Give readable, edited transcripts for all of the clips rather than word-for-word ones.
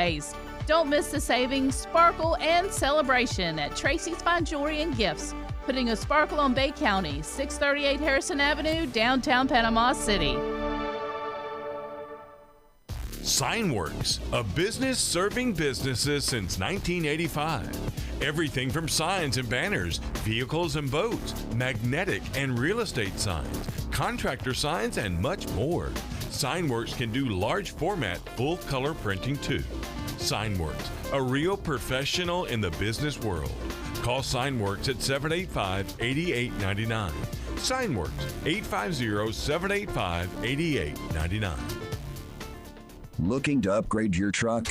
holidays. Don't miss the savings, sparkle, and celebration at Tracy's Fine Jewelry and Gifts, putting a sparkle on Bay County, 638 Harrison Avenue, downtown Panama City. Signworks, a business serving businesses since 1985. Everything from signs and banners, vehicles and boats, magnetic and real estate signs, contractor signs, and much more. Signworks can do large format, full color printing too. Signworks, a real professional in the business world. Call Signworks at 785-8899. Signworks, 850-785-8899. Looking to upgrade your truck?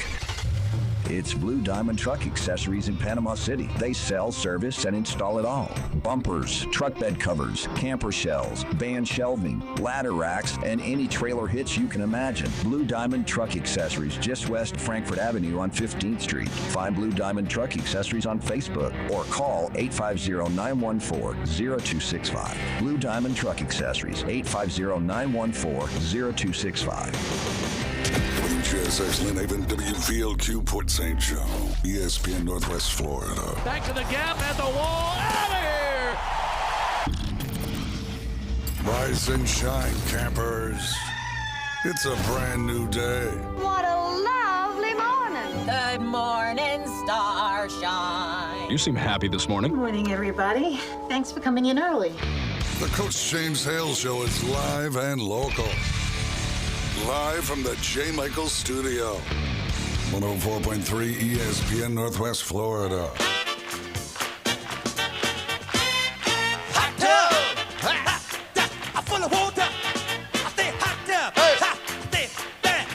It's Blue Diamond Truck Accessories in Panama City. They sell, service, and install it all. Bumpers, truck bed covers, camper shells, van shelving, ladder racks, and any trailer hitch you can imagine. Blue Diamond Truck Accessories, just west of Frankfort Avenue on 15th Street. Find Blue Diamond Truck Accessories on Facebook or call 850-914-0265. Blue Diamond Truck Accessories, 850-914-0265. WGSX Lynn Haven, WVLQ Port St. Joe, ESPN Northwest Florida. Back to the gap at the wall, out of here! Rise and shine, campers. It's a brand new day. What a lovely morning. Good morning, starshine. You seem happy this morning. Morning, everybody. Thanks for coming in early. The Coach James Hale Show is live and local. Live from the J. Michaels Studio. 104.3 ESPN Northwest Florida. Hot tub! Hot tub! I'm full of water! I stay hot tub! Hot! Stay there!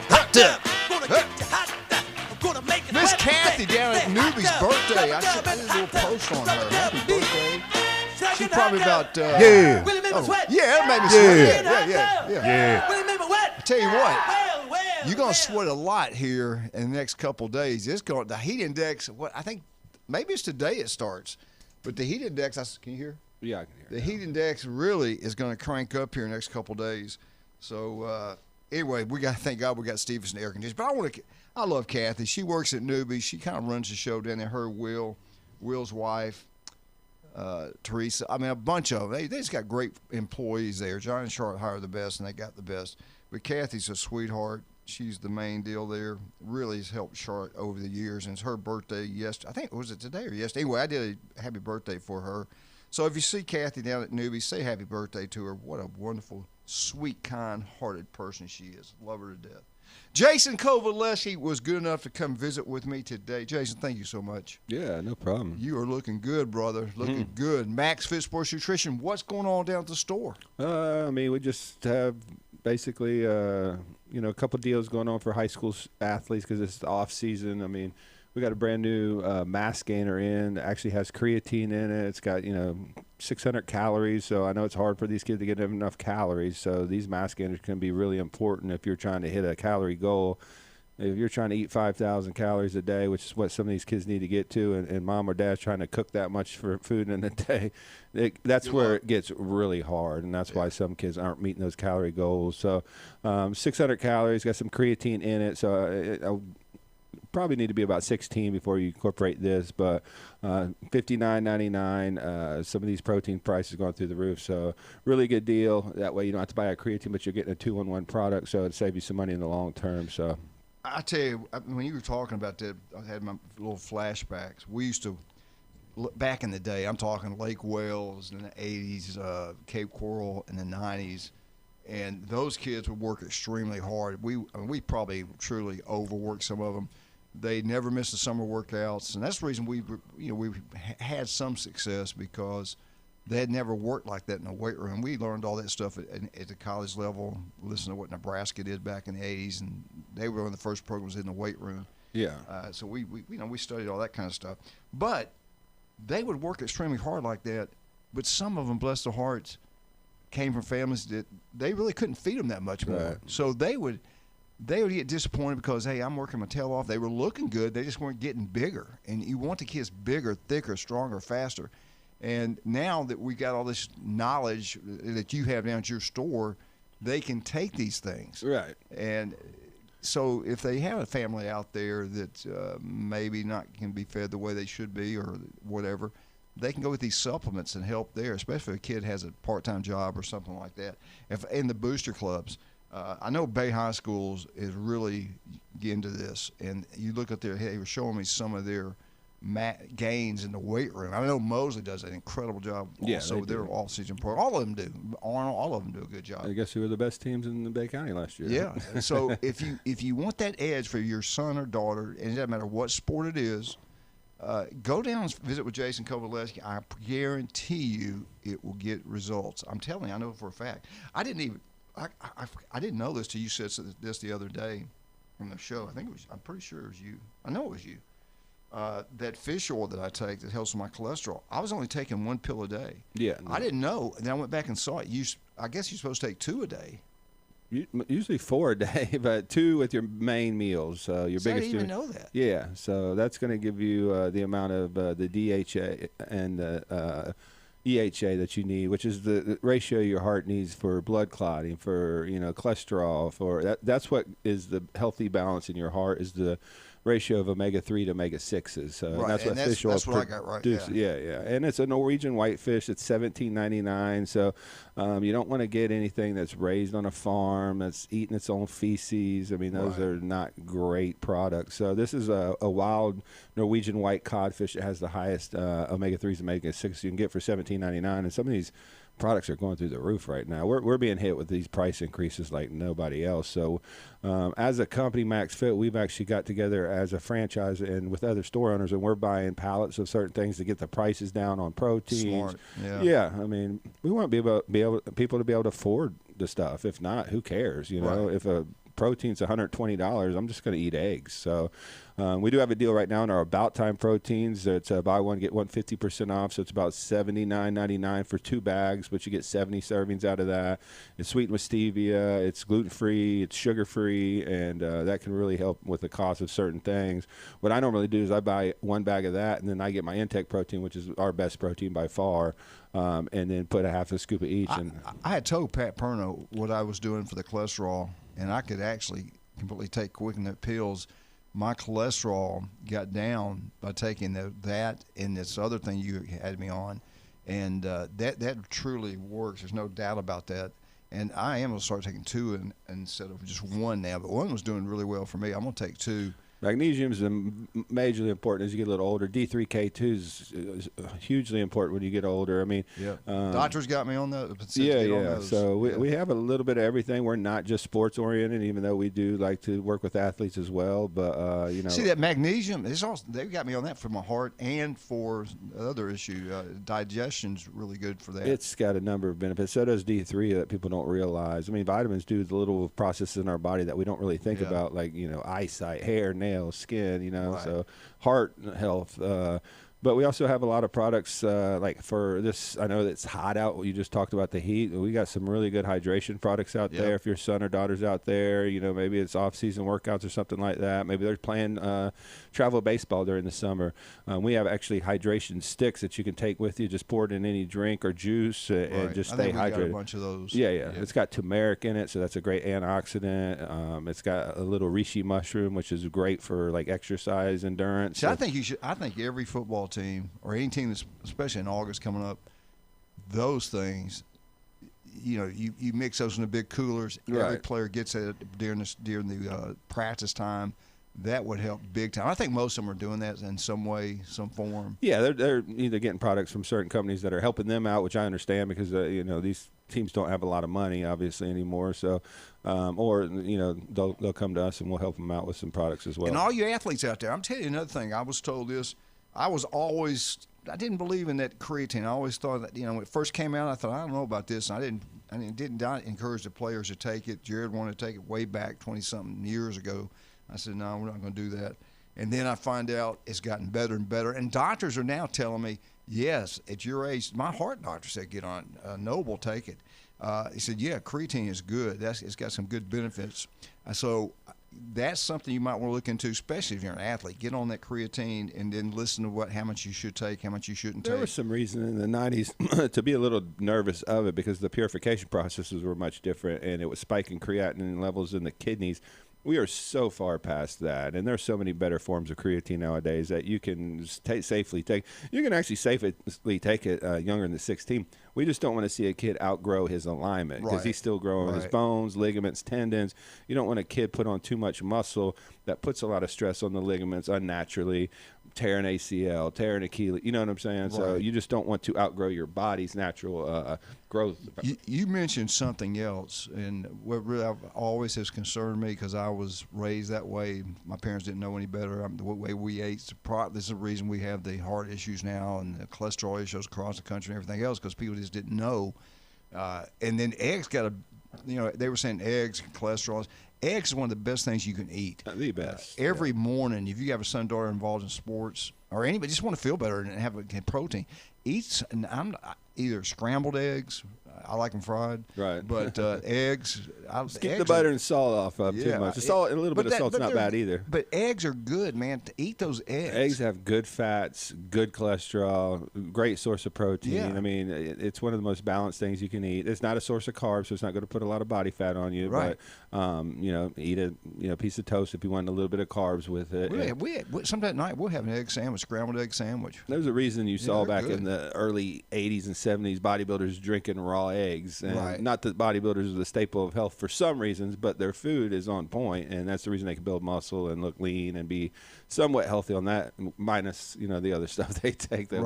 Hot tub! Gonna get you hot tub! I'm gonna make it Miss wet. Kathy down at Newbie's birthday. I did a little post on her. Happy birthday. She's probably about, Will it make me sweat? yeah, it made me sweat. Yeah. Will it make me wet? I tell you what, Well, you're going to sweat a lot here in the next couple of days. The heat index, I think maybe it's today it starts, but the heat index, can you hear? Yeah, I can hear. The heat index really is going to crank up here in the next couple of days. So, anyway, thank God we got Stevenson air conditioning. But I love Kathy. She works at Newbie. She kind of runs the show down there. Her Will's wife. Teresa, I mean, a bunch of them. They just got great employees there. John and Charlotte hired the best, and they got the best. But Kathy's a sweetheart. She's the main deal there. Really has helped Charlotte over the years. And it's her birthday yesterday. I think, was it today or yesterday? Anyway, I did a happy birthday for her. So if you see Kathy down at Newbie, say happy birthday to her. What a wonderful, sweet, kind-hearted person she is. Love her to death. Jason Kovaleski was good enough to come visit with me today. Jason, thank you so much. Yeah, no problem. You are looking good, brother. Looking good. Max Fit Sports Nutrition, what's going on down at the store? I mean, we just have basically, a couple deals going on for high school athletes because it's the off season. I mean, we got a brand new mass gainer in. It actually has creatine in it. It's got, 600 calories. So I know it's hard for these kids to get enough calories. So these mass gainers can be really important if you're trying to hit a calorie goal. If you're trying to eat 5,000 calories a day, which is what some of these kids need to get to, and mom or dad's trying to cook that much for food in a day, that's where it gets really hard, and that's why some kids aren't meeting those calorie goals. So 600 calories, got some creatine in it, so probably need to be about 16 before you incorporate this, but $59.99. Some of these protein prices going through the roof, so really good deal. That way you don't have to buy a creatine, but you're getting a 2-in-1 product, so it'll save you some money in the long term. So I tell you, when you were talking about that, I had my little flashbacks. We used to, back in the day, I'm talking Lake Wales in the 80s, Cape Coral in the 90s, and those kids would work extremely hard. We probably truly overworked some of them. They never missed the summer workouts, and that's the reason we had some success, because they had never worked like that in the weight room. We learned all that stuff at the college level, listening to what Nebraska did back in the 80s, and they were one of the first programs in the weight room. Yeah. So we studied all that kind of stuff. But they would work extremely hard like that, but some of them, bless their hearts, came from families that they really couldn't feed them that much more. Right. So they would get disappointed because, hey, I'm working my tail off. They were looking good. They just weren't getting bigger. And you want the kids bigger, thicker, stronger, faster. And now that we got all this knowledge that you have down at your store, they can take these things. Right. And So if they have a family out there that maybe not can be fed the way they should be or whatever, they can go with these supplements and help there, especially if a kid has a part-time job or something like that. If in the booster clubs, I know Bay High Schools is really getting into this, and you look at they were showing me some of their gains in the weight room. I know Mosley does an incredible job. Yeah, also with their all-season program. All of them do. All of them do a good job. I guess who were the best teams in the Bay County last year? Yeah. So if you want that edge for your son or daughter, and it doesn't matter what sport it is, go down and visit with Jason Kovaleski. I guarantee you it will get results. I'm telling you, I know for a fact. I didn't know this till you said this the other day on the show. I'm pretty sure it was you. I know it was you. That fish oil that I take that helps with my cholesterol, I was only taking 1 pill a day. Yeah. I didn't know. And then I went back and saw it. I guess you're supposed to take 2 a day. Usually 4 a day, but 2 with your main meals. Your biggest. I didn't even know that. Yeah, so that's going to give you the amount of the DHA and the EHA that you need, which is the ratio your heart needs for blood clotting, for cholesterol. For that's what is the healthy balance in your heart, is the ratio of omega-3 to omega-6s. Right. That's what fish oil that's what I got right. Yeah. And it's a Norwegian whitefish. It's $17.99. So you don't want to get anything that's raised on a farm, that's eating its own feces. I mean, those are not great products. So this is a wild Norwegian white codfish that has the highest omega-3s and omega-6s you can get for $17.99. And some of these products are going through the roof right now. We're being hit with these price increases like nobody else. So as a company, Max Fit, we've actually got together as a franchise and with other store owners, and we're buying pallets of certain things to get the prices down on proteins. Smart. Yeah. I mean, we want people to be able to afford the stuff. If not, who cares? If a protein's $120, I'm just going to eat eggs. So we do have a deal right now in our About Time proteins. It's buy one, get one 50% off. So it's about $79.99 for 2 bags, but you get 70 servings out of that. It's sweetened with stevia. It's gluten-free. It's sugar-free, and that can really help with the cost of certain things. What I normally do is I buy 1 bag of that, and then I get my Intech protein, which is our best protein by far, and then put a half a scoop of each. I had told Pat Perno what I was doing for the cholesterol, and I could actually completely take Quicken pills. My cholesterol got down by taking that and this other thing you had me on, and that truly works. There's no doubt about that. And I am going to start taking 2 instead of just 1 now. But 1 was doing really well for me. I'm going to take 2. Magnesium is majorly important as you get a little older. D3K2 is hugely important when you get older. I mean, doctors got me on that. Yeah. So we have a little bit of everything. We're not just sports oriented, even though we do like to work with athletes as well. But see that magnesium is also, they got me on that for my heart and for the other issue. Digestion's really good for that. It's got a number of benefits. So does D3 that people don't realize. I mean, vitamins do the little processes in our body that we don't really think about, like eyesight, hair, nails, skin, so heart health. But we also have a lot of products like for this. I know that it's hot out. You just talked about the heat. We got some really good hydration products out there. If your son or daughter's out there, maybe it's off-season workouts or something like that. Maybe they're playing travel baseball during the summer. We have actually hydration sticks that you can take with you. Just pour it in any drink or juice and just stay hydrated. Got a bunch of those. Yeah. It's got turmeric in it, so that's a great antioxidant. It's got a little reishi mushroom, which is great for like exercise endurance. See, I think every football team or any team that's, especially in August coming up, those things, you mix those in the big coolers. Right. Every player gets it during the practice time. That would help big time. I think most of them are doing that in some way, some form. Yeah, they're either getting products from certain companies that are helping them out, which I understand because these teams don't have a lot of money obviously anymore. So, or they'll come to us and we'll help them out with some products as well. And all you athletes out there, I'm telling you another thing. I was told this. I didn't believe in that creatine. I always thought that, when it first came out, I thought, I don't know about this. And I didn't encourage the players to take it. Jared wanted to take it way back 20-something years ago. I said, no, we're not going to do that. And then I find out it's gotten better and better. And doctors are now telling me, yes, at your age, my heart doctor said, get on Noble, take it. He said, yeah, creatine is good. It's got some good benefits. So that's something you might want to look into, especially if you're an athlete. Get on that creatine and then listen to how much you should take, how much you shouldn't take. There was some reason in the 90s to be a little nervous of it because the purification processes were much different, and it was spiking creatinine levels in the kidneys. We are so far past that, and there's so many better forms of creatine nowadays that you can safely take. You can actually safely take it younger than 16. We just don't want to see a kid outgrow his alignment because he's still growing his bones, ligaments, tendons. You don't want a kid put on too much muscle that puts a lot of stress on the ligaments unnaturally, tear an ACL, tear an Achilles. You know what I'm saying? Right. So you just don't want to outgrow your body's natural growth. You mentioned something else, and what really always has concerned me because I was raised that way. My parents didn't know any better. The way we ate, this is the reason we have the heart issues now and the cholesterol issues across the country and everything else because people just didn't know. And then eggs they were saying eggs, cholesterol. Eggs is one of the best things you can eat. The best. Every morning, if you have a son or daughter involved in sports or anybody just want to feel better and have protein, I'm either scrambled eggs. I like them fried. Right. But eggs. Just keep the butter and salt off too much. The salt, a little bit of salt's not bad either. But eggs are good, man. To eat those eggs. Eggs have good fats, good cholesterol, great source of protein. Yeah. I mean, it's one of the most balanced things you can eat. It's not a source of carbs, so it's not going to put a lot of body fat on you. Right. But, eat a piece of toast if you want a little bit of carbs with it. Sometime at night we'll have an egg sandwich, scrambled egg sandwich. There's a reason you saw back in the early 80s and 70s bodybuilders drinking raw eggs. And not that bodybuilders are the staple of health for some reasons, but their food is on point, and that's the reason they can build muscle and look lean and be somewhat healthy on that, minus the other stuff they take that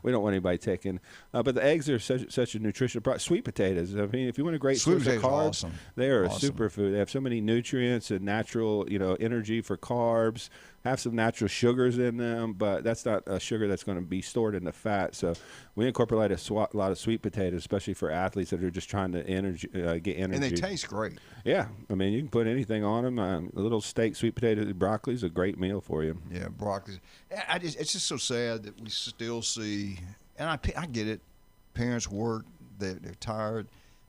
we don't want anybody taking. But the eggs are such a nutritional product. Sweet potatoes. I mean, if you want a great source of carbs, they are a superfood. They have so many nutrients and natural energy for carbs. Have some natural sugars in them, but that's not a sugar that's going to be stored in the fat. So we incorporate a lot of sweet potatoes, especially for athletes that are just trying to get energy. And they taste great. Yeah. I mean, you can put anything on them. A little steak, sweet potato, broccoli is a great meal for you. Yeah, broccoli. It's just so sad that we still see, and I get it, parents work, they're tired,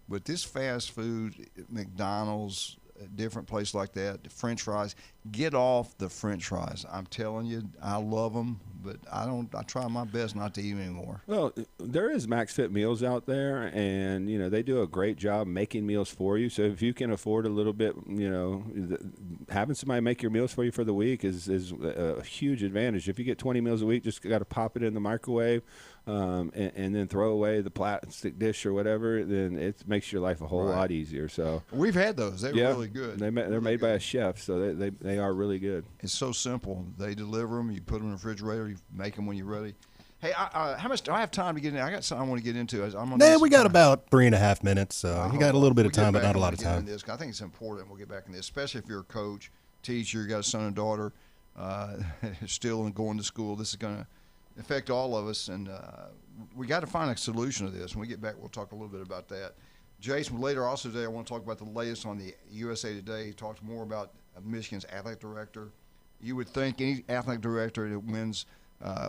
but this fast food, McDonald's, different place like that, the French fries, get off the French fries. I'm telling you, I love them, but I try my best not to eat them anymore. Well, there is Max Fit Meals out there, and they do a great job making meals for you. So if you can afford a little bit, having somebody make your meals for you for the week is a huge advantage. If you get 20 meals a week, just got to pop it in the microwave and then throw away the plastic dish or whatever, then it makes your life a whole lot easier. So we've had those. They're really good. They're made by a chef, so they are really good. It's so simple. They deliver them. You put them in the refrigerator. You make them when you're ready. Hey, how much do I have time to get in? I got something I want to get into. We got about 3.5 minutes. So you got a little bit of time, but not a lot of time. I think it's important. We'll get back in this, especially if you're a coach, teacher, you got a son and daughter, still going to school. This is going to affect all of us, and we got to find a solution to this. When we get back, we'll talk a little bit about that. Jason, later also today, I want to talk about the latest on the USA Today. He talked more about Michigan's athletic director. You would think any athletic director that wins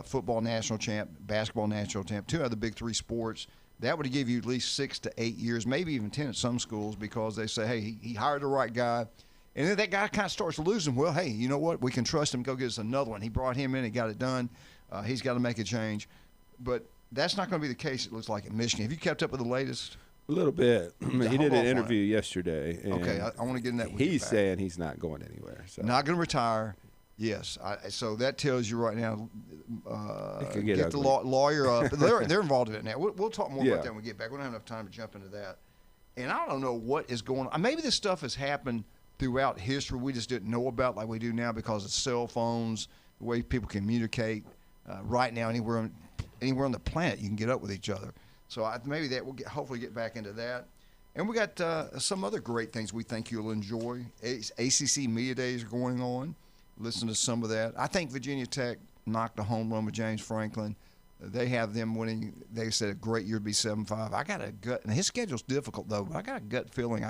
football national champ, basketball national champ, two out of the big three sports, that would give you at least 6 to 8 years, maybe even 10 at some schools, because they say, hey, he hired the right guy. And then that guy kind of starts losing. Well, hey, you know what? We can trust him. Go get us another one. He brought him in and got it done. He's got to make a change. But that's not going to be the case, it looks like, at Michigan. Have you kept up with the latest? A little bit. He did an interview yesterday. Okay, I want to get in that. He's saying he's not going anywhere. So. Not going to retire. Yes. So that tells you right now, get the lawyer up. They're involved in it now. We'll talk more about that when we get back. We don't have enough time to jump into that. And I don't know what is going on. Maybe this stuff has happened throughout history we just didn't know about like we do now because of cell phones, the way people communicate. Right now, anywhere on the planet, you can get up with each other. So maybe that we'll hopefully get back into that. And we got some other great things we think you'll enjoy. ACC Media Days are going on. Listen to some of that. I think Virginia Tech knocked a home run with James Franklin. They have them winning. They said a great year to be 7-5. I got a gut, and his schedule's difficult though. But I got a gut feeling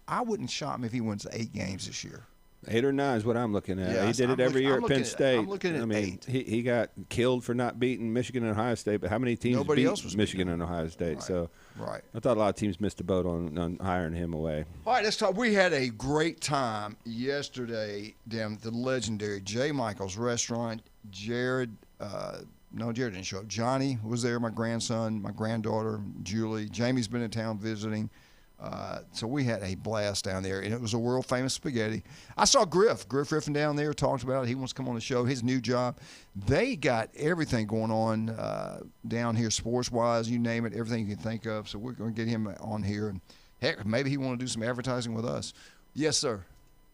I wouldn't shock me if he wins 8 games this year. 8 or 9 is what I'm looking at. Yeah, he did it every year at Penn State. I'm looking at 8. He got killed for not beating Michigan and Ohio State, but how many teams beat Michigan and Ohio State? Right. I thought a lot of teams missed the boat on hiring him away. All right, let's talk. We had a great time yesterday down at the legendary J. Michael's restaurant. Jared didn't show up. Johnny was there, my grandson, my granddaughter, Julie. Jamie's been in town visiting. So we had a blast down there, and it was a world-famous spaghetti. I saw Griff Griffin down there, talked about it. He wants to come on the show, his new job. They got everything going on down here sports-wise, you name it, everything you can think of. So we're going to get him on here. And heck, maybe he want to do some advertising with us. Yes, sir.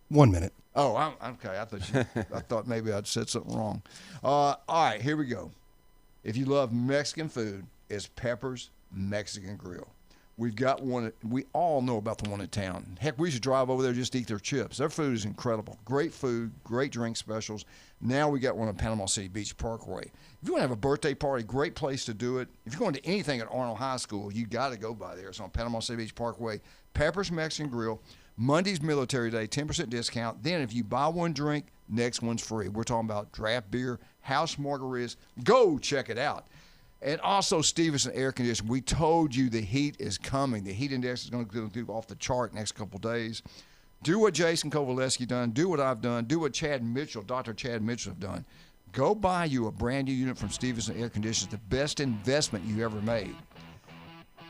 1 minute. Oh, okay. I thought maybe I'd said something wrong. All right, here we go. If you love Mexican food, it's Pepper's Mexican Grill. We've got one. We all know about the one in town. Heck, we should drive over there just to eat their chips. Their food is incredible. Great food, great drink specials. Now we got one on Panama City Beach Parkway. If you want to have a birthday party, great place to do it. If you're going to anything at Arnold High School, you got to go by there. It's on Panama City Beach Parkway. Pepper's Mexican Grill. Monday's Military Day, 10% discount. Then if you buy one drink, next one's free. We're talking about draft beer, house margaritas. Go check it out. And also Stevenson Air Conditioning. We told you the heat is coming. The heat index is going to go off the chart next couple days. Do what Jason Kovaleski done. Do what I've done. Do what Dr. Chad Mitchell have done. Go buy you a brand new unit from Stevenson Air Conditioning. The best investment you ever made.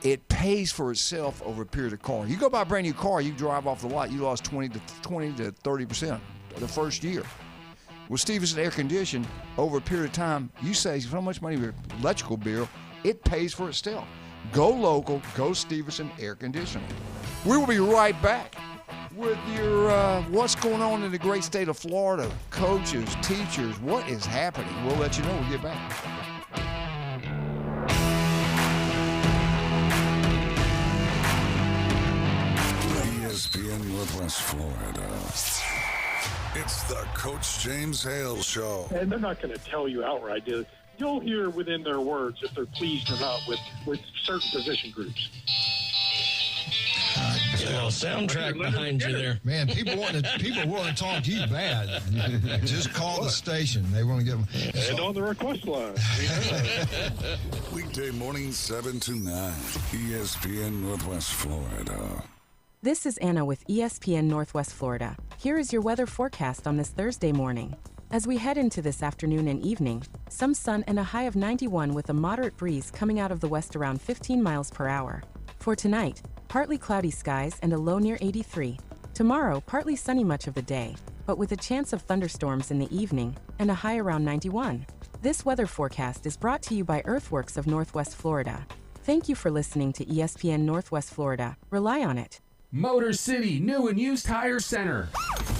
It pays for itself over a period of car. You go buy a brand new car, you drive off the lot, you lost 20 to 30% the first year. With Stevenson Air Conditioning, over a period of time, you save so much money with your electrical bill, it pays for itself. Go local, go Stevenson Air Conditioning. We will be right back with your what's going on in the great state of Florida, coaches, teachers, what is happening. We'll let you know when we get back. ESPN Northwest Florida. It's the Coach James Hale Show. And they're not going to tell you outright. You'll hear within their words if they're pleased or not with certain position groups. Soundtrack behind you there. Man, people want to talk to you bad. Just call the station. They want to get them. And on the request line. Weekday mornings 7 to 9. ESPN Northwest Florida. This is Anna with ESPN Northwest Florida. Here is your weather forecast on this Thursday morning. As we head into this afternoon and evening, some sun and a high of 91 with a moderate breeze coming out of the west around 15 miles per hour. For tonight, partly cloudy skies and a low near 83. Tomorrow, partly sunny much of the day, but with a chance of thunderstorms in the evening and a high around 91. This weather forecast is brought to you by Earthworks of Northwest Florida. Thank you for listening to ESPN Northwest Florida. Rely on it. Motor City New and Used Tire Center.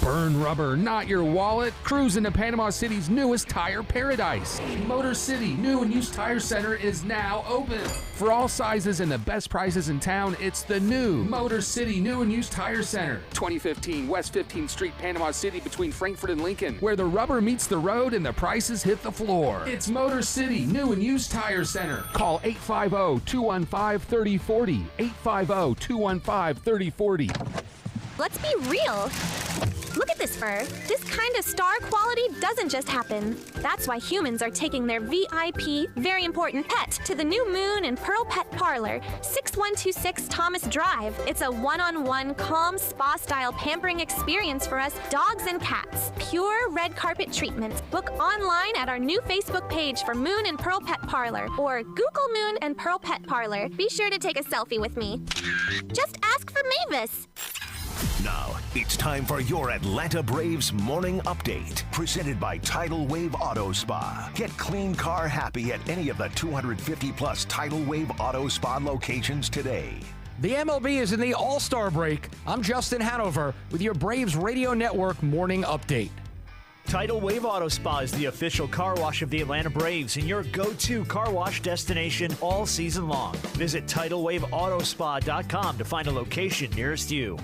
Burn rubber, not your wallet. Cruise into Panama City's newest tire paradise. Motor City New and Used Tire Center is now open. For all sizes and the best prices in town, it's the new Motor City New and Used Tire Center. 2015 West 15th Street, Panama City between Frankfort and Lincoln, where the rubber meets the road and the prices hit the floor. It's Motor City New and Used Tire Center. Call 850-215-3040. 850-215-3040. Let's be real. Look at this fur. This kind of star quality doesn't just happen. That's why humans are taking their VIP, very important pet to the new Moon and Pearl Pet Parlor, 6126 Thomas Drive. It's a one-on-one, calm, spa-style pampering experience for us dogs and cats. Pure red carpet treatments. Book online at our new Facebook page for Moon and Pearl Pet Parlor, or Google Moon and Pearl Pet Parlor. Be sure to take a selfie with me. Just ask for Mavis. Now, it's time for your Atlanta Braves morning update, presented by Tidal Wave Auto Spa. Get clean car happy at any of the 250-plus Tidal Wave Auto Spa locations today. The MLB is in the All-Star break. I'm Justin Hanover with your Braves Radio Network morning update. Tidal Wave Auto Spa is the official car wash of the Atlanta Braves and your go-to car wash destination all season long. Visit TidalWaveAutoSpa.com to find a location nearest you.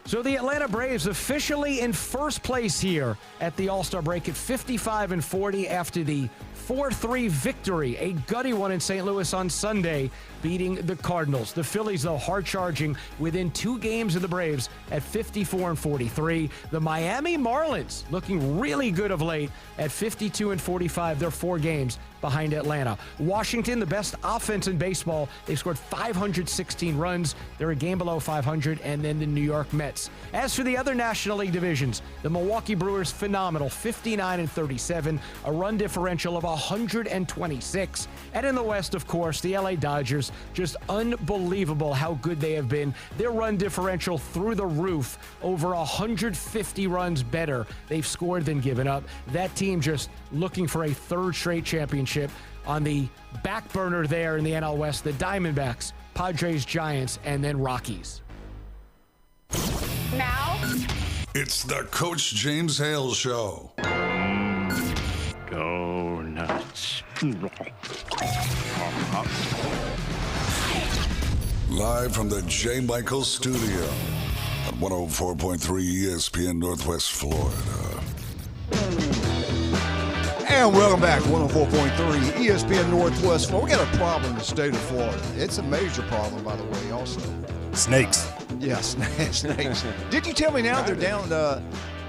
So the Atlanta Braves officially in first place here at the All-Star break at 55-40 after the 4-3 victory, a gutty one in St. Louis on Sunday, beating the Cardinals. The Phillies, though, hard charging within 2 games of the Braves at 54-43. The Miami Marlins looking really good of late at 52-45. Their 4 games behind Atlanta. Washington, the best offense in baseball. They scored 516 runs. They're a game below 500. And then the New York Mets. As for the other National League divisions, the Milwaukee Brewers, phenomenal, 59-37, a run differential of 126. And in the West, of course, the LA Dodgers, just unbelievable how good they have been. Their run differential through the roof, over 150 runs better they've scored than given up. That team just looking for a third straight championship. On the back burner there in the NL West, the Diamondbacks, Padres, Giants, and then Rockies. Now, it's the Coach James Hale Show. Go nuts. Live from the J. Michael Studio on 104.3 ESPN Northwest Florida. And welcome back to 104.3 ESPN Northwest Florida. We got a problem in the state of Florida. It's a major problem, by the way, also. Snakes. Yeah, snakes. Did you tell me now they're down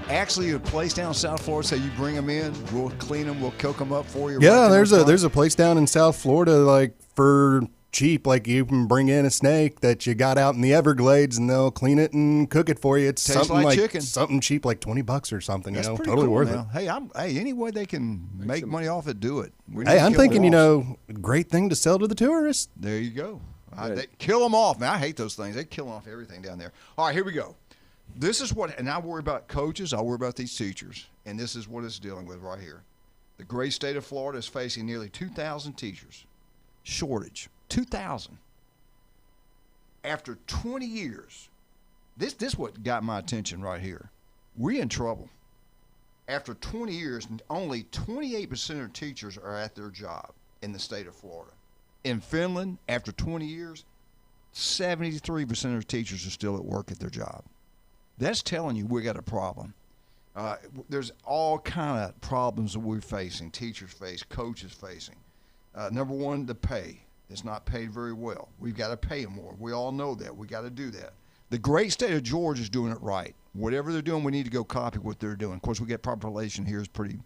actually a place down in South Florida, so you bring them in, we'll clean them, we'll cook them up for you? Yeah, there's a place down in South Florida, like, for cheap, like you can bring in a snake that you got out in the Everglades and they'll clean it and cook it for you. It's Tastes something like chicken. Something cheap, like $20 or something. That's pretty totally cool worth now. it. Hey, any way they can make money off it, do it. Hey, I'm thinking, great thing to sell to the tourists. There you go. They kill them off, man. I hate those things. They kill off everything down there. All right, here we go. This is what, and I worry about coaches. I worry about these teachers, and this is what it's dealing with right here. The great state of Florida is facing nearly 2,000 teachers. Shortage. 2,000. After 20 years, this is what got my attention right here. We're in trouble. After 20 years, only 28% of teachers are at their job in the state of Florida. In Finland, after 20 years, 73% of teachers are still at work at their job. That's telling you we got a problem. There's all kind of problems that we're facing, teachers face, coaches facing. Number one, the pay. It's not paid very well. We've got to pay them more. We all know that. We got to do that. The great state of Georgia is doing it right. Whatever they're doing, we need to go copy what they're doing. Of course, we get population here is pretty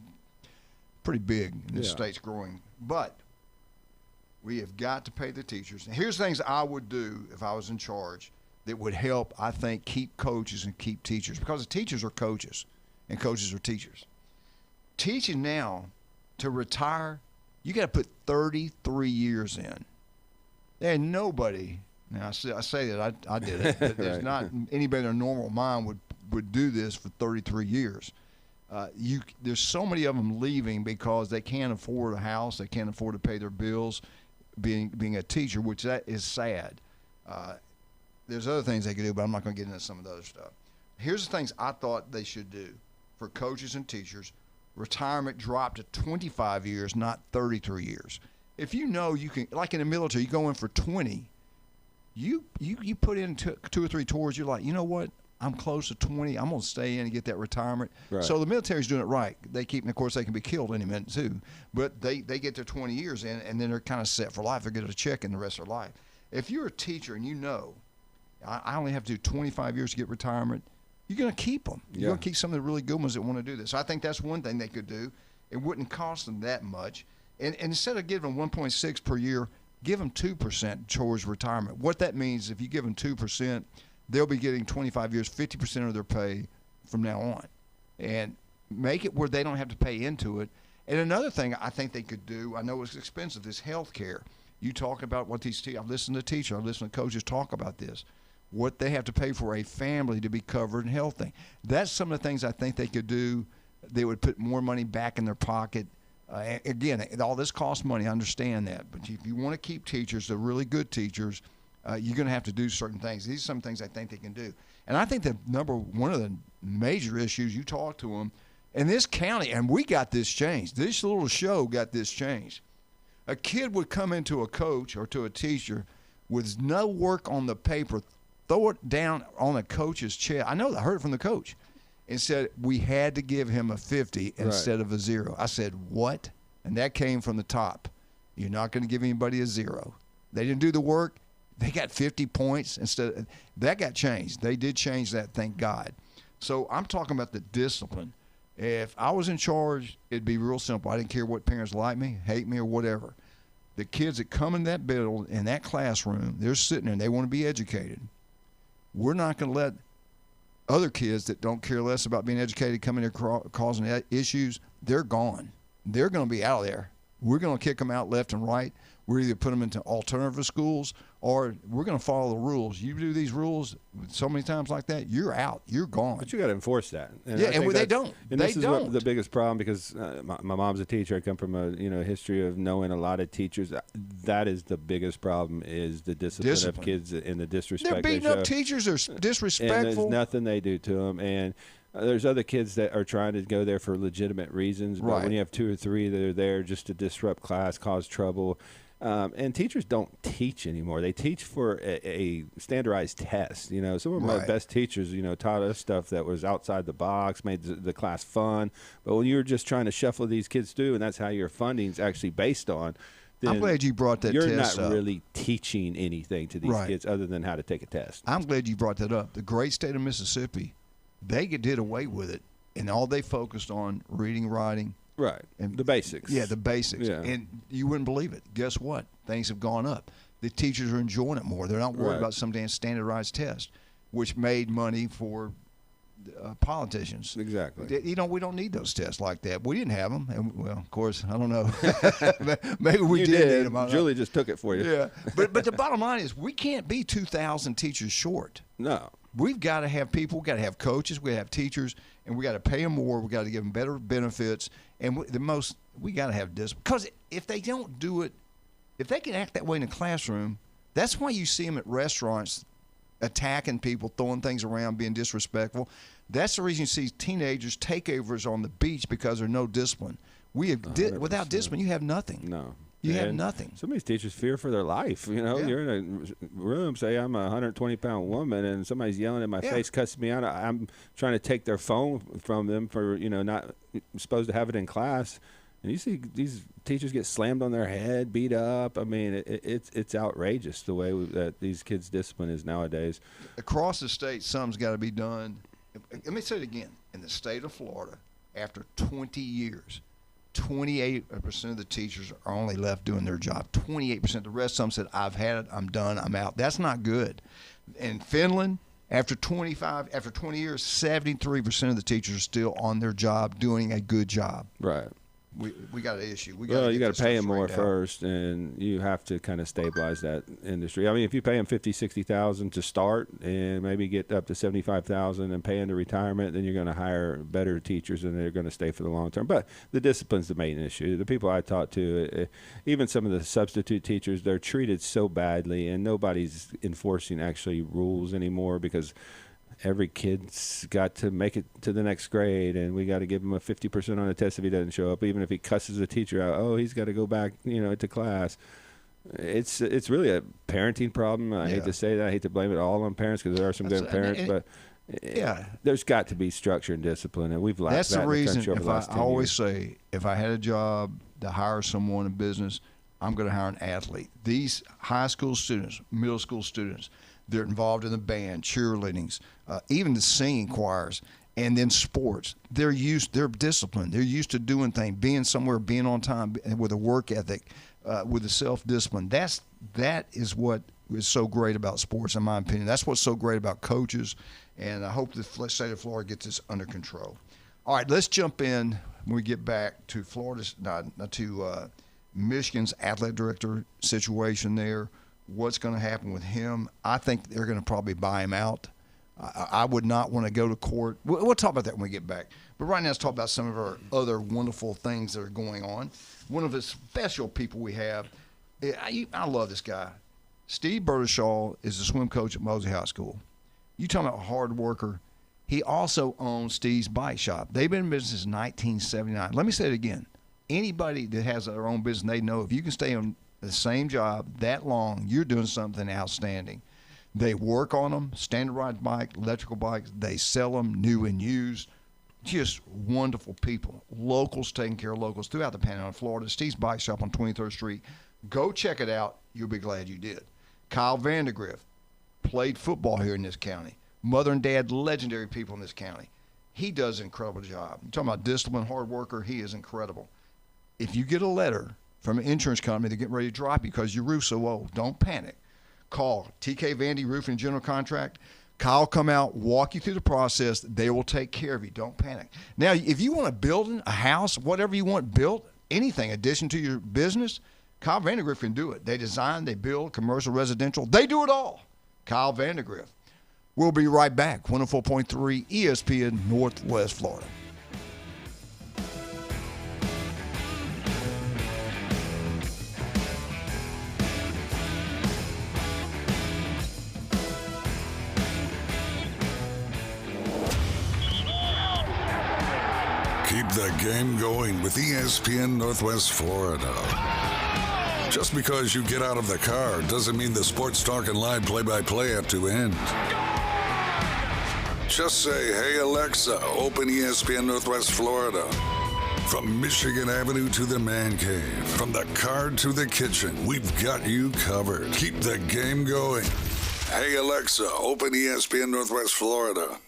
big, and this state's growing. But we have got to pay the teachers. And here's things I would do if I was in charge that would help, I think, keep coaches and keep teachers. Because the teachers are coaches, and coaches are teachers. Teaching now, to retire, you got to put 33 years in. There's nobody, now I say that I did it, but there's not anybody in their normal mind would do this for 33 years. There's so many of them leaving because they can't afford a house, they can't afford to pay their bills, being a teacher, which that is sad. There's other things they could do, but I'm not going to get into some of the other stuff. Here's the things I thought they should do for coaches and teachers. Retirement dropped to 25 years, not 33 years. If you know you can, like in the military, you go in for 20, you put in two or three tours, you're like, you know what? I'm close to 20. I'm going to stay in and get that retirement. Right. So the military's doing it right. They keep, and of course, they can be killed any minute too. But they get their 20 years in, and then they're kind of set for life. They're going to check in the rest of their life. If you're a teacher and you know, I only have to do 25 years to get retirement, you're going to keep them. You're going to keep some of the really good ones that want to do this. So I think that's one thing they could do. It wouldn't cost them that much. And instead of giving them 1.6 per year, give them 2% towards retirement. What that means, if you give them 2%, they'll be getting 25 years, 50% of their pay from now on. And make it where they don't have to pay into it. And another thing I think they could do, I know it's expensive, is health care. You talk about what these I've listened to teachers, I've listened to coaches talk about this, what they have to pay for a family to be covered and healthy. That's some of the things I think they could do. They would put more money back in their pocket. Again, all this costs money. I understand that. But if you want to keep teachers, the really good teachers, you're going to have to do certain things. These are some things I think they can do. And I think that one of the major issues, you talk to them, in this county, and we got this changed. This little show got this changed. A kid would come into a coach or to a teacher with no work on the paper, throw it down on a coach's chest. I know, I heard it from the coach. And said, we had to give him a 50 instead of a 0. I said, what? And that came from the top. You're not going to give anybody a 0. They didn't do the work. They got 50 points instead. That got changed. They did change that, thank God. So I'm talking about the discipline. If I was in charge, it'd be real simple. I didn't care what parents like me, hate me, or whatever. The kids that come in that building, in that classroom, they're sitting there and they want to be educated. We're not going to let other kids that don't care less about being educated come in there causing issues. They're gone. They're going to be out of there. We're going to kick them out left and right. We're either put them into alternative schools or we're going to follow the rules. You do these rules so many times like that, you're out. You're gone. But you got to enforce that. And they don't. And this is what the biggest problem, because my mom's a teacher. I come from a history of knowing a lot of teachers. That is the biggest problem, is the discipline. Of kids and the disrespect. They're beating up teachers. They're disrespectful. And there's nothing they do to them. And there's other kids that are trying to go there for legitimate reasons. But when you have 2 or 3 that are there just to disrupt class, cause trouble. And teachers don't teach anymore. They teach for a standardized test. Some of my best teachers, taught us stuff that was outside the box, made the class fun. But when you're just trying to shuffle these kids through, and that's how your funding's actually based on, then I'm glad you brought that you're test not up. Really teaching anything to these kids other than how to take a test. I'm glad you brought that up. The great state of Mississippi, they did away with it, and all they focused on reading, writing. Right, and the basics. Yeah, the basics. Yeah. And you wouldn't believe it. Guess what? Things have gone up. The teachers are enjoying it more. They're not worried about some damn standardized test, which made money for politicians. Exactly. We don't need those tests like that. We didn't have them. And, well, of course, I don't know. Maybe we did need them. Julie just took it for you. Yeah. But the bottom line is we can't be 2,000 teachers short. No. We've got to have people. We've got to have coaches. We have teachers, and we got to pay them more. We got to give them better benefits, and we got to have discipline. Because if they don't do it, if they can act that way in a classroom, that's why you see them at restaurants attacking people, throwing things around, being disrespectful. That's the reason you see teenagers takeovers on the beach, because there's no discipline. Without discipline, you have nothing. No. You have nothing. Some of these teachers fear for their life. You're in a room, say I'm a 120-pound woman, and somebody's yelling in my face, cussing me out. I'm trying to take their phone from them for not supposed to have it in class. And you see these teachers get slammed on their head, beat up. I mean, it's outrageous the way that these kids' discipline is nowadays. Across the state, something's got to be done. Let me say it again. In the state of Florida, after 20 years, 28% of the teachers are only left doing their job. 28%. The rest of them said, I've had it, I'm done, I'm out. That's not good. In Finland, after 20 years, 73% of the teachers are still on their job doing a good job. Right. We got an issue. You got to pay them more first, and you have to kind of stabilize that industry. I mean, if you pay them $50,000-$60,000 to start, and maybe get up to $75,000 and pay into retirement, then you're going to hire better teachers, and they're going to stay for the long term. But the discipline's the main issue. The people I talk to, even some of the substitute teachers, they're treated so badly, and nobody's enforcing actually rules anymore, because every kid's got to make it to the next grade, and we got to give him a 50% on a test if he doesn't show up. Even if he cusses the teacher out, he's got to go back, to class. It's really a parenting problem. I hate to say that. I hate to blame it all on parents, because there are some good parents, but there's got to be structure and discipline, and we've lacked that in the country over the last 10 years. I always say, if I had a job to hire someone in business, I'm going to hire an athlete. These high school students, middle school students, they're involved in the band, cheerleadings, even the singing choirs, and then sports. They're disciplined. They're used to doing things, being somewhere, being on time, with a work ethic, with a self-discipline. That is what is so great about sports, in my opinion. That's what's so great about coaches, and I hope the state of Florida gets this under control. All right, let's jump in when we get back to Michigan's athletic director situation there. What's going to happen with him? I think they're going to probably buy him out. I would not want to go to court. We'll talk about that when we get back. But right now, let's talk about some of our other wonderful things that are going on. One of the special people we have, I love this guy. Steve Bertishaw is the swim coach at Mosley High School. You talking about a hard worker. He also owns Steve's Bike Shop. They've been in business since 1979. Let me say it again. Anybody that has their own business, they know if you can stay on the same job that long, you're doing something outstanding. They work on them, standardized bike, electrical bikes. They sell them new and used. Just wonderful people. Locals taking care of locals throughout the Panhandle of Florida. Steve's Bike Shop on 23rd Street. Go check it out. You'll be glad you did. Kyle Vandergrift played football here in this county. Mother and dad, legendary people in this county. He does an incredible job. You're talking about discipline, hard worker. He is incredible. If you get a letter from an insurance company, they're getting ready to drop you because your roof's so old, don't panic. Call TK Vandy Roofing General Contract. Kyle come out, walk you through the process. They will take care of you. Don't panic. Now, if you want a building, a house, whatever you want built, anything addition to your business, Kyle Vandergriff can do it. They design, they build, commercial, residential. They do it all. Kyle Vandergriff. We'll be right back. 104.3 ESPN Northwest Florida. Keep the game going with ESPN Northwest Florida. Just because you get out of the car doesn't mean the Sports Talk and Live play-by-play have to end. Just say, hey, Alexa, open ESPN Northwest Florida. From Michigan Avenue to the man cave, from the car to the kitchen, we've got you covered. Keep the game going. Hey, Alexa, open ESPN Northwest Florida.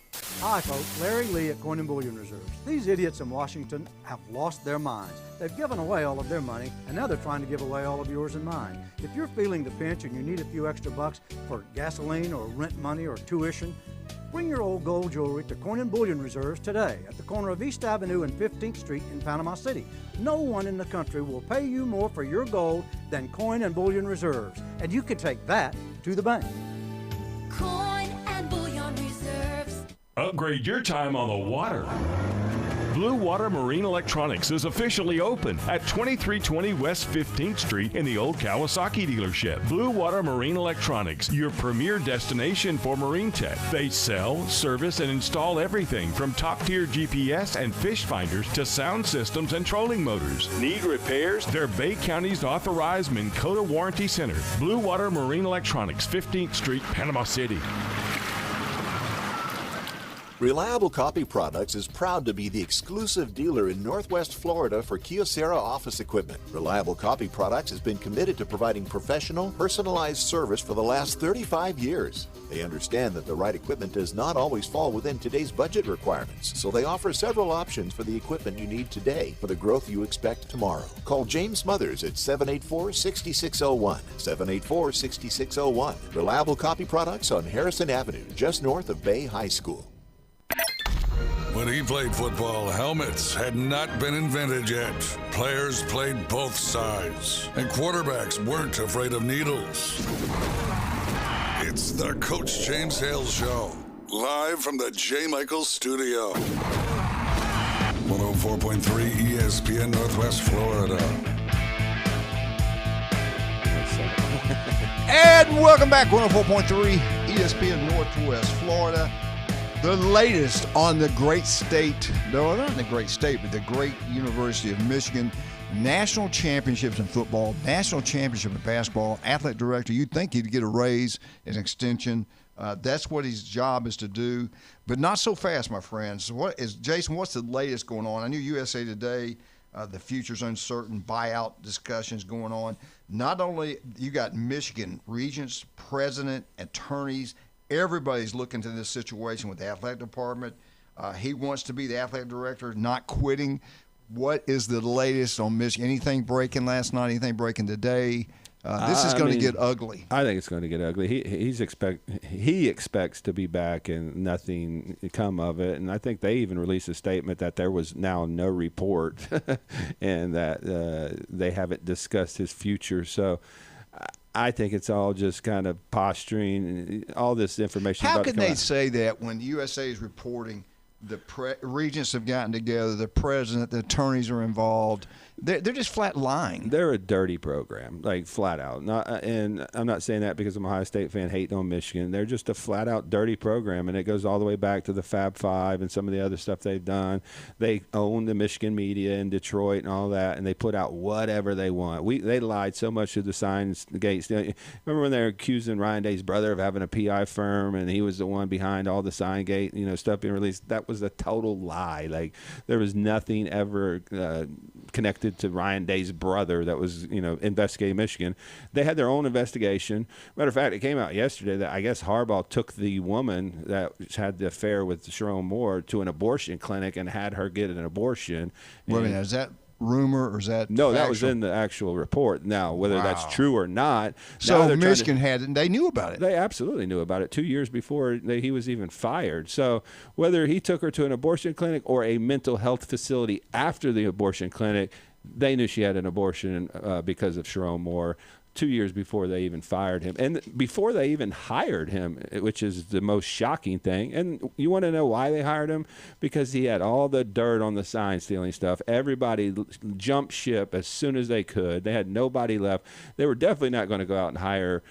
Hi, folks. Larry Lee at Coin and Bullion Reserves. These idiots in Washington have lost their minds. They've given away all of their money, and now they're trying to give away all of yours and mine. If you're feeling the pinch and you need a few extra bucks for gasoline or rent money or tuition, bring your old gold jewelry to Coin and Bullion Reserves today at the corner of East Avenue and 15th Street in Panama City. No one in the country will pay you more for your gold than Coin and Bullion Reserves, and you can take that to the bank. Coin and Bullion Reserves. Upgrade your time on the water. Blue Water Marine Electronics is officially open at 2320 West 15th Street in the old Kawasaki dealership. Blue Water Marine Electronics, your premier destination for marine tech. They sell, service, and install everything from top-tier GPS and fish finders to sound systems and trolling motors. Need repairs? They're Bay County's authorized Minn Kota Warranty Center. Blue Water Marine Electronics, 15th Street, Panama City. Reliable Copy Products is proud to be the exclusive dealer in Northwest Florida for Kyocera office equipment. Reliable Copy Products has been committed to providing professional, personalized service for the last 35 years. They understand that the right equipment does not always fall within today's budget requirements, so they offer several options for the equipment you need today for the growth you expect tomorrow. Call James Smothers at 784-6601, 784-6601. Reliable Copy Products on Harrison Avenue, just north of Bay High School. When he played football, helmets had not been invented yet. Players played both sides, and quarterbacks weren't afraid of needles. It's the Coach James Hale Show, live from the J. Michaels Studio. 104.3 ESPN Northwest Florida. And welcome back, 104.3 ESPN Northwest Florida. The latest on the great state, no, not the great state, but the great University of Michigan. National championships in football, national championship in basketball, athletic director. You'd think he'd get a raise, an extension. That's what his job is to do, but not so fast, my friends. Jason, what's the latest going on? I knew USA Today, the future's uncertain, buyout discussions going on. Not only you got Michigan regents, president, attorneys, everybody's looking to this situation with the athletic department. He wants to be the athletic director, not quitting. What is the latest on Michigan? Anything breaking last night? Anything breaking today? This is going to get ugly. I think it's going to get ugly. He expects to be back and nothing come of it. And I think they even released a statement that there was now no report and that they haven't discussed his future. So I think it's all just kind of posturing, all this information. How can they say that when USA is reporting the regents have gotten together, the president, the attorneys are involved? They're just flat lying. They're a dirty program, like flat out. And I'm not saying that because I'm an Ohio State fan hating on Michigan. They're just a flat out dirty program, and it goes all the way back to the Fab Five and some of the other stuff they've done. They own the Michigan media in Detroit and all that, and they put out whatever they want. They lied so much to the signs gates. Remember when they were accusing Ryan Day's brother of having a PI firm, and he was the one behind all the sign gate, stuff being released? That was a total lie. Like, there was nothing ever connected to Ryan Day's brother that was, investigating Michigan. They had their own investigation. Matter of fact, it came out yesterday that I guess Harbaugh took the woman that had the affair with Sharon Moore to an abortion clinic and had her get an abortion. Wait a minute, is that rumor or is that No, factual? that was in the actual report. Now, whether that's Wow. true or not. So Michigan had it, and they knew about it. They absolutely knew about it 2 years before he was even fired. So whether he took her to an abortion clinic or a mental health facility after the abortion clinic, they knew she had an abortion because of Sharon Moore 2 years before they even fired him. And before they even hired him, which is the most shocking thing. And you want to know why they hired him? Because he had all the dirt on the sign stealing stuff. Everybody jumped ship as soon as they could. They had nobody left. They were definitely not going to go out and hire,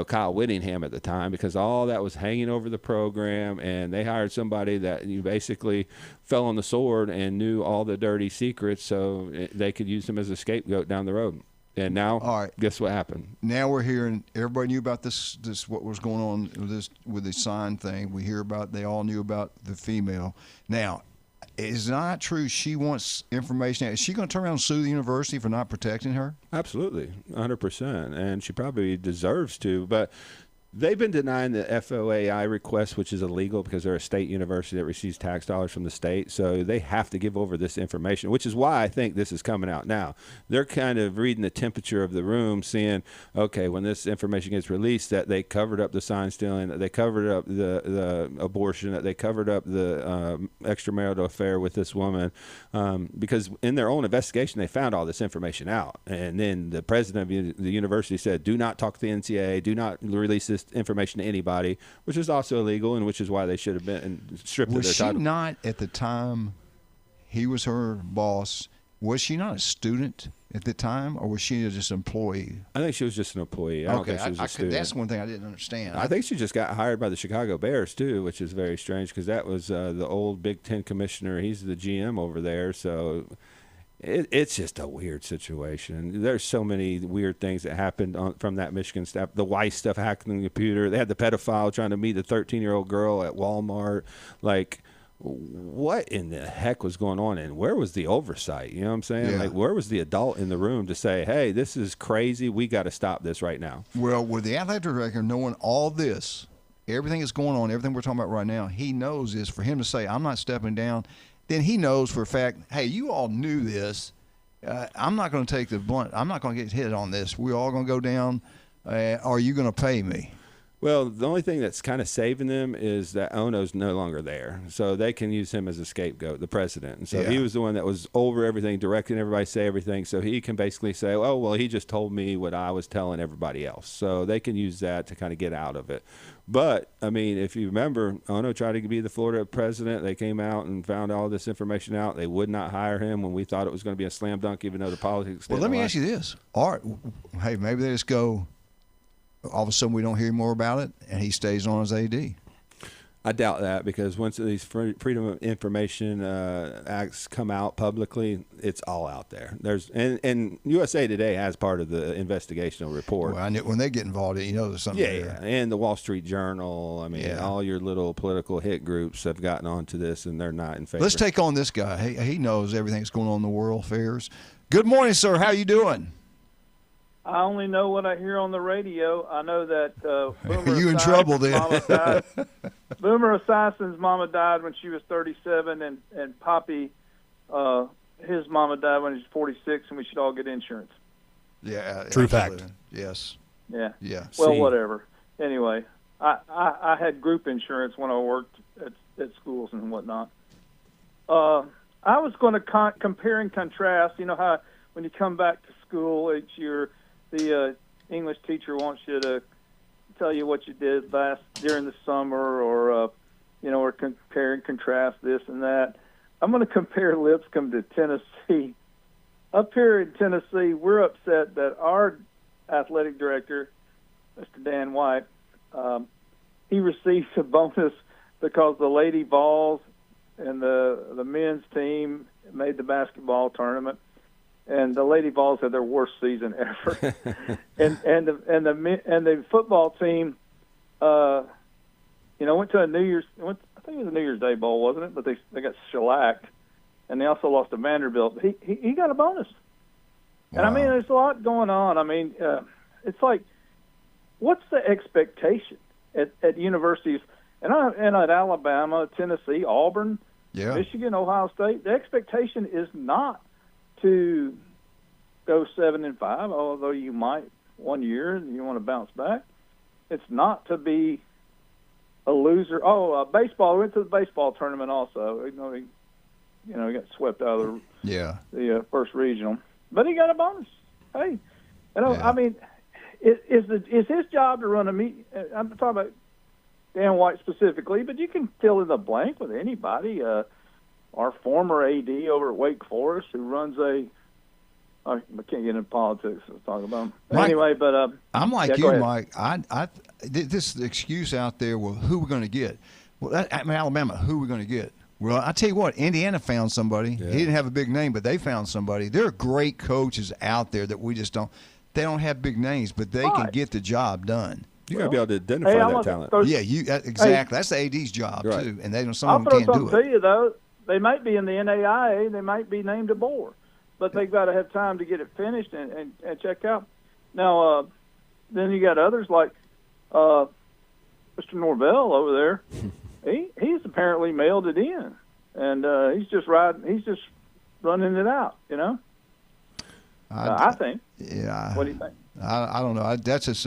Kyle Whittingham at the time because all that was hanging over the program. And they hired somebody that basically fell on the sword and knew all the dirty secrets so they could use him as a scapegoat down the road. And now, all right, guess what happened? Now we're hearing everybody knew about this what was going on with the sign thing. We hear about they all knew about the female. Now, is it not true she wants information? Is she going to turn around and sue the university for not protecting her? Absolutely, 100%, and she probably deserves to. But they've been denying the FOAI request, which is illegal because they're a state university that receives tax dollars from the state. So they have to give over this information, which is why I think this is coming out now. They're kind of reading the temperature of the room, seeing, okay, when this information gets released, that they covered up the sign stealing, that they covered up the abortion, that they covered up the extramarital affair with this woman. Because in their own investigation, they found all this information out. And then the president of the university said, do not talk to the NCAA, do not release this information to anybody, which is also illegal and which is why they should have been stripped of their title. Was she not at the time he was her boss, was she not a student at the time or was she just an employee? I think she was just an employee. I don't think she was a student. That's one thing I didn't understand. I think she just got hired by the Chicago Bears too, which is very strange because that was the old Big Ten commissioner. He's the GM over there, so it's just a weird situation. There's so many weird things that happened from that Michigan staff. The Weiss stuff hacking the computer. They had the pedophile trying to meet the 13-year-old girl at Walmart. Like, what in the heck was going on? And where was the oversight? You know what I'm saying? Yeah. Like, where was the adult in the room to say, hey, this is crazy. We got to stop this right now. Well, with the athletic director knowing all this, everything that's going on, everything we're talking about right now, he knows this. For him to say, I'm not stepping down, then he knows for a fact, hey, you all knew this. I'm not going to take the blunt. I'm not going to get hit on this. We're all going to go down. Are you going to pay me? Well, the only thing that's kind of saving them is that Ono's no longer there. So they can use him as a scapegoat, the president. And so he was the one that was over everything, directing everybody to say everything. So he can basically say, oh, well, he just told me what I was telling everybody else. So they can use that to kind of get out of it. But, I mean, if you remember, Ono tried to be the Florida president. They came out and found all this information out. They would not hire him when we thought it was going to be a slam dunk, even though the politics Well, let me ask you this. All right, hey, maybe they just go, all of a sudden we don't hear more about it, and he stays on as AD. I doubt that because once these Freedom of Information acts come out publicly, it's all out there. And USA Today has part of the investigational report. Well, I knew when they get involved, you know there's something there. Yeah, and the Wall Street Journal. I mean, all your little political hit groups have gotten onto this, and they're not in favor. Let's take on this guy. He knows everything that's going on in the world affairs. Good morning, sir. How you doing? I only know what I hear on the radio. I know that Boomer you in trouble then? Mama died. Boomer Esiason's mama died when she was 37, and Poppy, his mama died when he was 46, and we should all get insurance. Yeah, true absolutely. fact. Yes. Yeah. Yeah. Well, whatever. Anyway, I had group insurance when I worked at schools and whatnot. I was going to compare and contrast. You know how when you come back to school each year, the English teacher wants you to tell you what you did during the summer, or or compare and contrast this and that. I'm going to compare Lipscomb to Tennessee. Up here in Tennessee, we're upset that our athletic director, Mr. Dan White, he receives a bonus because the Lady Vols and the men's team made the basketball tournament. And the Lady Vols had their worst season ever, and the football team, went to I think it was a New Year's Day bowl, wasn't it? But they got shellacked, and they also lost to Vanderbilt. He got a bonus. Wow. And I mean, there's a lot going on. I mean, it's like, what's the expectation at universities? And at Alabama, Tennessee, Auburn, Michigan, Ohio State, the expectation is not to go 7-5, although you might one year and you want to bounce back. It's not to be a loser. Baseball. We went to the baseball tournament also. He got swept out of the first regional, but he got a bonus. Hey, I mean, is his job to run a meet? I'm talking about Dan White specifically, but you can fill in the blank with anybody. Our former AD over at Wake Forest, who runs I can't get into politics to talk about him. Mike, anyway, but I'm like you, ahead. Mike. This excuse out there. Well, who we're going to get? Well, Alabama. Who we're going to get? Well, I tell you what, Indiana found somebody. He didn't have a big name, but they found somebody. There are great coaches out there that we just don't. They don't have big names, but they can get the job done. You got to be able to identify that talent. Exactly. That's the AD's job too, and some of them can't do I'll throw something to you though. They might be in the NAIA. They might be named a board, but they've got to have time to get it finished and check out. Now, then you got others like Mr. Norvell over there. He's apparently mailed it in, and he's just running it out. I think. Yeah. What do you think? I don't know. That's just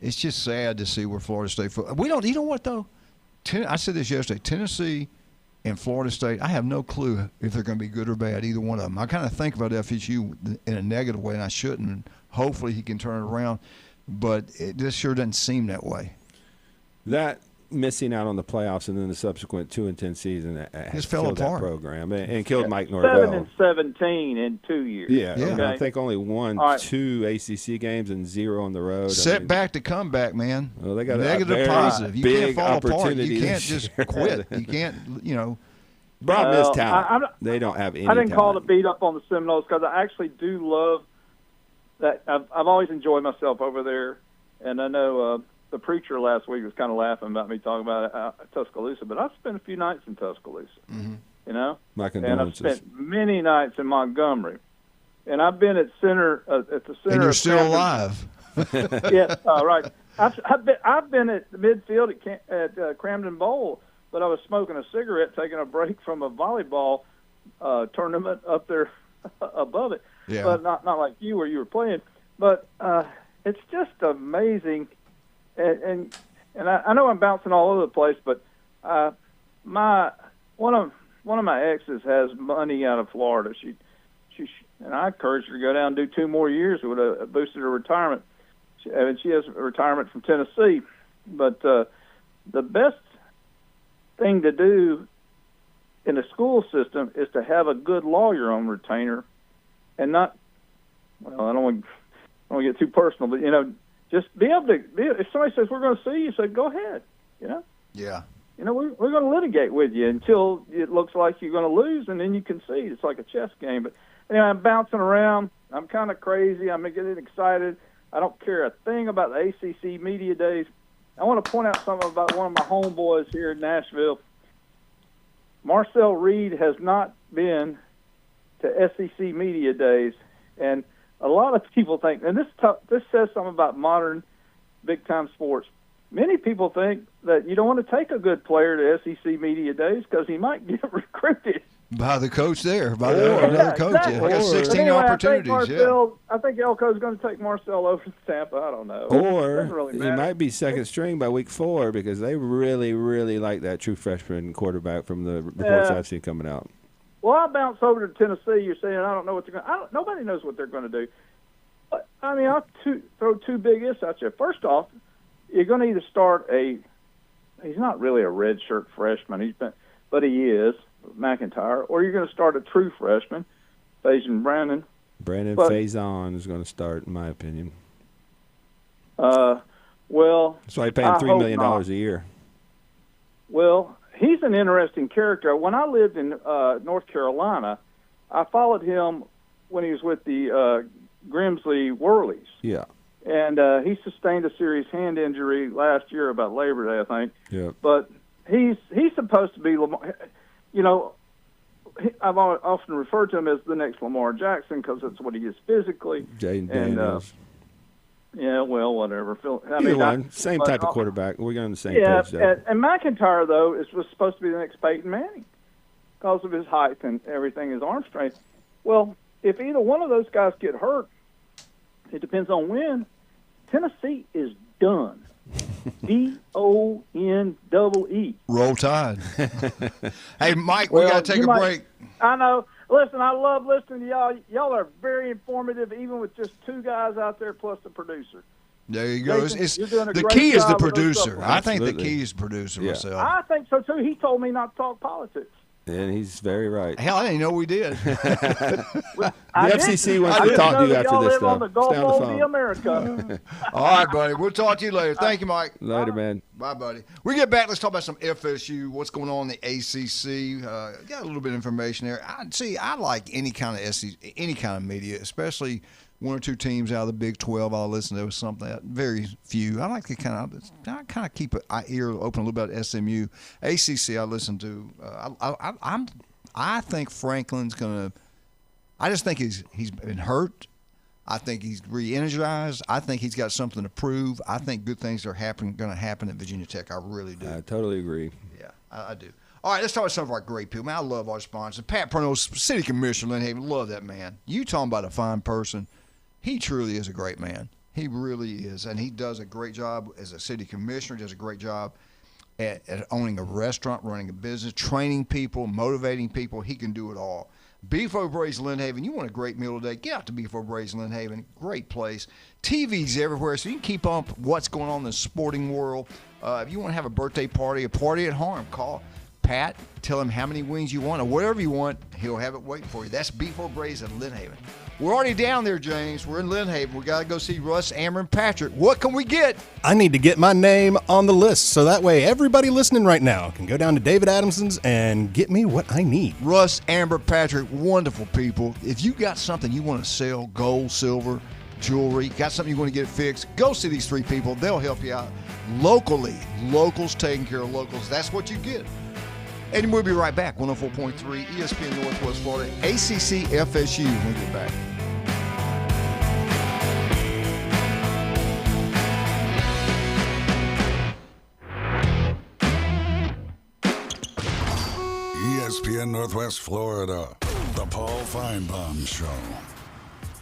it's just sad to see where Florida State. We don't. You know what though? I said this yesterday. Tennessee and Florida State. I have no clue if they're going to be good or bad. Either one of them. I kind of think about FSU in a negative way, and I shouldn't. Hopefully, he can turn it around, but this sure doesn't seem that way. That missing out on the playoffs and then the subsequent 2-10 season has killed that program and killed Mike Norvell. 7-17 in 2 years. Yeah, okay? I think only won 2 ACC games and 0 on the road. Setback to comeback, man. Well, they got negative, positive. You big can't fall apart. opportunity. You can't just quit. You can't, Problem is talent. They don't have any. I didn't call to talent. beat up on the Seminoles because I actually do love that. I've always enjoyed myself over there, and I know the preacher last week was kind of laughing about me talking about Tuscaloosa, but I've spent a few nights in Tuscaloosa. Mm-hmm. My and condolences. I've spent many nights in Montgomery, and I've been at the center. And you're still alive. Yes, right. I've been at the midfield at Cramden Bowl, but I was smoking a cigarette, taking a break from a volleyball tournament up there above it. Yeah. But not like you where you were playing. But it's just amazing, and I know I'm bouncing all over the place, but one of my exes has money out of Florida. She and I encouraged her to go down and do 2 more years. It would have boosted her retirement. She has a retirement from Tennessee, but the best thing to do in the school system is to have a good lawyer on retainer, and not. Well, I don't want to get too personal, but just be able to. If somebody says we're going to sue you, say go ahead. Yeah. We're going to litigate with you until it looks like you're going to lose, and then you concede. It's like a chess game. But anyway, I'm bouncing around. I'm kind of crazy. I'm getting excited. I don't care a thing about the ACC Media Days. I want to point out something about one of my homeboys here in Nashville. Marcel Reed has not been to SEC Media Days, and a lot of people think, and this says something about modern big-time sports. Many people think that you don't want to take a good player to SEC Media Days because he might get recruited. By the coach there, by another coach. Exactly. Yeah. I got 16 anyway, opportunities. I think Elko's going to take Marcel over to Tampa. I don't know. Or really he matter. might be second string by week 4 because they really, really like that true freshman quarterback from the reports I've seen coming out. Well, I'll bounce over to Tennessee. You're saying I don't know what they're going to – nobody knows what they're going to do. But, I mean, I'll throw 2 big ifs out there. First off, you're going to either start he's not really a redshirt freshman, but he is, McIntyre, or you're going to start a true freshman, Faison Brandon. Faison is going to start, in my opinion. Well, that's why I pay him $3 million a year. Well, he's an interesting character. When I lived in North Carolina, I followed him when he was with the Grimsley Whirlies. Yeah. And he sustained a serious hand injury last year about Labor Day, I think. Yeah. But he's supposed to be, I've often referred to him as the next Lamar Jackson because that's what he is physically. Jaden Daniels. Yeah, well, whatever. Same type of quarterback. We're on the same yeah, page there. And McIntyre, though, was supposed to be the next Peyton Manning because of his height and everything, his arm strength. Well, if either one of those guys get hurt, it depends on when. Tennessee is done. D-O-N-E-E. Roll Tide. Hey, Mike, we got to take a break. I know. Listen, I love listening to y'all. Y'all are very informative, even with just two guys out there plus the producer. There you go. Jason, you're doing a the great key is the job with those producer. supplements. I think the key is the producer myself. I think so, too. He told me not to talk politics. And he's very right. Hell, I didn't know we did. The FCC wants to talk to you after this, though. On the Gulf Stay on the of phone. America. All right, buddy. We'll talk to you later. Thank you, Mike. Later, man. Bye, buddy. We get back. Let's talk about some FSU. What's going on in the ACC? Got a little bit of information there. I like any kind of SEC, any kind of media, especially one or two teams out of the Big 12. I'll listen to something. Very few. I like to kind of keep an ear open a little bit at SMU. ACC. I listen to. I think Franklin's gonna. I just think he's been hurt. I think he's re-energized. I think he's got something to prove. I think good things are going to happen at Virginia Tech. I really do. I totally agree. Yeah, I do. All right, let's talk about some of our great people. Man, I love our sponsors. Pat Purno, City Commissioner, Lynn Haven. Love that man. You talking about a fine person. He truly is a great man. He really is. And he does a great job as a city commissioner. He does a great job at owning a restaurant, running a business, training people, motivating people. He can do it all. Beef O'Brady's Lynn Haven. You want a great meal today? Get out to Beef O'Brady's Lynn Haven. Great place. TVs everywhere, so you can keep up what's going on in the sporting world. If you want to have a birthday party, a party at home, call Pat. Tell him how many wings you want or whatever you want. He'll have it waiting for you. That's Beef O'Brady's in Lynn Haven. We're already down there, James. We're in Lynn Haven. We got to go see Russ, Amber, and Patrick. What can we get? I need to get my name on the list so that way everybody listening right now can go down to David Adamson's and get me what I need. Russ, Amber, Patrick, wonderful people. If you got something you want to sell, gold, silver, jewelry, got something you want to get fixed, go see these three people. They'll help you out locally. Locals taking care of locals. That's what you get. And we'll be right back. 104.3 ESPN Northwest Florida, ACC FSU when we get back. ESPN Northwest Florida, the Paul Feinbaum Show.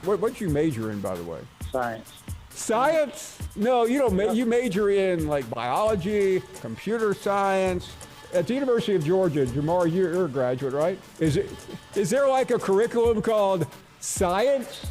What'd you major in, by the way? Science. Science? No, you don't. You major in like biology, computer science. At the University of Georgia, Jamar, you're a graduate, right? Is there like a curriculum called science?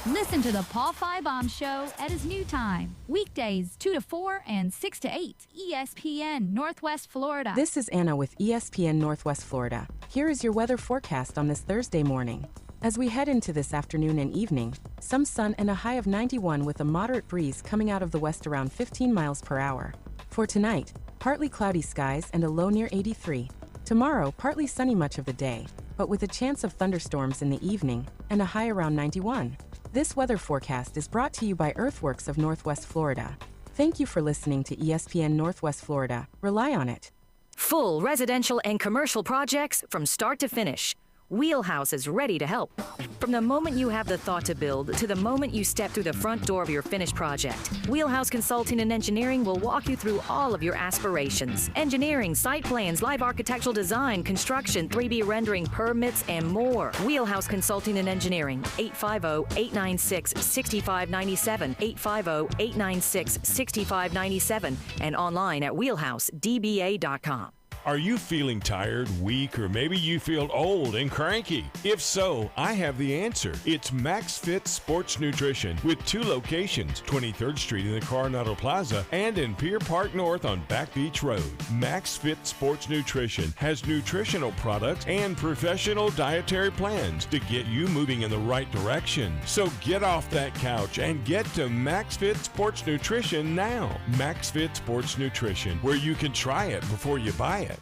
Listen to the Paul Feinbaum Show at his new time. Weekdays 2 to 4 and 6 to 8. ESPN Northwest Florida. This is Anna with ESPN Northwest Florida. Here is your weather forecast on this Thursday morning. As we head into this afternoon and evening, some sun and a high of 91 with a moderate breeze coming out of the west around 15 miles per hour. For tonight, partly cloudy skies and a low near 83. Tomorrow, partly sunny much of the day, but with a chance of thunderstorms in the evening and a high around 91. This weather forecast is brought to you by Earthworks of Northwest Florida. Thank you for listening to ESPN Northwest Florida. Rely on it. Full residential and commercial projects from start to finish. Wheelhouse is ready to help. From the moment you have the thought to build to the moment you step through the front door of your finished project, Wheelhouse Consulting and Engineering will walk you through all of your aspirations. Engineering, site plans, live architectural design, construction, 3D rendering, permits, and more. Wheelhouse Consulting and Engineering, 850-896-6597, 850-896-6597, and online at wheelhousedba.com. Are you feeling tired, weak, or maybe you feel old and cranky? If so, I have the answer. It's Max Fit Sports Nutrition with 2 locations, 23rd Street in the Coronado Plaza and in Pier Park North on Back Beach Road. Max Fit Sports Nutrition has nutritional products and professional dietary plans to get you moving in the right direction. So get off that couch and get to Max Fit Sports Nutrition now. Max Fit Sports Nutrition, where you can try it before you buy it.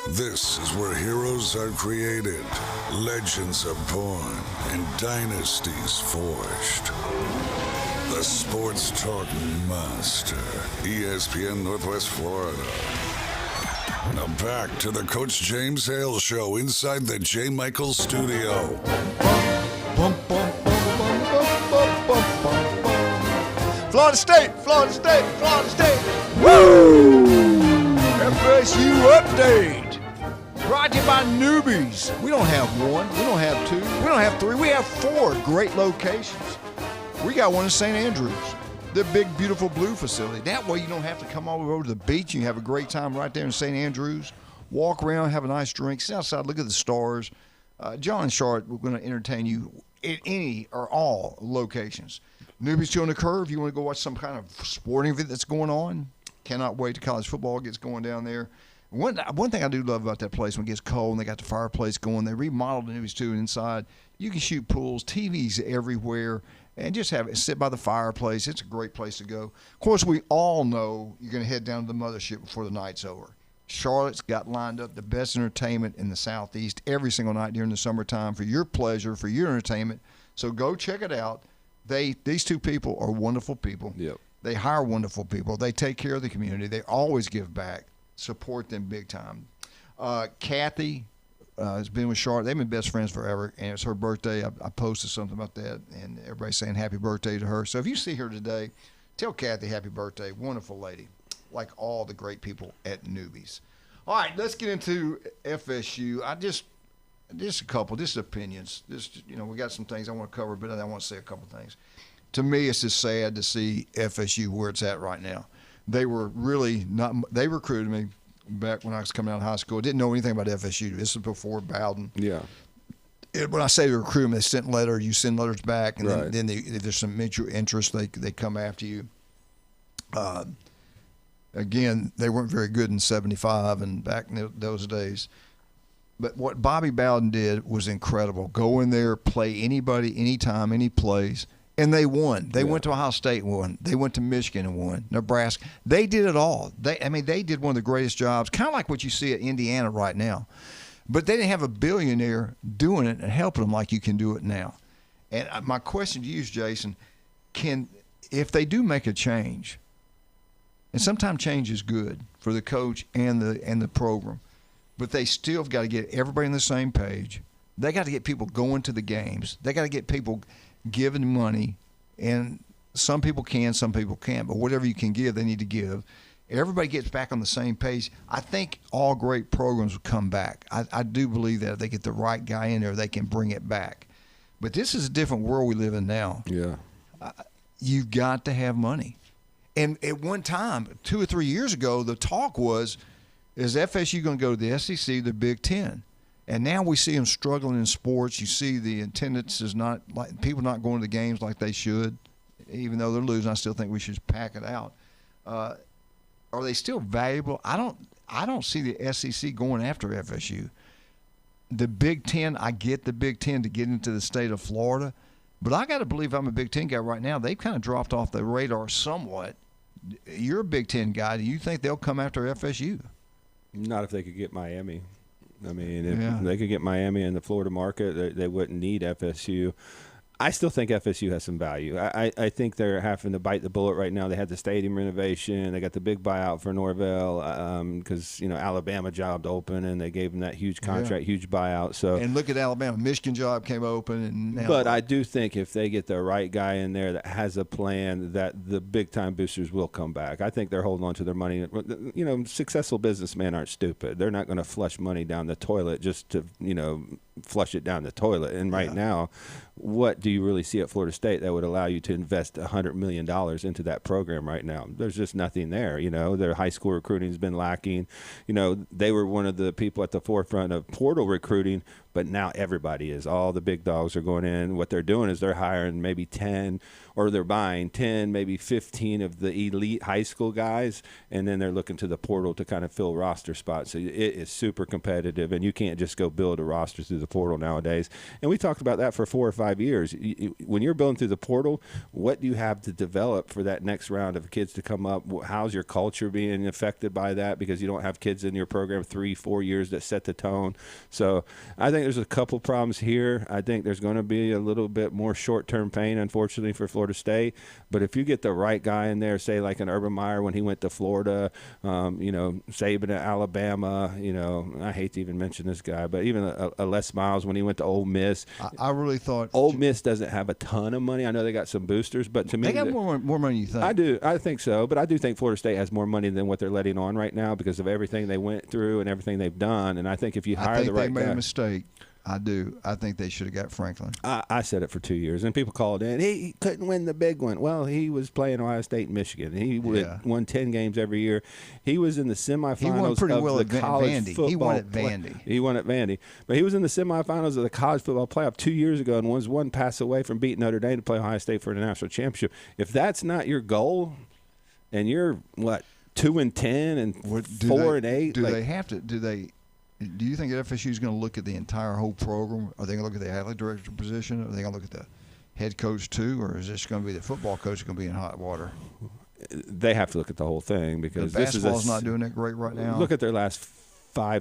This is where heroes are created, legends are born, and dynasties forged. The Sports Talk Master, ESPN Northwest Florida. Now back to the Coach James Hale Show inside the J. Michaels studio. Florida State, Florida State, Florida State. Woo! FSU update. Brought to you by Newbies. We don't have one. We don't have two. We don't have three. We have 4 great locations. We got one in St. Andrews, the big, beautiful blue facility. That way you don't have to come all the way over to the beach. You can have a great time right there in St. Andrews. Walk around, have a nice drink, sit outside, look at the stars. John and Charlotte, we're going to entertain you at any or all locations. Newbies Two on the Curve, you want to go watch some kind of sporting event that's going on? Cannot wait till college football gets going down there. One thing I do love about that place, when it gets cold and they got the fireplace going, they remodeled the Newbies Two inside. You can shoot pools, TVs everywhere, and just have it sit by the fireplace. It's a great place to go. Of course, we all know you're going to head down to the mothership before the night's over. Charlotte's got lined up the best entertainment in the Southeast every single night during the summertime for your pleasure, for your entertainment. So go check it out. These two people are wonderful people. Yep. They hire wonderful people. They take care of the community. They always give back. Support them big time. Kathy has been with Charlotte. They've been best friends forever, and it's her birthday. I posted something about that, and everybody's saying happy birthday to her. So if you see her today, tell Kathy happy birthday. Wonderful lady, like all the great people at Newbies. All right, let's get into FSU. Just a couple, just opinions. We got some things I want to cover, but I want to say a couple things. To me, it's just sad to see FSU where it's at right now. They were really not. They recruited me back when I was coming out of high school. I didn't know anything about FSU. This was before Bowden. Yeah. When I say recruitment, they sent letters. You send letters back, and Right. then if there's some mutual interest, they come after you. Again, they weren't very good in '75 and back in those days. But what Bobby Bowden did was incredible. Go in there, play anybody, anytime, any place, and they won. They went to Ohio State and won. They went to Michigan and won. Nebraska. They did it all. They did one of the greatest jobs, kind of like what you see at Indiana right now. But they didn't have a billionaire doing it and helping them like you can do it now. And my question to you is, Jason, if they do make a change, and sometimes change is good for the coach and the program, but they still have got to get everybody on the same page. They got to get people going to the games. They got to get people giving money, and some people can, some people can't, but whatever you can give, they need to give. Everybody gets back on the same page. I think all great programs will come back. I do believe that if they get the right guy in there, they can bring it back. But this is a different world we live in now. Yeah. You've got to have money. And at one time, 2 or 3 years ago, the talk was, is FSU going to go to the SEC, the Big Ten? And now we see them struggling in sports. You see the attendance is not like people not going to the games like they should, even though they're losing. I still think we should pack it out. Are they still valuable? I don't see the SEC going after FSU. The Big Ten, I get the Big Ten to get into the state of Florida, but I got to believe I'm a Big Ten guy right now. They've kind of dropped off the radar somewhat. You're a Big Ten guy. Do you think they'll come after FSU? Not if they could get Miami. I mean, if they could get Miami in the Florida market, they wouldn't need FSU. I still think FSU has some value. I think they're having to bite the bullet right now. They had the stadium renovation. They got the big buyout for Norvell because, Alabama job open, and they gave them that huge contract, huge buyout. So and look at Alabama. Michigan job came open. And now but I do think if they get the right guy in there that has a plan, that the big-time boosters will come back. I think they're holding on to their money. Successful businessmen aren't stupid. They're not going to flush money down the toilet just to, flush it down the toilet. And right now, what do you really see at Florida State that would allow you to invest $100 million into that program right now? There's just nothing there. Their high school recruiting has been lacking. They were one of the people at the forefront of portal recruiting, but now everybody is. All the big dogs are going in. What they're doing is they're hiring maybe 10, or they're buying 10, maybe 15 of the elite high school guys, and then they're looking to the portal to kind of fill roster spots. So it is super competitive, and you can't just go build a roster through the the portal nowadays. And we talked about that for 4 or 5 years. When you're building through the portal, what do you have to develop for that next round of kids to come up? How's your culture being affected by that? Because you don't have kids in your program 3-4 years that set the tone. So I think there's a couple problems here. I think there's going to be a little bit more short-term pain, unfortunately, for Florida State. But if you get the right guy in there, say like an Urban Meyer when he went to Florida, Saban at Alabama, I hate to even mention this guy, but even a Les Miles when he went to Ole Miss. I really thought Ole Miss doesn't have a ton of money. I know they got some boosters, but to me, they got more money than you think. I think so, but I do think Florida State has more money than what they're letting on right now because of everything they went through and everything they've done. And I think if you hire the right guy, they made a mistake. I do. I think they should have got Franklin. I said it for 2 years, and people called in. He couldn't win the big one. Well, he was playing Ohio State and Michigan. He won 10 games every year. He was in the semifinals he won pretty of well the at college Vandy. football. He won at Vandy. He won at Vandy. But he was in the semifinals of the college football playoff 2 years ago and was one pass away from beating Notre Dame to play Ohio State for the national championship. If that's not your goal, and you're, 2-10 and 4-8? Do they have to? Do you think that FSU is going to look at the entire whole program? Are they going to look at the athletic director position? Are they going to look at the head coach too, or is this going to be the football coach going to be in hot water? They have to look at the whole thing because basketball's not doing that great right now. Look at their last 4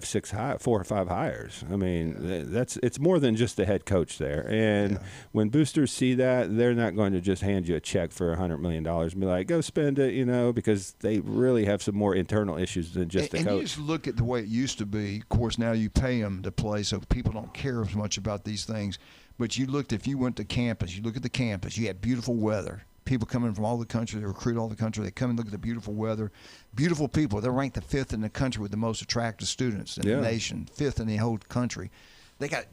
or 5 hires. I mean, it's more than just the head coach there. And when boosters see that, they're not going to just hand you a check for $100 million and be like, go spend it, because they really have some more internal issues than just the coach. And you just look at the way it used to be. Of course, now you pay them to play, so people don't care as much about these things. But if you went to campus, you look at the campus, you had beautiful weather. People coming from all the country, they recruit all the country. They come and look at the beautiful weather. Beautiful people. They're ranked the 5th in the country with the most attractive students in the nation. 5th in the whole country. They got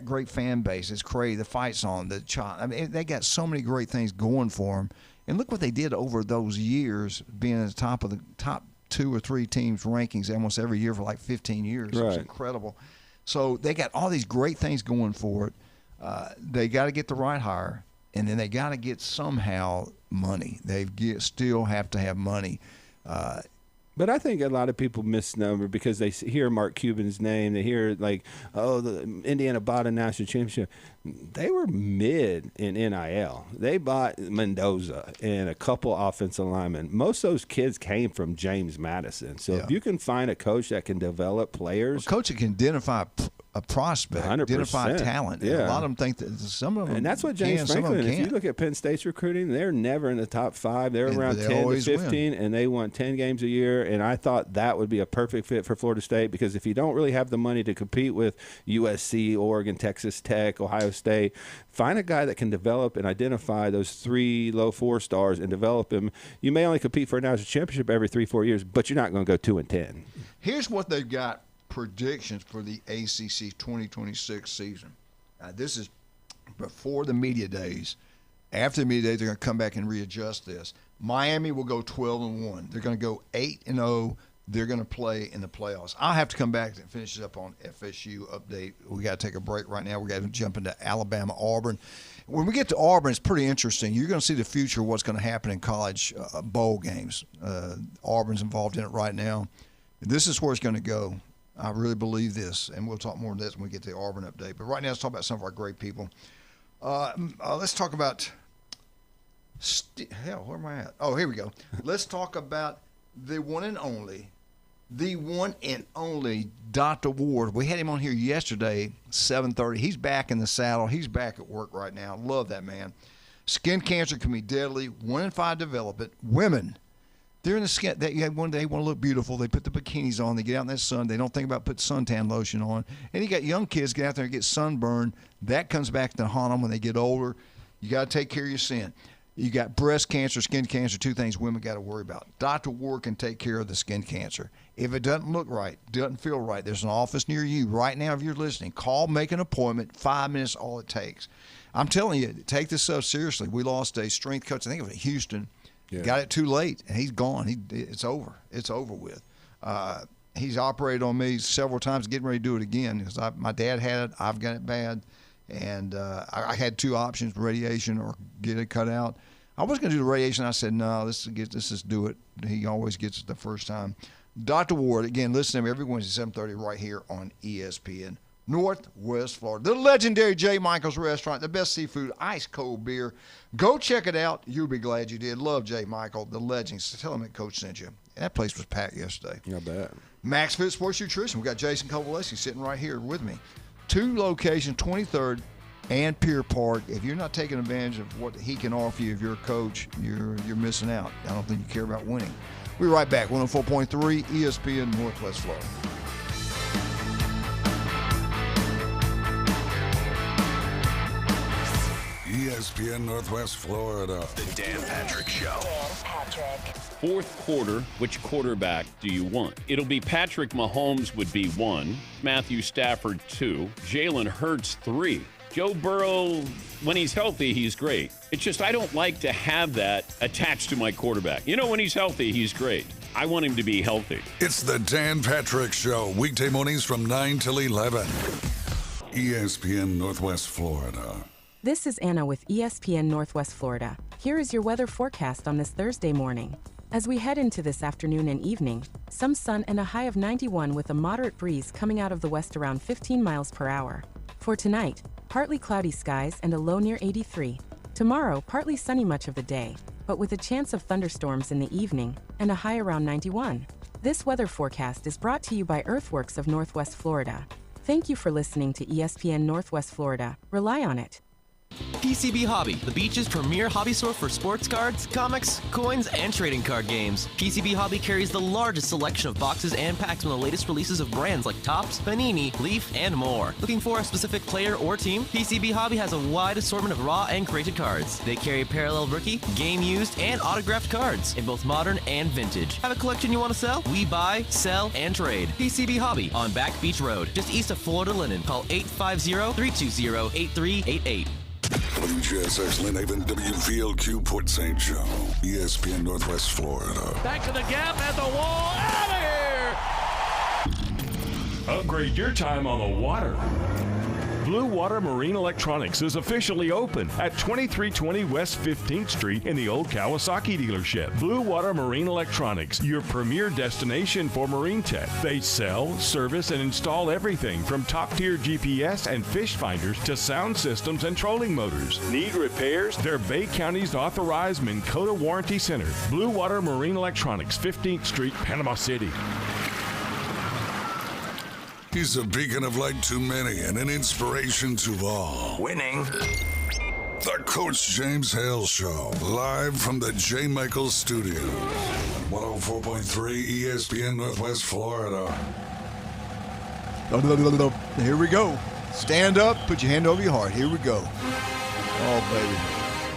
great fan base. It's crazy. The fight's on. They got so many great things going for them. And look what they did over those years, being at the top of the top 2 or 3 teams' rankings almost every year for like 15 years. Right. It was incredible. So they got all these great things going for it. They got to get the right hire. And then they got to get somehow money. Still have to have money. But I think a lot of people misnumber because they hear Mark Cuban's name. They hear the Indiana bought a national championship. They were mid in NIL. They bought Mendoza and a couple offensive linemen. Most of those kids came from James Madison. So if you can find a coach that can develop players. A coach that can identify a prospect, 100%. Identify talent. Yeah. A lot of them think that some of them and that's what James Franklin, if you look at Penn State's recruiting, they're never in the top 5. They're around 10 to 15, and they won 10 games a year. And I thought that would be a perfect fit for Florida State because if you don't really have the money to compete with USC, Oregon, Texas Tech, Ohio State, find a guy that can develop and identify those 3 low 4 stars and develop them. You may only compete for a national championship every 3-4 years, but you're not going to go 2-10. Here's what they've got. Predictions for the ACC 2026 season. This is before the media days. After the media days, they're going to come back and readjust this. Miami will go 12-1. They're going to go 8-0. They're going to play in the playoffs. I'll have to come back and finish this up on FSU update. We got to take a break right now. We got to jump into Alabama, Auburn. When we get to Auburn, it's pretty interesting. You're going to see the future of what's going to happen in college bowl games. Auburn's involved in it right now. This is where it's going to go. I really believe this, and we'll talk more on this when we get to the Auburn update. But right now, let's talk about some of our great people. Let's talk about where am I at? Oh, here we go. Let's talk about the one and only Dr. Ward. We had him on here yesterday, 7:30. He's back in the saddle. He's back at work right now. Love that man. Skin cancer can be deadly. 1 in 5 develop it. Women. They're in the skin. One day they want to look beautiful. They put the bikinis on. They get out in that sun. They don't think about putting suntan lotion on. And you got young kids get out there and get sunburned. That comes back to haunt them when they get older. You got to take care of your skin. You got breast cancer, skin cancer, 2 things women got to worry about. Dr. Ward can take care of the skin cancer. If it doesn't look right, doesn't feel right, there's an office near you right now if you're listening. Call, make an appointment, 5 minutes, all it takes. I'm telling you, take this stuff seriously. We lost a strength coach, I think it was at Houston. Yeah. Got it too late, and he's gone. It's over. It's over with. He's operated on me several times, getting ready to do it again because my dad had it. I've got it bad, and I had 2 options: radiation or get it cut out. I was going to do the radiation. I said, no, let's just do it. He always gets it the first time. Dr. Ward, again, listen to him every Wednesday, 7:30, right here on ESPN Northwest Florida. The legendary J. Michael's Restaurant, the best seafood, ice cold beer. Go check it out. You'll be glad you did. Love J. Michael, the legend. So tell him that Coach sent you. That place was packed yesterday. I bet. Max Fit Sports Nutrition. We got Jason Kovaleski sitting right here with me. 2 locations, 23rd and Pier Park. If you're not taking advantage of what he can offer you if you're a coach, you're missing out. I don't think you care about winning. We'll be right back. 104.3 ESPN Northwest Florida. ESPN Northwest Florida. The Dan Patrick Show. Fourth quarter, which quarterback do you want? It'll be Patrick Mahomes would be 1, Matthew Stafford 2, Jalen Hurts 3. Joe Burrow, when he's healthy, he's great. It's just I don't like to have that attached to my quarterback. You know, when he's healthy, he's great. I want him to be healthy. It's the Dan Patrick Show, weekday mornings from 9 till 11. ESPN Northwest Florida. This is Anna with ESPN Northwest Florida. Here is your weather forecast on this Thursday morning. As we head into this afternoon and evening, some sun and a high of 91 with a moderate breeze coming out of the west around 15 miles per hour. For tonight, partly cloudy skies and a low near 83. Tomorrow, partly sunny much of the day, but with a chance of thunderstorms in the evening and a high around 91. This weather forecast is brought to you by Earthworks of Northwest Florida. Thank you for listening to ESPN Northwest Florida. Rely on it. PCB Hobby, the beach's premier hobby store for sports cards, comics, coins, and trading card games. PCB Hobby carries the largest selection of boxes and packs from the latest releases of brands like Topps, Panini, Leaf, and more. Looking for a specific player or team? PCB Hobby has a wide assortment of raw and graded cards. They carry parallel rookie, game used, and autographed cards in both modern and vintage. Have a collection you want to sell? We buy, sell, and trade. PCB Hobby on Back Beach Road, just east of Florida Linen. Call 850-320-8388. WGSX Lynn Haven, WVLQ Port St. Joe, ESPN Northwest Florida. Back to the gap at the wall. Out of here! Upgrade your time on the water. Blue Water Marine Electronics is officially open at 2320 West 15th Street in the old Kawasaki dealership. Blue Water Marine Electronics, your premier destination for marine tech. They sell, service, and install everything from top-tier GPS and fish finders to sound systems and trolling motors. Need repairs? They're Bay County's authorized Minn Kota Warranty Center. Blue Water Marine Electronics, 15th Street, Panama City. He's a beacon of light to many and an inspiration to all. Winning. The Coach James Hale Show, live from the J. Michael Studio. 104.3 ESPN Northwest Florida. Here we go. Stand up, put your hand over your heart. Here we go. Oh, baby.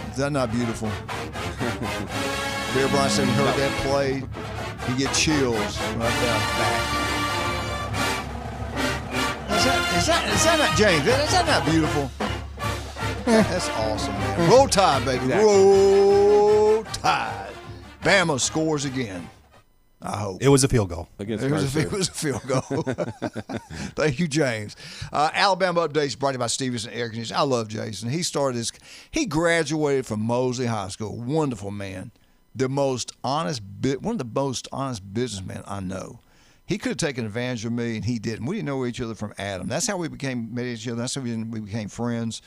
Is that not beautiful? Bear Bryant said he heard that play. He get chills right down the back. Is that not James? Is that not beautiful? That's awesome, man. Roll Tide, baby. Exactly. Roll Tide. Bama scores again. I hope. It was a field goal. It was a field goal. Thank you, James. Alabama Updates brought to you by Stevenson Air Conditioning. I love Jason. He graduated from Mosley High School. Wonderful man. One of the most honest businessmen I know. He could have taken advantage of me, and he didn't. We didn't know each other from Adam. That's how we met each other. That's how we became friends.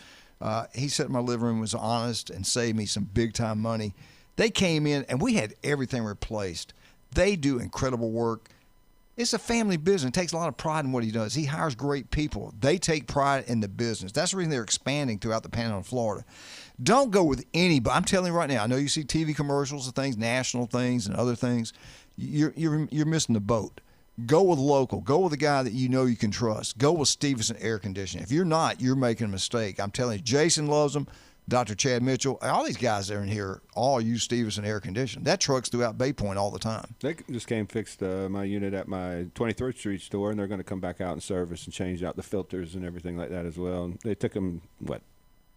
He sat in my living room, was honest, and saved me some big-time money. They came in, and we had everything replaced. They do incredible work. It's a family business. It takes a lot of pride in what he does. He hires great people. They take pride in the business. That's the reason they're expanding throughout the Panhandle of Florida. Don't go with anybody. I'm telling you right now, I know you see TV commercials and things, national things and other things. You're missing the boat. Go with local. Go with a guy that you know you can trust. Go with Stevenson Air Conditioning. If you're not, you're making a mistake. I'm telling you, Jason loves them. Dr. Chad Mitchell, all these guys that are in here all use Stevenson Air Conditioning. That truck's throughout Bay Point all the time. They just came and fixed my unit at my 23rd Street store, and they're going to come back out and service and change out the filters and everything like that as well. And they took them,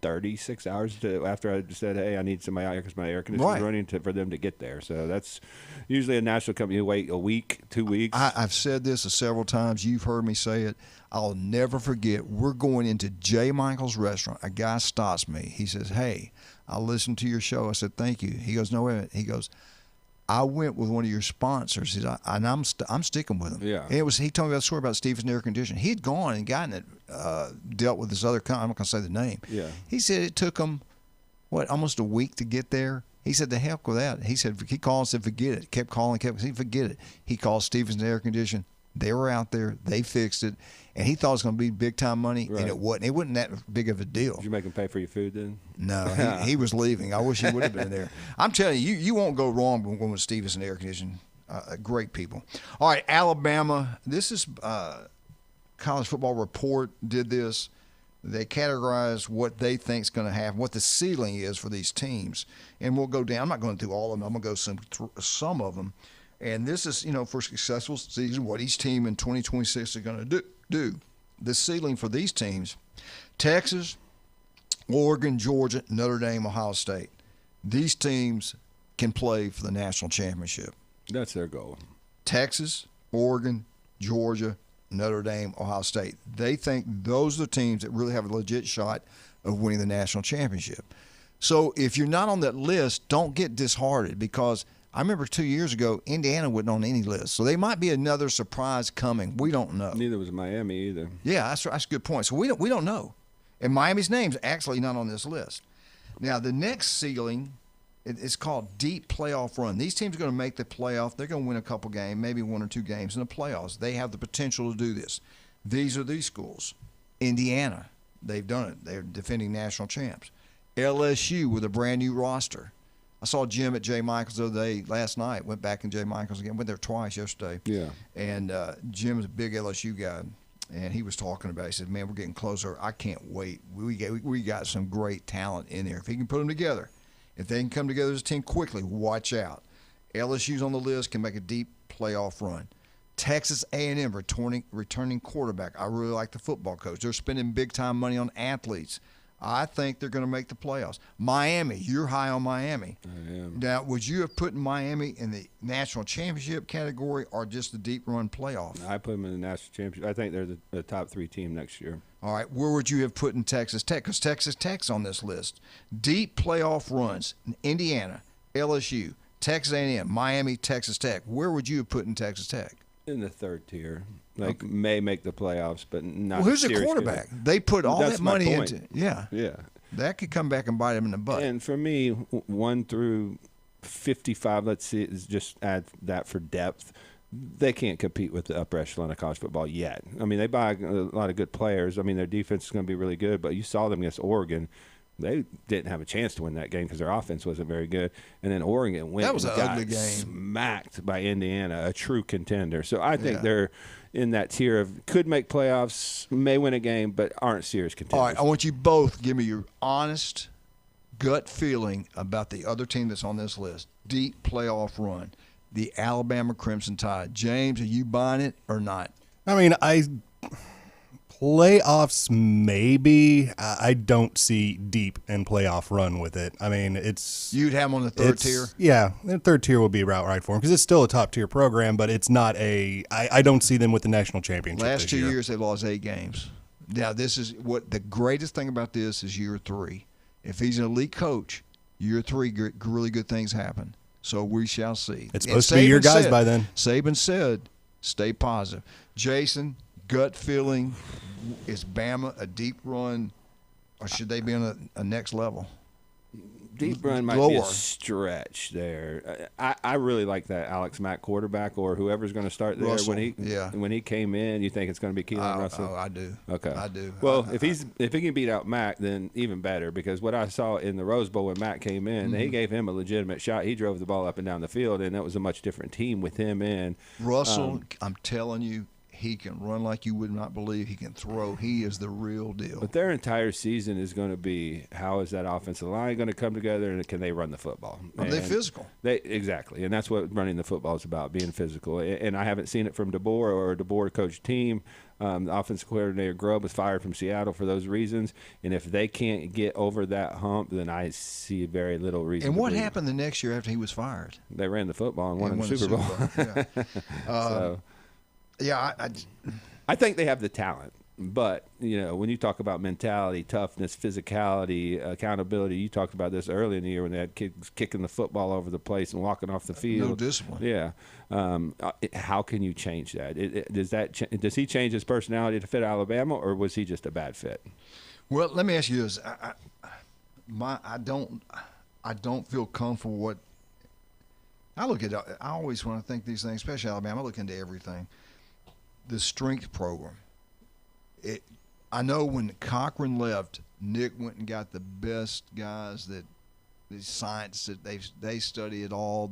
36 hours after I said, hey, I need somebody out here because my air conditioner's running for them to get there. So that's usually a national company. You wait a week, 2 weeks. I've said this several times. You've heard me say it. I'll never forget. We're going into J. Michael's restaurant. A guy stops me. He says, hey, I listened to your show. I said, thank you. He goes, no, wait a minute. He goes, I went with one of your sponsors, he said, and I'm sticking with him. Yeah. And he told me about the story about Stevenson Air Conditioning. He'd gone and gotten it, dealt with this other company. I'm not going to say the name. Yeah. He said it took him, almost a week to get there. He said, the heck with that. He said, he called and said, forget it. Kept calling, he said, forget it. He called Stevenson Air Conditioning. They were out there. They fixed it. And he thought it was going to be big-time money, and it wasn't. It wasn't that big of a deal. Did you make him pay for your food then? No, he was leaving. I wish he would have been there. I'm telling you, you won't go wrong going with Stevenson Air Conditioning. Great people. All right, Alabama. This is College Football Report did this. They categorize what they think is going to happen, what the ceiling is for these teams. And we'll go down. I'm not going through all of them. I'm going to go through some of them. And this is, for successful season, what each team in 2026 is going to do. The ceiling for these teams, Texas, Oregon, Georgia, Notre Dame, Ohio State. These teams can play for the national championship. That's their goal. Texas, Oregon, Georgia, Notre Dame, Ohio State. They think those are the teams that really have a legit shot of winning the national championship. So if you're not on that list, don't get disheartened, because I remember 2 years ago, Indiana wasn't on any list. So they might be another surprise coming. We don't know. Neither was Miami either. Yeah, that's a good point. So we don't know. And Miami's name's actually not on this list. Now, the next ceiling, it's called deep playoff run. These teams are going to make the playoff. They're going to win a couple games, maybe 1 or 2 games in the playoffs. They have the potential to do this. These are these schools. Indiana, they've done it. They're defending national champs. LSU with a brand new roster. I saw Jim at J. Michaels the other day, last night. Went back in J. Michaels again. Went there twice yesterday. Yeah. And Jim's a big LSU guy, and he was talking about it. He said, man, we're getting closer. I can't wait. We got some great talent in there. If he can put them together, if they can come together as a team quickly, watch out. LSU's on the list, can make a deep playoff run. Texas A&M returning quarterback. I really like the football coach. They're spending big-time money on athletes. I think they're going to make the playoffs. Miami, you're high on Miami. I am. Now, would you have put Miami in the national championship category or just the deep run playoff? I put them in the national championship. I think they're the top 3 team next year. All right, where would you have put in Texas Tech? Because Texas Tech's on this list. Deep playoff runs, Indiana, LSU, Texas A&M, Miami, Texas Tech. Where would you have put in Texas Tech? In the 3rd tier. May make the playoffs, but not. Well, who's the quarterback? Good. They put all That's that money my point. into. Yeah. Yeah. That could come back and bite them in the butt. And for me, 1 through 55, let's see, is just add that for depth. They can't compete with the upper echelon of college football yet. I mean, they buy a lot of good players. I mean, their defense is going to be really good, but you saw them against Oregon. They didn't have a chance to win that game because their offense wasn't very good. And then Oregon went that was and an got ugly game. Smacked by Indiana, a true contender. So I think they're in that tier of could make playoffs, may win a game, but aren't serious contenders. All right, I want you both to give me your honest gut feeling about the other team that's on this list. Deep playoff run, the Alabama Crimson Tide. James, are you buying it or not? I mean, playoffs maybe. I don't see deep and playoff run with it. I mean, it's you'd have them on the 3rd tier. Yeah, the 3rd tier will be about right for them because it's still a top tier program, but it's not a. I don't see them with the national championship. Last this 2 year. years they lost 8 games. Now this is what the greatest thing about this is year 3. If he's an elite coach, year 3 really good things happen. So we shall see. It's supposed to be your guys by then. Saban said, "Stay positive." Jason, gut feeling, is Bama a deep run, or should they be on a next level? Deep run might be a stretch there. I really like that Alex Mack quarterback or whoever's going to start there. Russell, When he came in, you think it's going to be Keelan Russell? Oh, I do. Okay. I do. Well, if he can beat out Mack, then even better, because what I saw in the Rose Bowl when Mack came in, he gave him a legitimate shot. He drove the ball up and down the field, and that was a much different team with him in. Russell, I'm telling you, he can run like you would not believe. He can throw. He is the real deal. But their entire season is going to be, how is that offensive line going to come together, and can they run the football? Are they physical? Exactly, and that's what running the football is about, being physical. And I haven't seen it from DeBoer or a DeBoer coach team. The offensive coordinator Grubb was fired from Seattle for those reasons. And if they can't get over that hump, then I see very little reason. And what happened the next year after he was fired? They ran the football and won the Super Bowl. Yeah. I I think they have the talent. But, when you talk about mentality, toughness, physicality, accountability, you talked about this early in the year when they had kids kicking the football over the place and walking off the field. No discipline. Yeah. How can you change that? Does he change his personality to fit Alabama, or was he just a bad fit? Well, let me ask you this. I don't feel comfortable what I look at. I always, when I think these things, especially Alabama, I look into everything. The strength program. I know when Cochran left, Nick went and got the best guys that the science that they studied all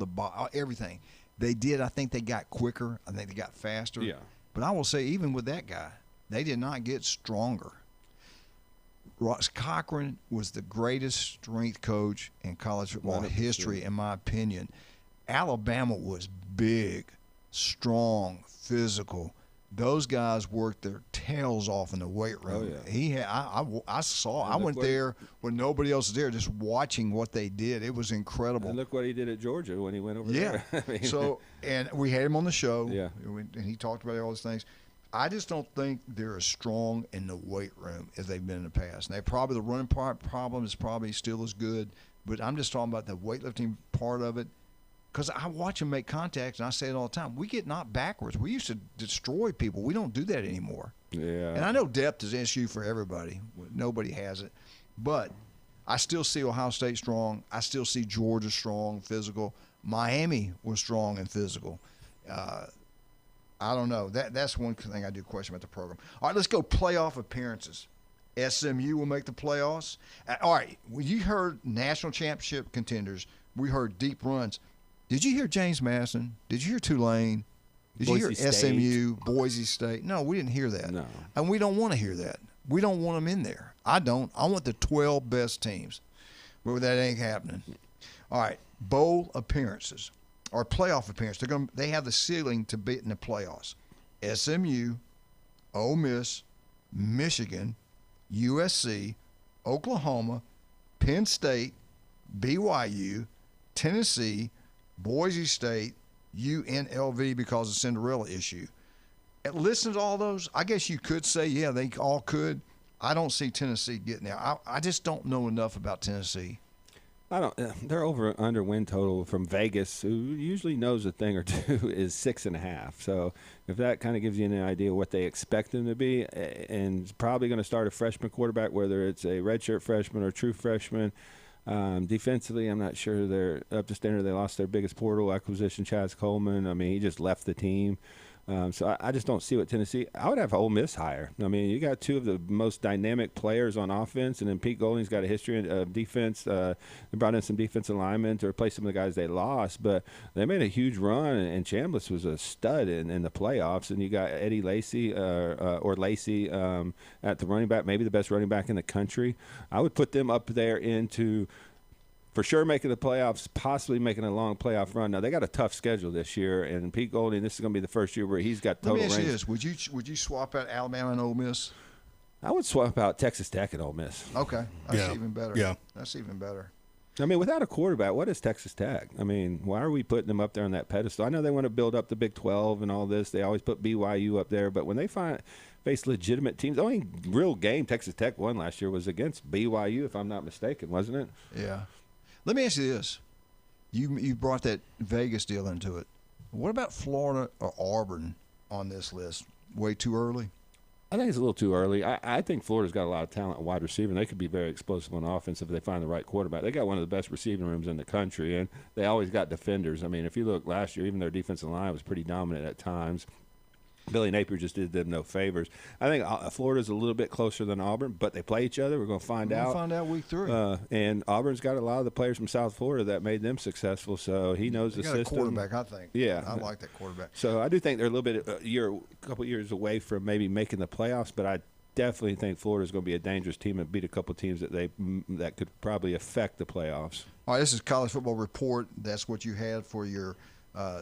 everything. They did. I think they got quicker. I think they got faster. Yeah. But I will say, even with that guy, they did not get stronger. Ross Cochran was the greatest strength coach in college football 100%. history, in my opinion. Alabama was big, strong, physical. Those guys worked their tails off in the weight room. Oh, yeah. I went there when nobody else was there, just watching what they did. It was incredible. And look what he did at Georgia when he went over there. So, and we had him on the show. Yeah. And he talked about all those things. I just don't think they're as strong in the weight room as they've been in the past. And the running part problem is probably still as good, but I'm just talking about the weightlifting part of it. Because I watch them make contact, and I say it all the time. We get knocked backwards. We used to destroy people. We don't do that anymore. Yeah. And I know depth is an issue for everybody. Nobody has it. But I still see Ohio State strong. I still see Georgia strong, physical. Miami was strong and physical. I don't know. That's one thing I do question about the program. All right, let's go playoff appearances. SMU will make the playoffs. All right, when you heard national championship contenders, we heard deep runs. Did you hear James Madison? Did you hear Tulane? Did you hear SMU, Boise State? No, we didn't hear that. No. And we don't want to hear that. We don't want them in there. I don't. I want the 12 best teams. But that ain't happening. All right, bowl appearances or playoff appearances. They have the ceiling to be in the playoffs. SMU, Ole Miss, Michigan, USC, Oklahoma, Penn State, BYU, Tennessee, Boise State, UNLV because of the Cinderella issue. And listen to all those. I guess you could say, yeah, they all could. I don't see Tennessee getting there. I just don't know enough about Tennessee. They're under win total from Vegas, who usually knows a thing or two, is 6.5. So if that kind of gives you an idea what they expect them to be, and probably going to start a freshman quarterback, whether it's a redshirt freshman or true freshman. Defensively, I'm not sure they're up to standard. They lost their biggest portal acquisition, Chaz Coleman. I mean, he just left the team. So I just don't see what Tennessee – I would have Ole Miss higher. I mean, you got two of the most dynamic players on offense, and then Pete Golding's got a history of defense. They brought in some defensive linemen to replace some of the guys they lost, but they made a huge run, and Chambliss was a stud in the playoffs. And you got Eddie Lacy or Lacy at the running back, maybe the best running back in the country. I would put them up there into – for sure making the playoffs, possibly making a long playoff run. Now, they got a tough schedule this year, and Pete Golding, this is going to be the first year where he's got total range. Let me ask you this. Would you swap out Alabama and Ole Miss? I would swap out Texas Tech and Ole Miss. Okay. That's even better. Yeah. That's even better. I mean, without a quarterback, what is Texas Tech? I mean, why are we putting them up there on that pedestal? I know they want to build up the Big 12 and all this. They always put BYU up there, but when they face legitimate teams, the only real game Texas Tech won last year was against BYU, if I'm not mistaken, wasn't it? Yeah. Let me ask you this. You brought that Vegas deal into it. What about Florida or Auburn on this list? Way too early? I think it's a little too early. I think Florida's got a lot of talent at wide receiver, and they could be very explosive on offense if they find the right quarterback. They got one of the best receiving rooms in the country, and they always got defenders. I mean, if you look last year, even their defensive line was pretty dominant at times. Billy Napier just did them no favors. I think Florida's a little bit closer than Auburn, but they play each other. We're going to find out. We'll find out week 3. And Auburn's got a lot of the players from South Florida that made them successful, so he knows the system. A quarterback, I think. Yeah. I like that quarterback. So I do think they're a little bit a couple years away from maybe making the playoffs, but I definitely think Florida's going to be a dangerous team and beat a couple teams that could probably affect the playoffs. All right, this is College Football Report. That's what you had for your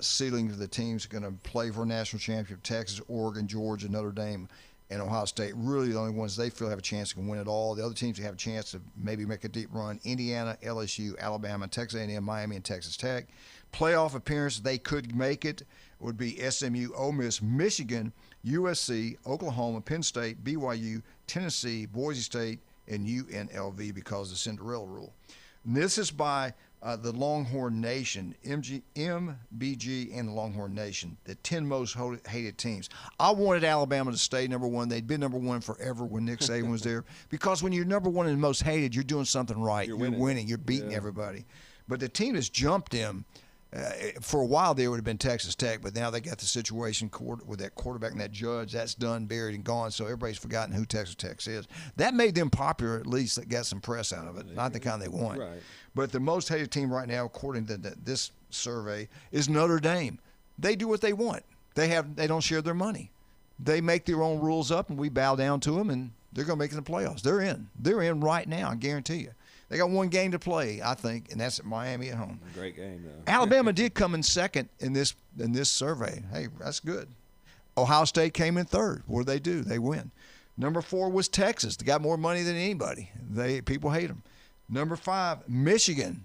ceiling of the teams going to play for a national championship: Texas, Oregon, Georgia, Notre Dame, and Ohio State. Really the only ones they feel have a chance to win it all. The other teams that have a chance to maybe make a deep run: Indiana, LSU, Alabama, Texas A&M, Miami, and Texas Tech. Playoff appearance, they could make it. would be SMU, Ole Miss, Michigan, USC, Oklahoma, Penn State, BYU, Tennessee, Boise State, and UNLV because of the Cinderella rule. And this is by the Longhorn Nation, MBG and the Longhorn Nation, the 10 most hated teams. I wanted Alabama to stay number one. They'd been number one forever when Nick Saban was there. Because when you're number one and most hated, you're doing something right. You're winning. You're beating everybody. But the team that's jumped them, for a while there would have been Texas Tech, but now they got the situation with that quarterback and that judge. That's done, buried, and gone, so everybody's forgotten who Texas Tech is. That made them popular, at least. That got some press out of it. Not the kind they want. Right. But the most hated team right now, according to this survey, is Notre Dame. They do what they want. They don't share their money. They make their own rules up, and we bow down to them, and they're going to make it in the playoffs. They're in. They're in right now, I guarantee you. They got one game to play, I think, and that's at Miami at home. Great game, though. Alabama did come in second in this survey. Hey, that's good. Ohio State came in third. What do? They win. Number 4 was Texas. They got more money than anybody. People hate them. Number 5, Michigan.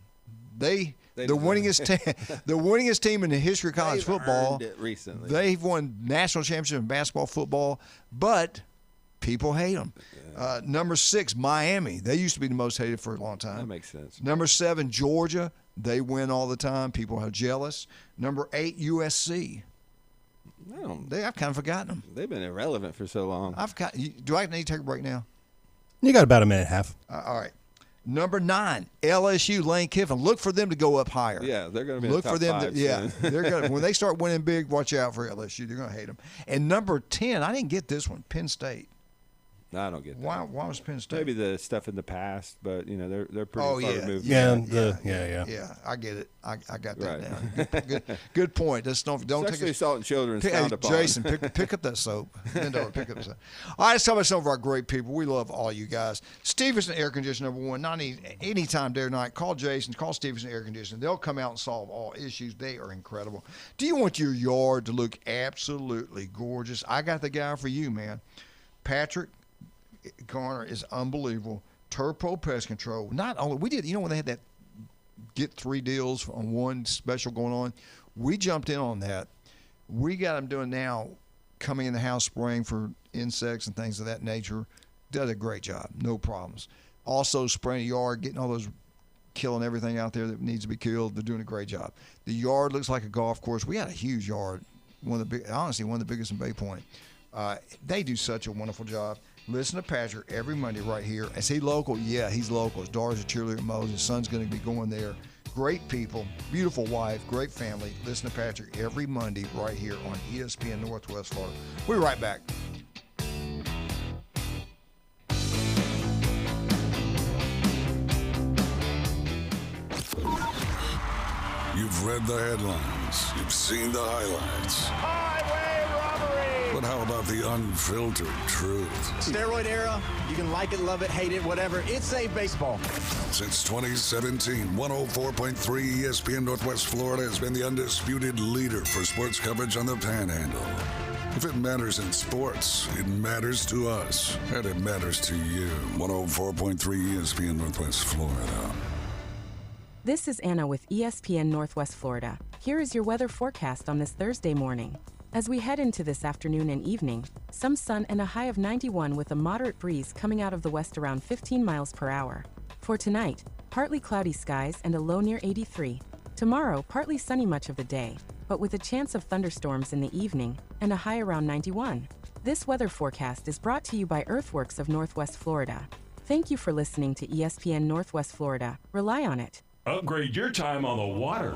The winningest team in the history of college football. Earned it recently. They've won national championship in basketball, football, but people hate them. Number 6, Miami. They used to be the most hated for a long time. That makes sense. Number 7, Georgia. They win all the time. People are jealous. Number 8, USC. I've kind of forgotten them. They've been irrelevant for so long. Do I need to take a break now? You got about a minute and a half. All right. Number 9, LSU, Lane Kiffin. Look for them to go up higher. Yeah, they're going to be in the top 5 soon. They're going to. When they start winning big, watch out for LSU. They're going to hate them. And number 10, I didn't get this one, Penn State. No, I don't get that. Why was Penn State? Maybe the stuff in the past, but they're pretty far removed. Yeah, I get it. I got that now. Good point. Don't take assault on children. Jason, pick up that soap. Pick up the soap. All right, let's talk about some of our great people. We love all you guys. Stevenson Air Conditioning, number 1. Not any time, day or night. Call Jason. Call Stevenson Air Conditioning. They'll come out and solve all issues. They are incredible. Do you want your yard to look absolutely gorgeous? I got the guy for you, man. Patrick Garner is unbelievable. Turpo Pest Control. Not only we did, when they had that get 3 deals on one special going on, we jumped in on that. We got them doing now, coming in the house spraying for insects and things of that nature. Does a great job, no problems. Also spraying the yard, getting all those, killing everything out there that needs to be killed. They're doing a great job. The yard looks like a golf course. We got a huge yard, honestly one of the biggest in Bay Point. They do such a wonderful job. Listen to Patrick every Monday right here. Is he local? Yeah, he's local. His daughter's a cheerleader at Moe's. His son's going to be going there. Great people, beautiful wife, great family. Listen to Patrick every Monday right here on ESPN Northwest Florida. We'll be right back. You've read the headlines. You've seen the highlights. But how about the unfiltered truth? Steroid era, you can like it, love it, hate it, whatever. It saved baseball. Since 2017, 104.3 ESPN Northwest Florida has been the undisputed leader for sports coverage on the Panhandle. If it matters in sports, it matters to us, and it matters to you. 104.3 ESPN Northwest Florida. This is Anna with ESPN Northwest Florida. Here is your weather forecast on this Thursday morning. As we head into this afternoon and evening, some sun and a high of 91 with a moderate breeze coming out of the west around 15 miles per hour. For tonight, partly cloudy skies and a low near 83. Tomorrow, partly sunny much of the day, but with a chance of thunderstorms in the evening and a high around 91. This weather forecast is brought to you by Earthworks of Northwest Florida. Thank you for listening to ESPN Northwest Florida. Rely on it. Upgrade your time on the water.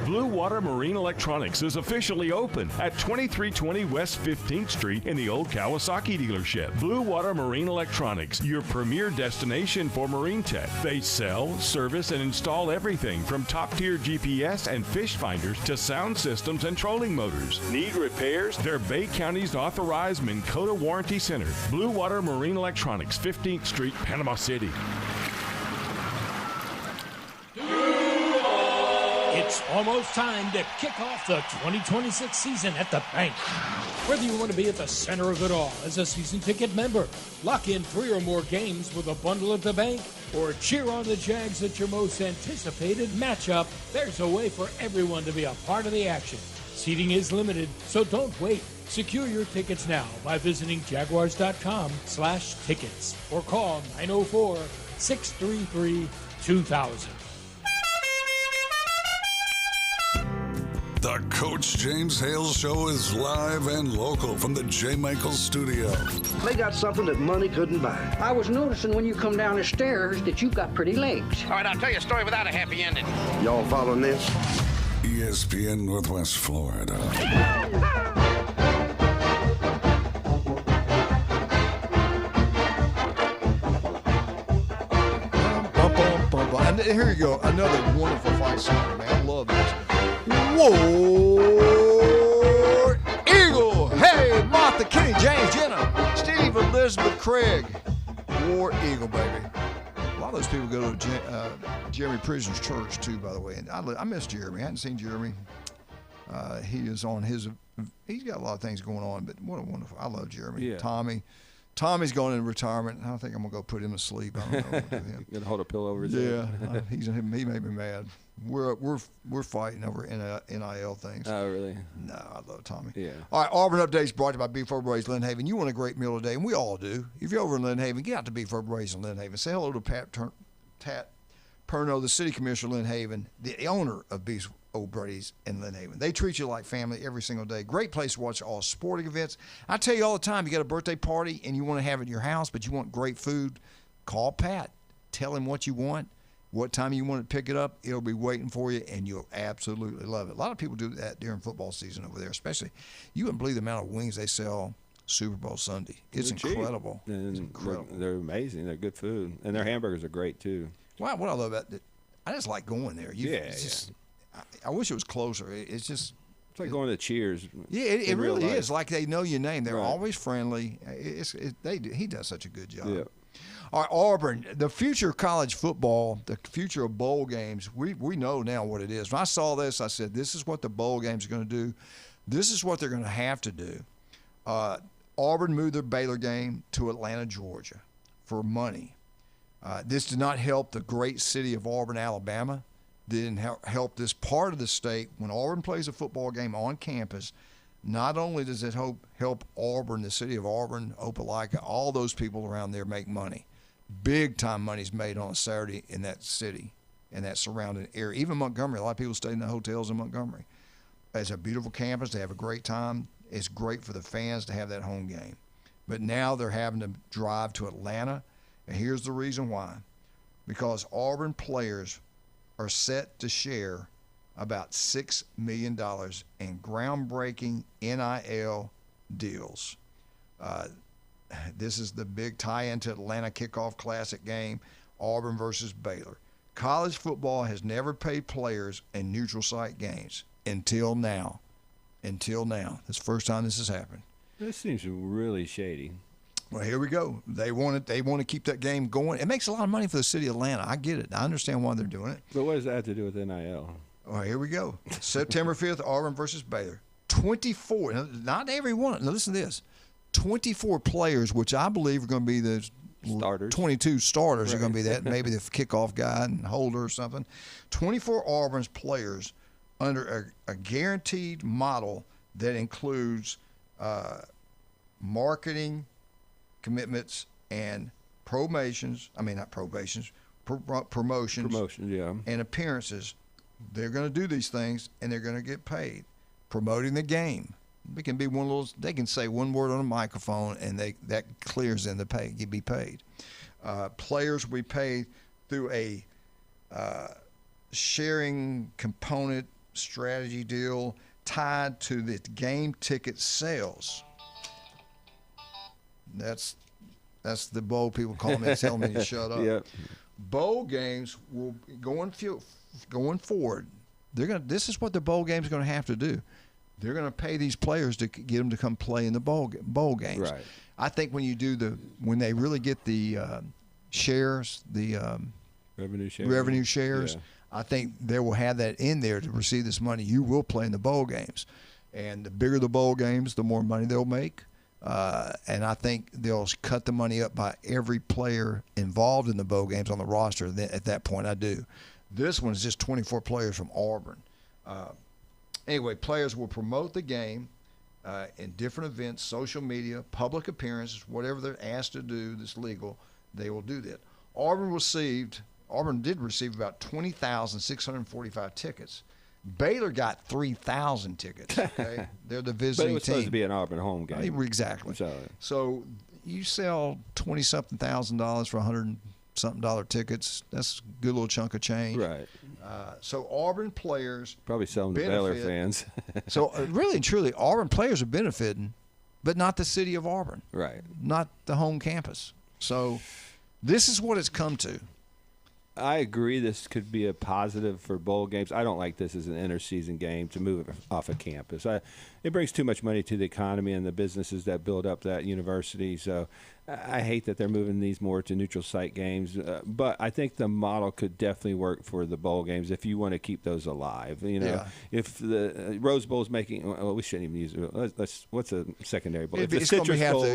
Blue Water Marine Electronics is officially open at 2320 West 15th Street in the old Kawasaki dealership. Blue Water Marine Electronics, your premier destination for marine tech. They sell, service, and install everything from top-tier GPS and fish finders to sound systems and trolling motors. Need repairs? They're Bay County's authorized Minn Kota Warranty Center. Blue Water Marine Electronics, 15th Street, Panama City. It's almost time to kick off the 2026 season at the bank. Whether you want to be at the center of it all as a season ticket member, lock in 3 or more games with a bundle at the bank, or cheer on the Jags at your most anticipated matchup, there's a way for everyone to be a part of the action. Seating is limited, so don't wait. Secure your tickets now by visiting jaguars.com/tickets or call 904-633-2000. The Coach James Hale Show is live and local from the J. Michaels studio. They got something that money couldn't buy. I was noticing when you come down the stairs that you've got pretty legs. All right, I'll tell you a story without a happy ending. Y'all following this? ESPN Northwest Florida. And here you go, another wonderful fight song, man. I love this. War Eagle. Hey, Martha, Kenny, James, Jenna, Steve, Elizabeth, Craig. War Eagle, baby. A lot of those people go to Jeremy Prison's church, too, by the way. And I miss Jeremy. I hadn't seen Jeremy. He is on his – he's got a lot of things going on, but what a wonderful – I love Jeremy. Yeah. Tommy's going into retirement. I think I'm going to go put him to sleep. I don't know what to do with him. Gonna hold a pillow over his head. Yeah, he made me mad. We're fighting over NIL things. Oh, really? No, I love Tommy. Yeah. All right, Auburn Updates brought to you by Beef Over Braised Lynn Haven. You want a great meal today, and we all do. If you're over in Lynn Haven, get out to Beef Over Braised in Lynn Haven. Say hello to Pat Perno, the city commissioner of Lynn Haven, the owner of Beef O'Brady's in Lynn Haven. They treat you like family every single day. Great place to watch all sporting events. I tell you all the time, you got a birthday party and you want to have it in your house, but you want great food, call Pat. Tell him what you want, what time you want to pick it up. It'll be waiting for you, and you'll absolutely love it. A lot of people do that during football season over there, especially. You wouldn't believe the amount of wings they sell Super Bowl Sunday. It's incredible. And it's incredible. They're amazing. They're good food. And their hamburgers are great, too. Wow, what I love about it, I just like going there. I wish it was closer. It's just it's like going to Cheers. Yeah, it really life. is. Like they know your name. They're Right. always friendly. He does such a good job. Yeah. All right, Auburn, the future of college football, the future of bowl games, we know now what it is. When I saw this, I said, this is what the bowl games are going to do. This is what they're going to have to do. Auburn moved their Baylor game to Atlanta, Georgia for money. This did not help the great city of Auburn, Alabama. Didn't help this part of the state. When Auburn plays a football game on campus, not only does it help Auburn, the city of Auburn, Opelika, all those people around there make money. Big time money's made on a Saturday in that city and that surrounding area. Even Montgomery, a lot of people stay in the hotels in Montgomery. It's a beautiful campus. They have a great time. It's great for the fans to have that home game. But now they're having to drive to Atlanta, and here's the reason why. Because Auburn players are set to share about $6 million in groundbreaking NIL deals. This is the big tie-in to Atlanta kickoff classic game, Auburn versus Baylor. College football has never paid players in neutral site games until now. Until now. It's the first time this has happened. This seems really shady. Well, here we go. They want to keep that game going. It makes a lot of money for the city of Atlanta. I get it. I understand why they're doing it. But what does that have to do with NIL? Well, here we go. September 5th, Auburn versus Baylor. 24. Not every one. Now, listen to this. 24 players, which I believe are going to be the starters. 22 starters are going to be that. Maybe the kickoff guy and holder or something. 24 Auburn's players under a guaranteed model that includes marketing commitments and promotions, yeah, and appearances. They're going to do these things, and they're going to get paid. Promoting the game. It can be one of those. They can say one word on a microphone, and that clears them to pay. You be paid. Players will be paid through a sharing component strategy deal tied to the game ticket sales. That's the bowl people call me, telling me to shut up. Yep. Bowl games will going forward. This is what the bowl games are going to have to do. They're going to pay these players to get them to come play in the bowl games. Right. I think when they really get the shares, the revenue shares, yeah. I think they will have that in there to receive this money. You will play in the bowl games, and the bigger the bowl games, the more money they'll make. And I think they'll cut the money up by every player involved in the bowl games on the roster. At that point, I do. This one is just 24 players from Auburn. Anyway, players will promote the game in different events, social media, public appearances, whatever they're asked to do that's legal, they will do that. Auburn did receive about 20,645 tickets. Baylor got 3,000 tickets. Okay? They're the visiting But it was team. supposed to be an Auburn home game. Exactly. So you sell $20-something thousand for $100-something tickets. That's a good little chunk of change. Right. So Auburn players probably selling to Baylor fans. So really and truly, Auburn players are benefiting, but not the city of Auburn. Right. Not the home campus. So this is what it's come to. I agree this could be a positive for bowl games. I don't like this as an interseason game to move it off of campus. It brings too much money to the economy and the businesses that build up that university. So I hate that they're moving these more to neutral site games. But I think the model could definitely work for the bowl games if you want to keep those alive. You know, if the Rose Bowl is making, well, we shouldn't even use it. What's a secondary bowl? If the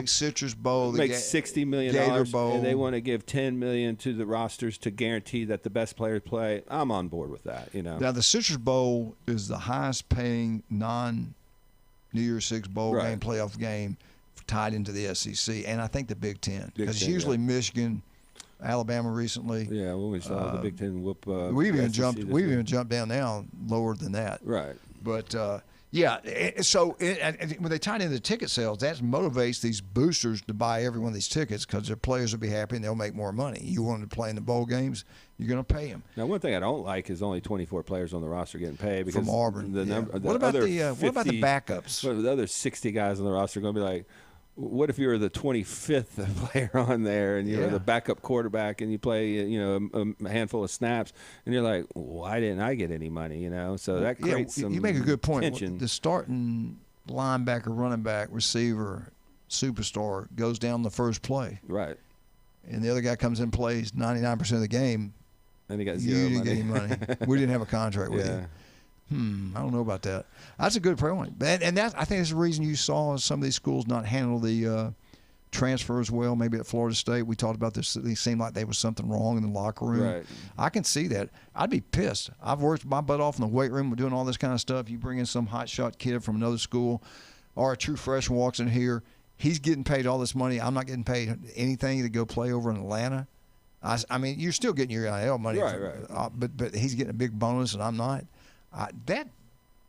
Citrus Bowl makes $60 million, and they want to give $10 million to the rosters to guarantee that the best players play, I'm on board with that. You know. Now the Citrus Bowl is the highest paying non-New Year's Six bowl game, playoff game, tied into the SEC, and I think the Big Ten, because it's usually Michigan, Alabama recently. Yeah, when we saw the Big Ten whoop. We've even jumped down now lower than that. Right. But when they tie into the ticket sales, that motivates these boosters to buy every one of these tickets because their players will be happy and they'll make more money. You want to play in the bowl games, you're going to pay them. Now, one thing I don't like is only 24 players on the roster getting paid because from Auburn. What about the backups? What, the other 60 guys on the roster are going to be like, what if you were the 25th player on there and you're the backup quarterback and you play, a handful of snaps and you're like, why didn't I get any money? You know, so that creates some. You make a good point. Tension. The starting linebacker, running back, receiver, superstar goes down the first play. Right. And the other guy comes in and plays 99% of the game. And he got zero you money. didn't get any money. We didn't have a contract with you. I don't know about that. That's a good point. And I think that's the reason you saw some of these schools not handle the transfers well. Maybe at Florida State, we talked about this. It seemed like there was something wrong in the locker room. Right. I can see that. I'd be pissed. I've worked my butt off in the weight room doing all this kind of stuff. You bring in some hotshot kid from another school or a true freshman walks in here. He's getting paid all this money. I'm not getting paid anything to go play over in Atlanta. I mean, you're still getting your NIL money. Right. But he's getting a big bonus and I'm not.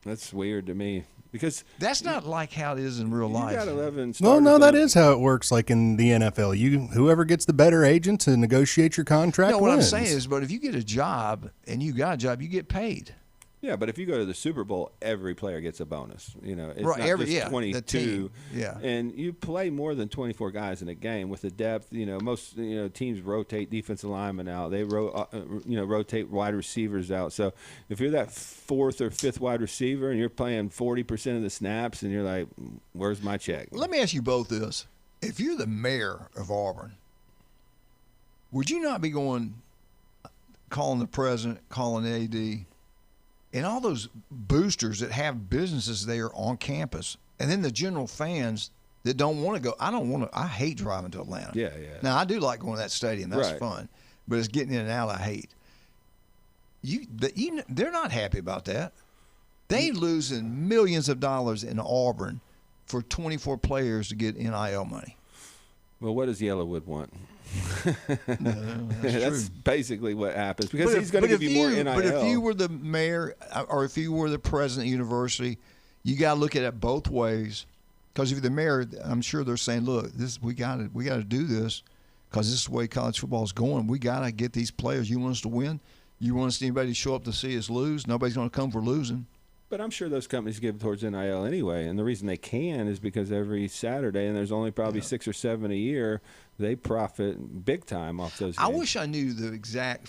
That's weird to me because that's not like how it is in real life. You got 11 Well, no, that is how it works. Like in the NFL, whoever gets the better agent to negotiate your contract. No, what wins. I'm saying is, but if you get a job and you got a job, you get paid. Yeah, but if you go to the Super Bowl, every player gets a bonus. You know, it's right, not just 22. The team. Yeah, and you play more than 24 guys in a game with the depth. You know, most teams rotate defensive linemen out. They rotate wide receivers out. So if you're that fourth or fifth wide receiver and you're playing 40% of the snaps, and you're like, "Where's my check?" Let me ask you both this: if you're the mayor of Auburn, would you not be calling the president, calling the AD? And all those boosters that have businesses there on campus, and then the general fans that don't want to go. I hate driving to Atlanta. Yeah. Now, I do like going to that stadium. That's right. fun. But it's getting in and out I hate. They're not happy about that. They losing millions of dollars in Auburn for 24 players to get NIL money. Well, what does Yellowwood want? That's true. basically what happens because he's going to give you more NIL. But if you were the mayor or if you were the president of the university, you got to look at it both ways. Because if you're the mayor, I'm sure they're saying, "Look, we got to do this because this is the way college football is going. We got to get these players. You want us to win? You want anybody to show up to see us lose? Nobody's going to come for losing." But I'm sure those companies give towards NIL anyway, and the reason they can is because every Saturday, and there's only probably 6 or 7 a year, they profit big time off those games. I wish I knew the exact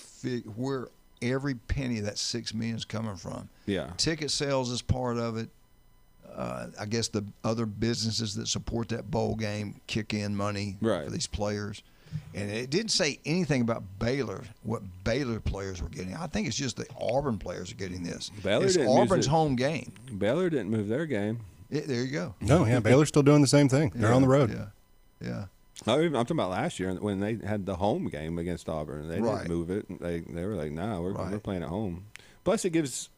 where every penny of that $6 million is coming from. Yeah, ticket sales is part of it. I guess the other businesses that support that bowl game kick in money for these players. And it didn't say anything about Baylor, what Baylor players were getting. I think it's just the Auburn players are getting this. It's Auburn's home game. Baylor didn't move their game. There you go. No, yeah, Baylor's still doing the same thing. They're on the road. Yeah. I'm talking about last year when they had the home game against Auburn. They didn't move it. They were like, "Nah, we're playing at home." Plus, it gives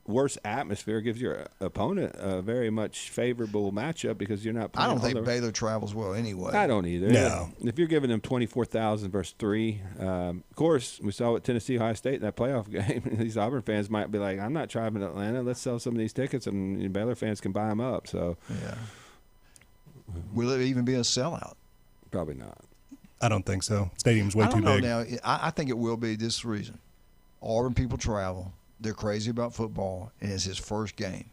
worse atmosphere gives your opponent a very much favorable matchup because you're not playing. I don't think Baylor travels well anyway. I don't either. No. If you're giving them 24,000 versus 3, of course, we saw with Tennessee, Ohio State in that playoff game. These Auburn fans might be like, I'm not traveling to Atlanta. Let's sell some of these tickets, and Baylor fans can buy them up. So, yeah. Will it even be a sellout? Probably not. I don't think so. Stadium's way too big. I don't know now. I think it will be this reason. Auburn people travel. They're crazy about football, and it's his first game.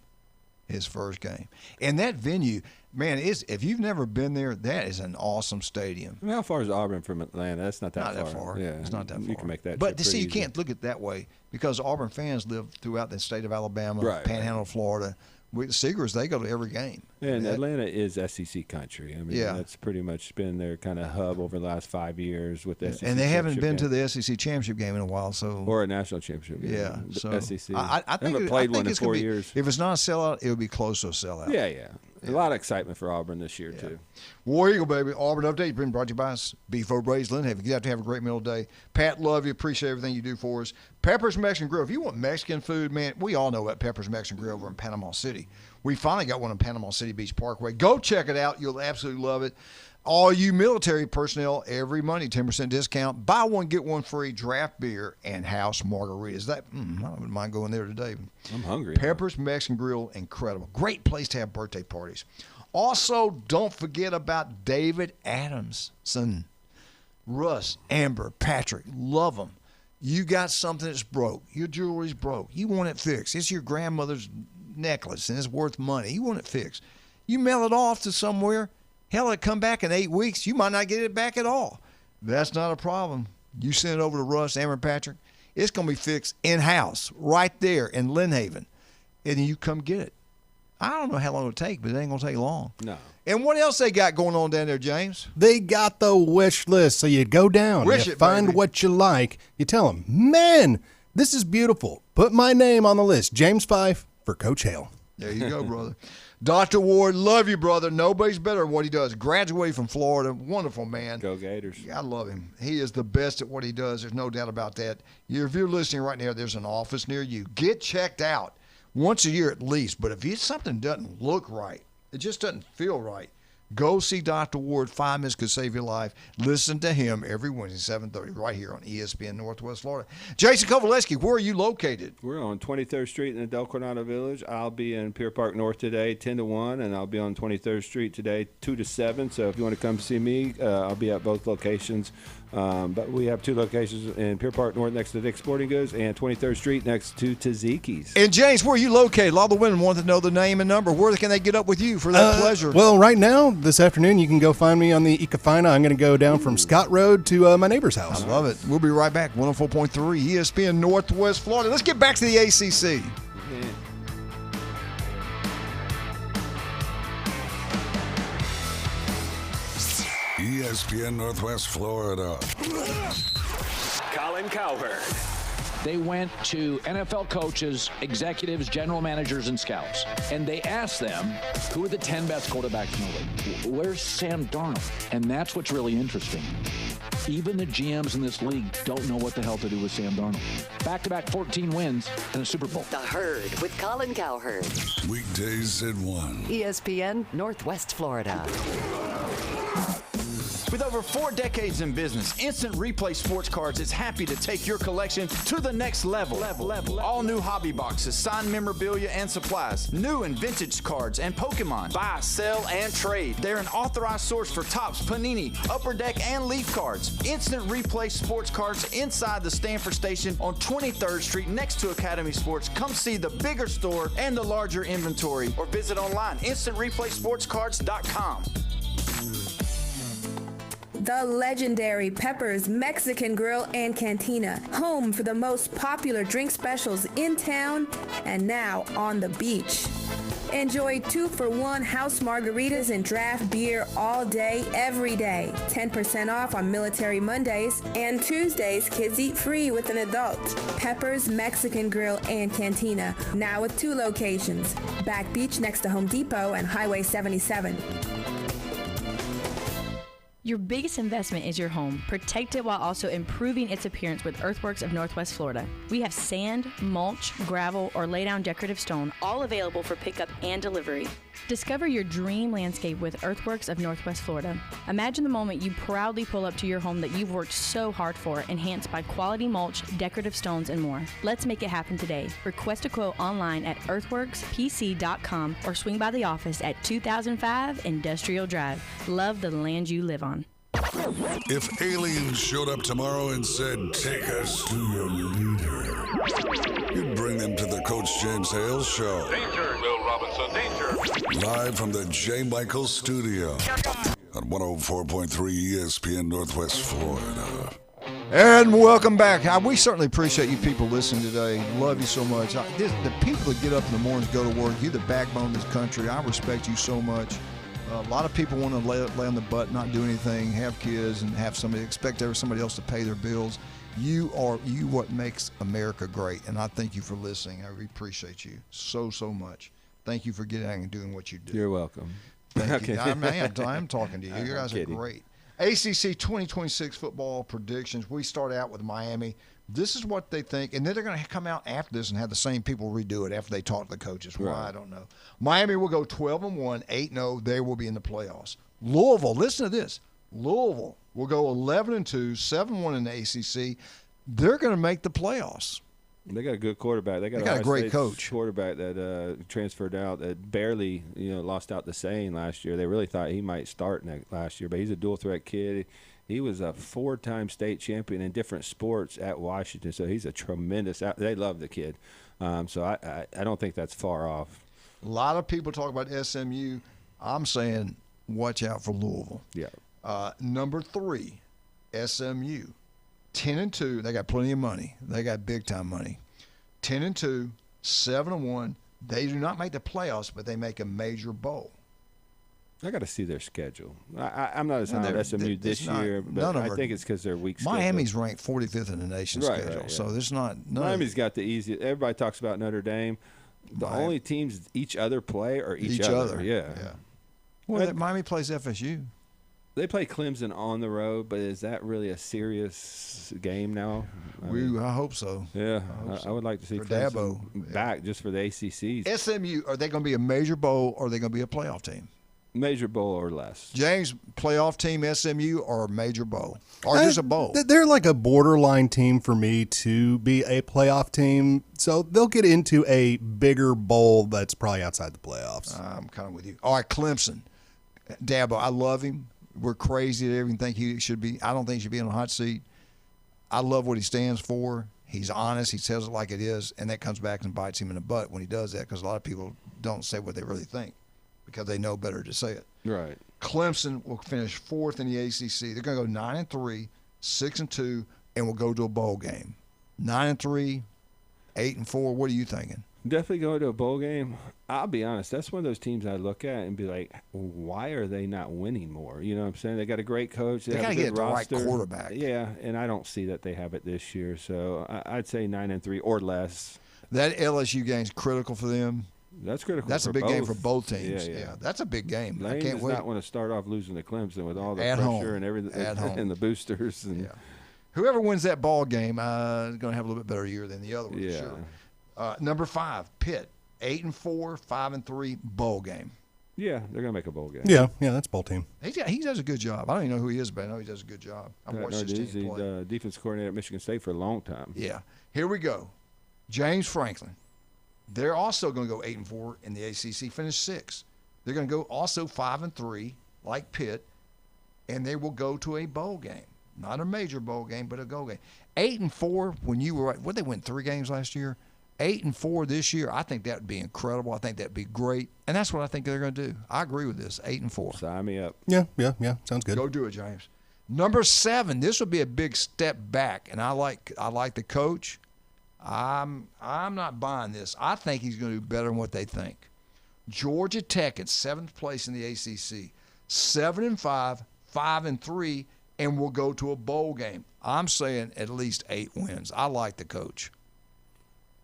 And that venue, man, if you've never been there, that is an awesome stadium. I mean, how far is Auburn from Atlanta? That's not that far. Not that far. Yeah, it's not that far. You can make that. But trip see, you easy. can't look at it that way because Auburn fans live throughout the state of Alabama, Right, Panhandle of Florida. With Seegers, they go to every game. And Atlanta is SEC country. I mean, Yeah. that's pretty much been their kind of hub over the last 5 years with the SEC. And they haven't been to championship the SEC championship game in a while, so or a national championship game. yeah. The So SEC. I They think haven't it- played I think one in it's gonna 4 be- years. If it's not a sellout, it'll be close to a sellout. Yeah. A lot of excitement for Auburn this year too. War Eagle, baby. Auburn Update been brought to you by us. Beef O'Brady's, Lynn. You have to have a great meal today. Pat, love you. Appreciate everything you do for us. Pepper's Mexican Grill. If you want Mexican food, man, we all know about Pepper's Mexican Grill over in Panama City. We finally got one in Panama City Beach Parkway. Go check it out. You'll absolutely love it. All you military personnel, every Monday, 10% discount. Buy one, get one free. Draft beer and house margaritas. I wouldn't mind going there today. I'm hungry. Pepper's Mexican Grill, incredible. Great place to have birthday parties. Also, don't forget about David Adamson. Russ, Amber, Patrick, love them. You got something that's broke. Your jewelry's broke. You want it fixed. It's your grandmother's necklace, and it's worth money. You want it fixed. You mail it off to somewhere. Hell, it come back in 8 weeks. You might not get it back at all. That's not a problem. You send it over to Russ, Amber, and Patrick. It's going to be fixed in-house right there in Lynn Haven, and then you come get it. I don't know how long it'll take, but it ain't going to take long. No. And what else they got going on down there, James? They got the wish list. So you go down, Wish you it, find baby. what you like. You tell them, man, this is beautiful. Put my name on the list. James Fife for Coach Hale. There you go, brother. Dr. Ward, love you, brother. Nobody's better at what he does. Graduated from Florida. Wonderful man. Go Gators. I love him. He is the best at what he does. There's no doubt about that. If you're listening right now, there's an office near you. Get checked out once a year at least. But if something doesn't look right, it just doesn't feel right, go see Dr. Ward. 5 minutes could save your life. Listen to him every Wednesday, 7:30, right here on ESPN Northwest Florida. Jason Kovaleski, where are you located? We're on 23rd Street in the Del Coronado Village. I'll be in Pier Park North today, 10 to 1, and I'll be on 23rd Street today, 2 to 7. So if you want to come see me, I'll be at both locations. But we have 2 locations in Pier Park North next to Dick's Sporting Goods and 23rd Street next to Tzatziki's. And James, where are you located? A lot of the women want to know the name and number. Where can they get up with you for that pleasure? Well, right now, this afternoon, you can go find me on the Ecofina. I'm going to go down from Scott Road to my neighbor's house. I love it. We'll be right back. 104.3 ESPN Northwest Florida. Let's get back to the ACC. ESPN Northwest Florida. Colin Cowherd. They went to NFL coaches, executives, general managers, and scouts, and they asked them, who are the 10 best quarterbacks in the league? Where's Sam Darnold? And that's what's really interesting. Even the GMs in this league don't know what the hell to do with Sam Darnold. Back-to-back 14 wins and a Super Bowl. The Herd with Colin Cowherd. Weekdays at 1. ESPN Northwest Florida. With over 4 decades in business, Instant Replay Sports Cards is happy to take your collection to the next level. All new hobby boxes, signed memorabilia and supplies, new and vintage cards and Pokemon. Buy, sell, and trade. They're an authorized source for Topps, Panini, Upper Deck, and Leaf cards. Instant Replay Sports Cards inside the Stanford Station on 23rd Street next to Academy Sports. Come see the bigger store and the larger inventory or visit online, instantReplaySportsCards.com. The legendary Pepper's Mexican Grill and Cantina, home for the most popular drink specials in town and now on the beach. Enjoy 2-for-1 house margaritas and draft beer all day, every day. 10% off on Military Mondays, and Tuesdays kids eat free with an adult. Pepper's Mexican Grill and Cantina, now with 2 locations. Back Beach next to Home Depot and Highway 77. Your biggest investment is your home. Protect it while also improving its appearance with Earthworks of Northwest Florida. We have sand, mulch, gravel, or lay down decorative stone, all available for pickup and delivery. Discover your dream landscape with Earthworks of Northwest Florida. Imagine the moment you proudly pull up to your home that you've worked so hard for, enhanced by quality mulch, decorative stones, and more. Let's make it happen today. Request a quote online at earthworkspc.com or swing by the office at 2005 Industrial Drive. Love the land you live on. If aliens showed up tomorrow and said, "Take us to your leader," you'd bring them to the Coach James Hale Show. Danger, Will Robinson, danger. Live from the J. Michael Studio on 104.3 ESPN Northwest Florida. And welcome back. We certainly appreciate you people listening today. Love you so much. The people that get up in the mornings, go to work, you're the backbone of this country. I respect you so much. A lot of people want to lay on the butt, not do anything, have kids, and have expect somebody else to pay their bills. You what makes America great, and I thank you for listening. I really appreciate you so much. Thank you for getting out and doing what you do. You're welcome. Thank you. I'm talking to you. You guys are great. ACC 2026 football predictions. We start out with Miami. This is what they think, and then they're going to come out after this and have the same people redo it after they talk to the coaches. Why, I don't know. Miami will go 12-1, 8-0. They will be in the playoffs. Louisville, listen to this. Louisville will go 11-2, 7-1 in the ACC. They're going to make the playoffs. They got a good quarterback. They got a great coach. Quarterback that transferred out that barely, lost out to Sane last year. They really thought he might start last year, but he's a dual threat kid. He was a 4-time state champion in different sports at Washington, so he's a tremendous. They love the kid, so I don't think that's far off. A lot of people talk about SMU. I'm saying watch out for Louisville. Yeah. Number 3, SMU, 10-2. They got plenty of money. They got big time money. 10-2, 7-1. They do not make the playoffs, but they make a major bowl. I got to see their schedule. I'm not as high on SMU this year, but I think it's because they're weak. Miami's ranked 45th in the nation schedule, right, so there's not. Miami's got the easiest. Everybody talks about Notre Dame. The only teams each other play are each other. Yeah. Well, Miami plays FSU. They play Clemson on the road, but is that really a serious game now? I hope so. Yeah, I would like to see Clemson back just for the ACCs. SMU, are they going to be a major bowl or are they going to be a playoff team? Major bowl or less. James, playoff team SMU or a major bowl? Or just a bowl? They're like a borderline team for me to be a playoff team. So they'll get into a bigger bowl that's probably outside the playoffs. I'm kind of with you. All right, Clemson. Dabo, I love him. We're crazy to even think he should be. I don't think he should be in a hot seat. I love what he stands for. He's honest. He says it like it is, and that comes back and bites him in the butt when he does that because a lot of people don't say what they really think because they know better to say it. Right. Clemson will finish 4th in the ACC. They're going to go 9-3, 6-2, and will go to a bowl game. 9-3, 8-4. What are you thinking? Definitely going to a bowl game. I'll be honest. That's one of those teams I look at and be like, why are they not winning more? You know what I'm saying? They got a great coach. They got to get the right quarterback. Yeah, and I don't see that they have it this year. So I'd say 9-3 or less. That LSU game's critical for them. That's critical. That's for a big both. game for both teams. Yeah. That's a big game. Lane I can't does wait. not want to start off losing to Clemson with all the At pressure home. and everything At home. and the boosters. And Whoever wins that ball game is going to have a little bit better year than the other one. Yeah. For sure. Number 5, Pitt, 8-4, 5-3 bowl game. Yeah, they're going to make a bowl game. Yeah, that's bowl team. He does a good job. I don't even know who he is, but I know he does a good job. I've watched his team He's play. defense coordinator at Michigan State for a long time. Yeah. Here we go. James Franklin. They're also going to go 8-4 in the ACC, finish 6th. They're going to go also 5-3 like Pitt, and they will go to a bowl game. Not a major bowl game, but a bowl game. 8-4 when you were they win 3 games last year. 8-4 this year. I think that would be incredible. I think that'd be great, and that's what I think they're going to do. I agree with this. 8-4. Sign me up. Yeah. Sounds good. Go do it, James. Number 7. This will be a big step back, and I like the coach. I'm not buying this. I think he's going to do better than what they think. Georgia Tech at 7th place in the ACC, 7-5, 5-3, and will go to a bowl game. I'm saying at least 8 wins. I like the coach.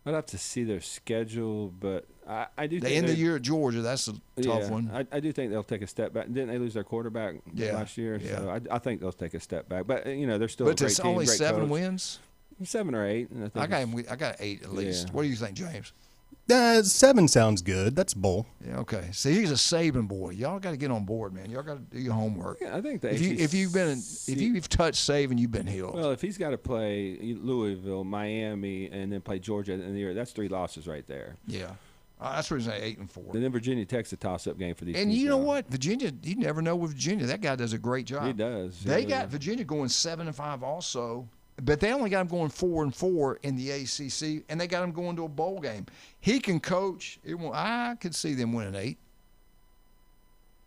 I'd have to see their schedule, but I do. They end the year at Georgia. That's a tough one. I do think they'll take a step back. Didn't they lose their quarterback last year? Yeah. So I think they'll take a step back. But they're still But a great it's team, only great 7 coach. wins. 7 or 8. I got 8 at least. Yeah. What do you think, James? 7 sounds good. That's bowl. Yeah, okay. See, he's a Saban boy. Y'all got to get on board, man. Y'all got to do your homework. Yeah, I think if you've touched Saban, you've been healed. Well, if he's got to play Louisville, Miami, and then play Georgia in the year, that's 3 losses right there. Yeah, that's what he's saying. 8-4. And then Virginia Tech's a toss-up game for these. And teams you know now. what, Virginia, you never know with Virginia. That guy does a great job. He does. They got Virginia going 7-5 also. But they only got him going 4-4 in the ACC, and they got him going to a bowl game. He can coach. I could see them winning 8.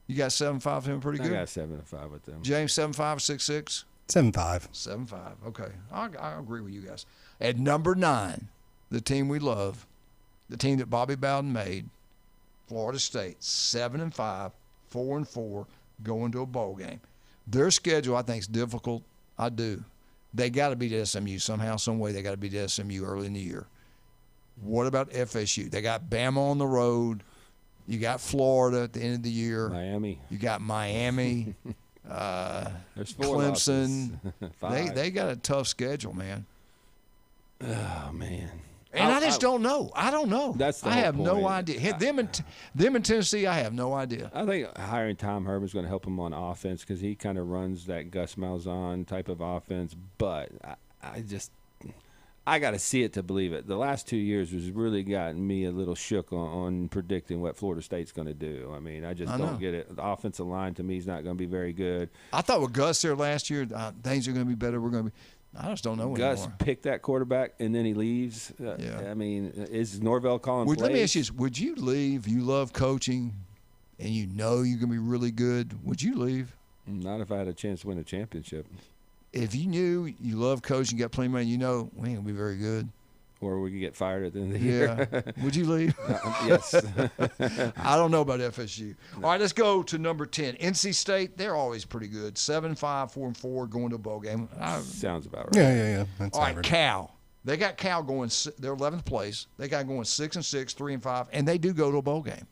You got 7-5 for him, pretty good. I got 7-5 with them. James 7-5, 6-6. 7-5. 7-5. Okay, I agree with you guys. At number 9, the team we love, the team that Bobby Bowden made, Florida State, 7-5, 4-4, going to a bowl game. Their schedule, I think, is difficult. I do. They got to beat SMU somehow, some way. They got to beat SMU early in the year. What about FSU? They got Bama on the road. You got Florida at the end of the year. Miami. You got Miami. There's 4 Clemson. losses. They got a tough schedule, man. Oh man. And I just don't know. I don't know. That's the I whole have no point. idea. Them in Tennessee, I have no idea. I think hiring Tom Herman's going to help him on offense because he kind of runs that Gus Malzahn type of offense. But I got to see it to believe it. The last 2 years has really gotten me a little shook on predicting what Florida State's going to do. I mean, I don't get it. The offensive line to me is not going to be very good. I thought with Gus there last year, things are going to be better. We're going to be. I just don't know Gus anymore. picked that quarterback and then he leaves. I mean, is Norvell calling plays? Let me ask you this. Would you leave? You love coaching and you know you're going to be really good. Would you leave? Not if I had a chance to win a championship. If you knew you love coaching, got plenty of money, you know we ain't going to be very good. Or we could get fired at the end of the year. Yeah. Would you leave? Yes. I don't know about FSU. All right, let's go to number 10. NC State, they're always pretty good. 7-5, 4-4, going to a bowl game. Sounds about right. Yeah. That's all right, average. Cal. They got Cal going. They're 11th place. They got going 6-6, 3-5, and they do go to a bowl game.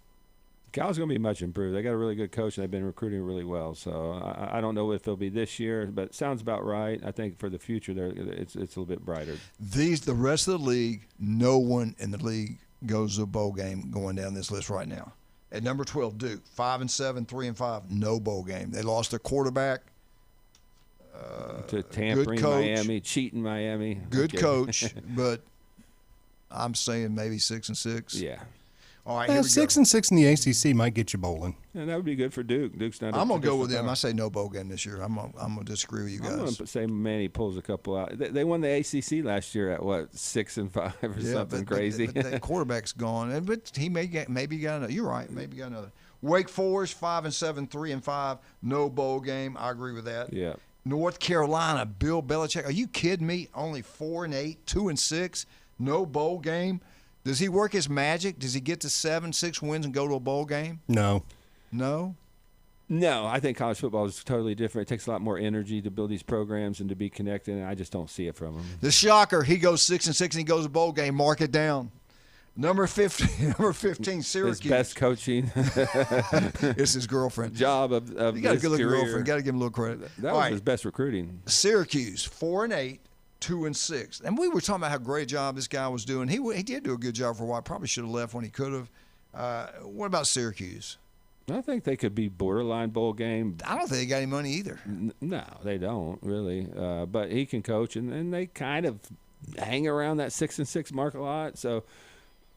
Cal's going to be much improved. They got a really good coach, and they've been recruiting really well. So I don't know if it'll be this year, but it sounds about right. I think for the future, it's a little bit brighter. The rest of the league, no one in the league goes to a bowl game going down this list right now. At number 12, Duke, 5-7, 3-5, no bowl game. They lost their quarterback. To tampering Miami, cheating Miami. Good coach, but I'm saying maybe 6-6. Yeah. All right, here we 6-6 in the ACC might get you bowling. And that would be good for Duke. Duke's not. I'm gonna go with them. I say no bowl game this year. I'm gonna disagree with you guys. I'm gonna say Manny pulls a couple out. They won the ACC last year at what 6-5 or something crazy. But the quarterback's gone, but he maybe got another. You're right. Maybe got another. Wake Forest 5-7, 3-5, no bowl game. I agree with that. Yeah. North Carolina, Bill Belichick. Are you kidding me? Only 4-8, 2-6, no bowl game. Does he work his magic? Does he get to 7-6 wins and go to a bowl game? No. No? No, I think college football is totally different. It takes a lot more energy to build these programs and to be connected, and I just don't see it from him. The shocker, he goes 6-6 and he goes to bowl game. Mark it down. Number 15, Syracuse. His best coaching. It's his girlfriend. Job of you got a his good-looking career. girlfriend. Got to give him a little credit. That was his best recruiting. Syracuse 4-8. 2-6, and we were talking about how great a job this guy was doing. He did do a good job for a while. Probably should have left when he could have. What about Syracuse? I think they could be borderline bowl game. I don't think they got any money either. No, they don't really. But he can coach, and they kind of hang around that 6-6 mark a lot. So,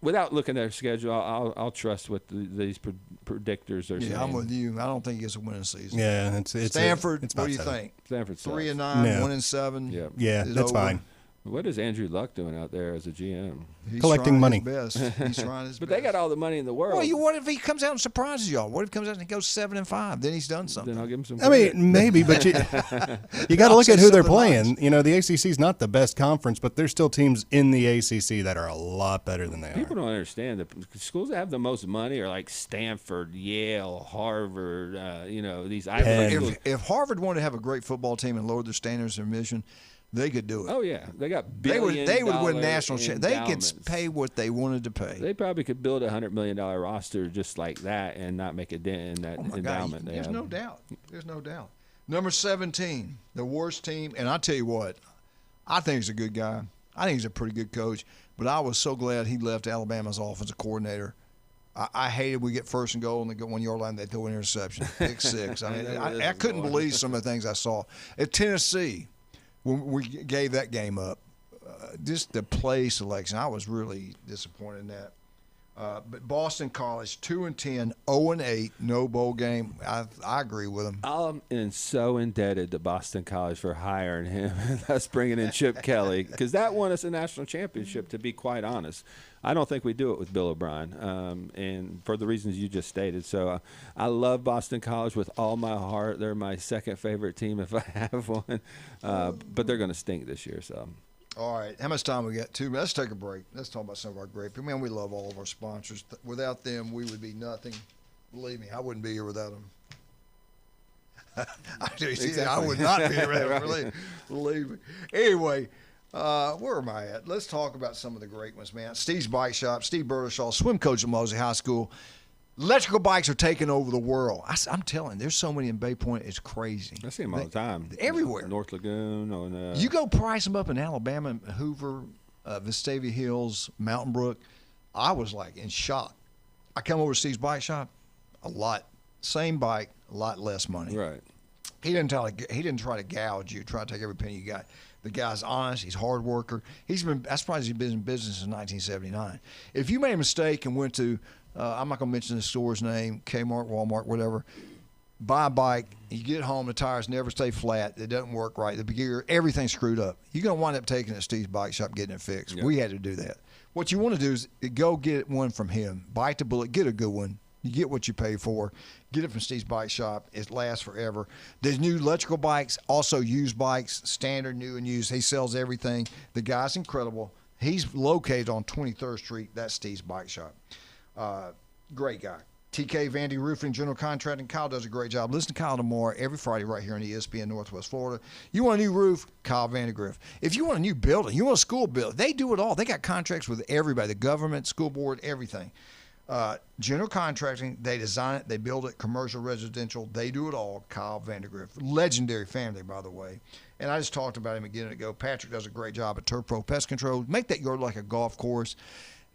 without looking at their schedule, I'll trust what these predictors are saying. Yeah, I'm with you. I don't think he gets a winning season. Yeah, it's Stanford. it's What do you 7. think? Stanford 3-9, No. 1-7. Yeah, that's fine. What is Andrew Luck doing out there as a GM? He's collecting money. His best. He's trying his But best. they got all the money in the world. Well, what if he comes out and surprises y'all? What if he comes out and he goes 7-5? Then he's done something. Then I'll give him some I credit. mean, maybe, but you got to look at who they're playing. You know, the ACC is not the best conference, but there's still teams in the ACC that are a lot better than they are. People don't understand the schools that have the most money are like Stanford, Yale, Harvard. These Ivy League schools. If Harvard wanted to have a great football team and lowered their standards of admission, they could do it. Oh yeah, they got They would win national. endowments. They could pay what they wanted to pay. They probably could build a $100 million roster just like that and not make a dent in that endowment. There's no doubt. There's no doubt. Number 17, the worst team, and I tell you what, I think he's a good guy. I think he's a pretty good coach. But I was so glad he left Alabama's offensive coordinator. I hated we get first and goal and they go 1 yard line, they throw an interception, pick six. I mean, I couldn't believe some of the things I saw at Tennessee when we gave that game up. Just the play selection, I was really disappointed in that. But Boston College, 2-10, 0-8, no bowl game. I agree with him. I'm so indebted to Boston College for hiring him. That's bringing in Chip Kelly, because that won us a national championship, to be quite honest. I don't think we do it with Bill O'Brien, and for the reasons you just stated. So I love Boston College with all my heart. They're my second favorite team if I have one, but they're going to stink this year. So. All right, how much time we got? 2 minutes. Let's take a break. Let's talk about some of our great people. Man, we love all of our sponsors. Without them, we would be nothing. Believe me, I wouldn't be here without them. I would not be here without them. Believe me. Anyway, where am I at? Let's talk about some of the great ones, man. Steve's Bike Shop, Steve Burdishaw, swim coach at Mosley High School. Electrical bikes are taking over the world. I'm telling you, there's so many in Bay Point, it's crazy. I see them all the time. Everywhere. North Lagoon. You go price them up in Alabama, Hoover, Vestavia Hills, Mountain Brook. I was like in shock. I come over to Steve's Bike Shop, a lot, same bike, a lot less money. Right. He didn't try to gouge you, try to take every penny you got. The guy's honest. He's a hard worker. That's probably he's been in business since 1979. If you made a mistake and went to I'm not going to mention the store's name, Kmart, Walmart, whatever. Buy a bike, you get home, the tires never stay flat, it doesn't work right, the gear, everything's screwed up. You're going to wind up taking it to Steve's Bike Shop, getting it fixed. Yep. We had to do that. What you want to do is go get one from him. Bite the bullet, get a good one. You get what you pay for. Get it from Steve's Bike Shop. It lasts forever. There's new electrical bikes, also used bikes, standard, new, and used. He sells everything. The guy's incredible. He's located on 23rd Street. That's Steve's Bike Shop. Great guy. TK Vandy Roofing General Contracting. Kyle does a great job. Listen to Kyle tomorrow, every Friday, right here on ESPN Northwest Florida. You want a new roof? Kyle Vandegrift. If you want a new building, you want a school building, they do it all. They got contracts with everybody, the government, school board, everything. General Contracting, they design it, they build it, commercial, residential, they do it all. Kyle Vandegrift. Legendary family, by the way. And I just talked about him a minute ago. Patrick does a great job at Turf Pro Pest Control. Make that yard like a golf course.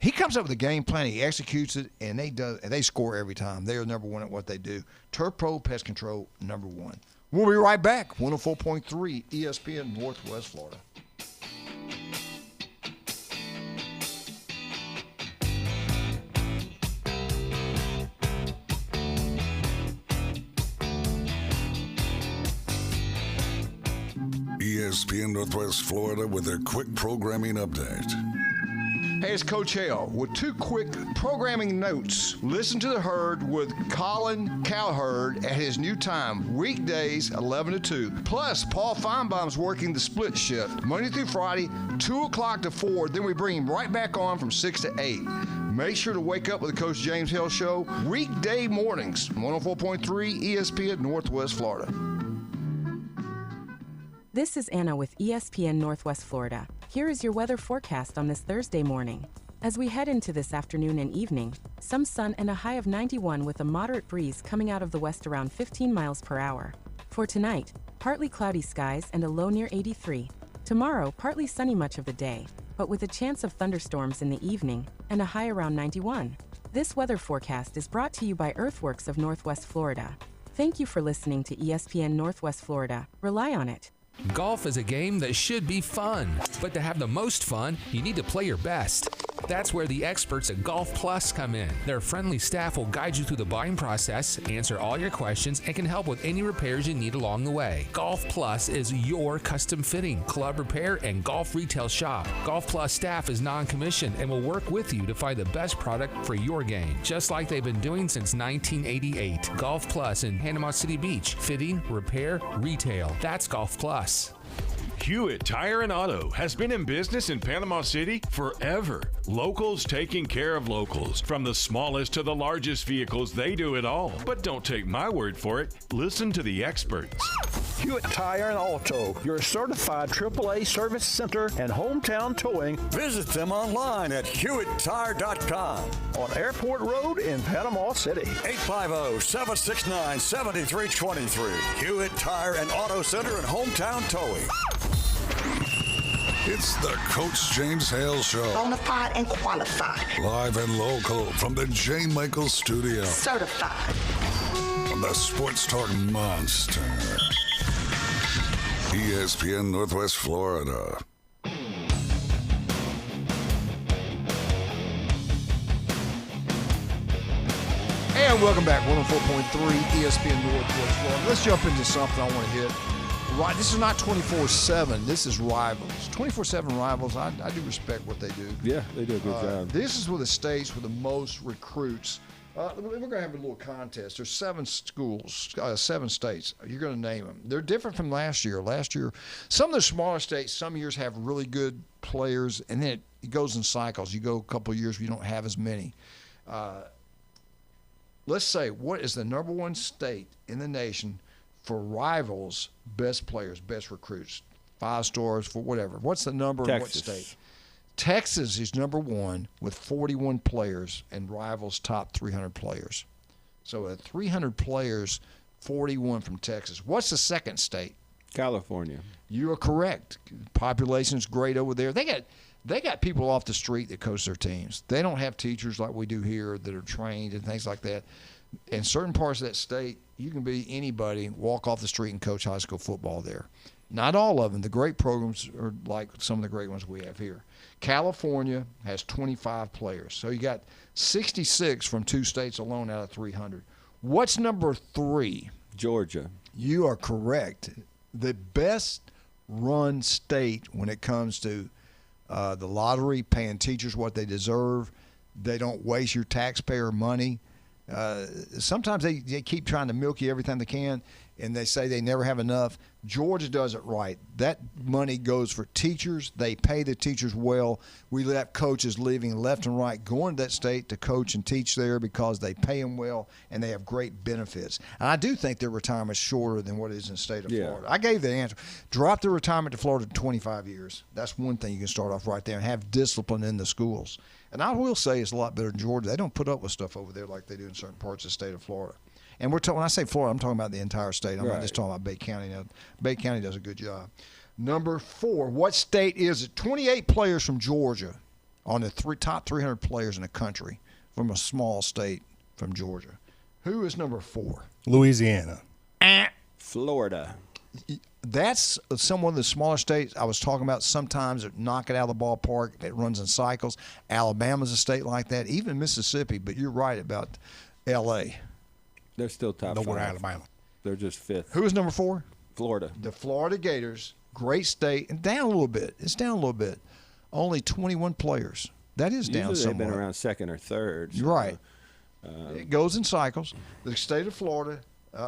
He comes up with a game plan, he executes it, and they score every time. They are number one at what they do. Turf Pro Pest Control, number one. We'll be right back. 104.3 ESPN Northwest Florida. ESPN Northwest Florida with a quick programming update. Hey, it's Coach Hale with 2 quick programming notes. Listen to The Herd with Colin Cowherd at his new time, weekdays 11 to 2. Plus, Paul Feinbaum's working the split shift, Monday through Friday, 2 o'clock to 4. Then we bring him right back on from 6 to 8. Make sure to wake up with the Coach James Hale Show, weekday mornings, 104.3 ESPN Northwest Florida. This is Anna with ESPN Northwest Florida. Here is your weather forecast on this Thursday morning. As we head into this afternoon and evening, some sun and a high of 91 with a moderate breeze coming out of the west around 15 miles per hour. For tonight, partly cloudy skies and a low near 83. Tomorrow, partly sunny much of the day, but with a chance of thunderstorms in the evening and a high around 91. This weather forecast is brought to you by Earthworks of Northwest Florida. Thank you for listening to ESPN Northwest Florida. Rely on it. Golf is a game that should be fun, but to have the most fun, you need to play your best. That's where the experts at Golf Plus come in. Their friendly staff will guide you through the buying process, answer all your questions, and can help with any repairs you need along the way. Golf Plus is your custom fitting, club repair, and golf retail shop. Golf Plus staff is non-commissioned and will work with you to find the best product for your game, just like they've been doing since 1988. Golf Plus in Panama City Beach. Fitting, repair, retail. That's Golf Plus. Hewitt Tire and Auto has been in business in Panama City forever. Locals taking care of locals. From the smallest to the largest vehicles, they do it all. But don't take my word for it. Listen to the experts. Hewitt Tire and Auto, your certified AAA service center and hometown towing. Visit them online at HewittTire.com. On Airport Road in Panama City. 850-769-7323. Hewitt Tire and Auto Center and hometown towing. It's the Coach James Hale Show. Bonafide and qualified. Live and local from the J. Michaels Studio. Certified. On the Sports Talk Monster. ESPN Northwest Florida. And welcome back, 104.3 ESPN Northwest Florida. Let's jump into something I want to hit. Right, this is not 24/7. This is Rivals. 24/7 Rivals. I do respect what they do. Yeah, they do a good job. This is with the states with the most recruits. We're going to have a little contest. There's 7 schools, 7 states. You're going to name them. They're different from last year. Last year, some of the smaller states, some years have really good players, and then it goes in cycles. You go a couple of years where you don't have as many. Let's say, what is the number 1 state in the nation for Rivals, best players, best recruits, 5 stars, for whatever? What's the number in what state? Texas is number 1 with 41 players and Rivals top 300 players. So at 300 players, 41 from Texas. What's the second state? California. You are correct. Population's great over there. They got people off the street that coach their teams. They don't have teachers like we do here that are trained and things like that. In certain parts of that state, you can be anybody, walk off the street and coach high school football there. Not all of them. The great programs are like some of the great ones we have here. California has 25 players. So you got 66 from 2 states alone out of 300. What's number 3? Georgia. You are correct. The best run state when it comes to the lottery, paying teachers what they deserve. They don't waste your taxpayer money. Sometimes they keep trying to milk you everything they can, and they say they never have enough. Georgia does it right. That money goes for teachers. They pay the teachers well. We have coaches leaving left and right, going to that state to coach and teach there because they pay them well and they have great benefits. And I do think their retirement is shorter than what it is in the state of Florida. I gave the answer. Drop the retirement to Florida to 25 years. That's one thing you can start off right there and have discipline in the schools. And I will say it's a lot better than Georgia. They don't put up with stuff over there like they do in certain parts of the state of Florida. And when I say Florida, I'm talking about the entire state. I'm not just talking about Bay County. Now, Bay County does a good job. Number 4, what state is it? 28 players from Georgia on the top 300 players in the country from a small state from Georgia. Who is number 4? Louisiana. Florida. That's one of the smaller states I was talking about. Sometimes it knock it out of the ballpark. It runs in cycles. Alabama's a state like that. Even Mississippi. But you're right about L.A. They're still top 5. Alabama. They're just 5th. Who is number 4? Florida. The Florida Gators. Great state. And down a little bit. It's down a little bit. Only 21 players. That is down somewhat. They've been around 2nd or 3rd. So, right. It goes in cycles. The state of Florida,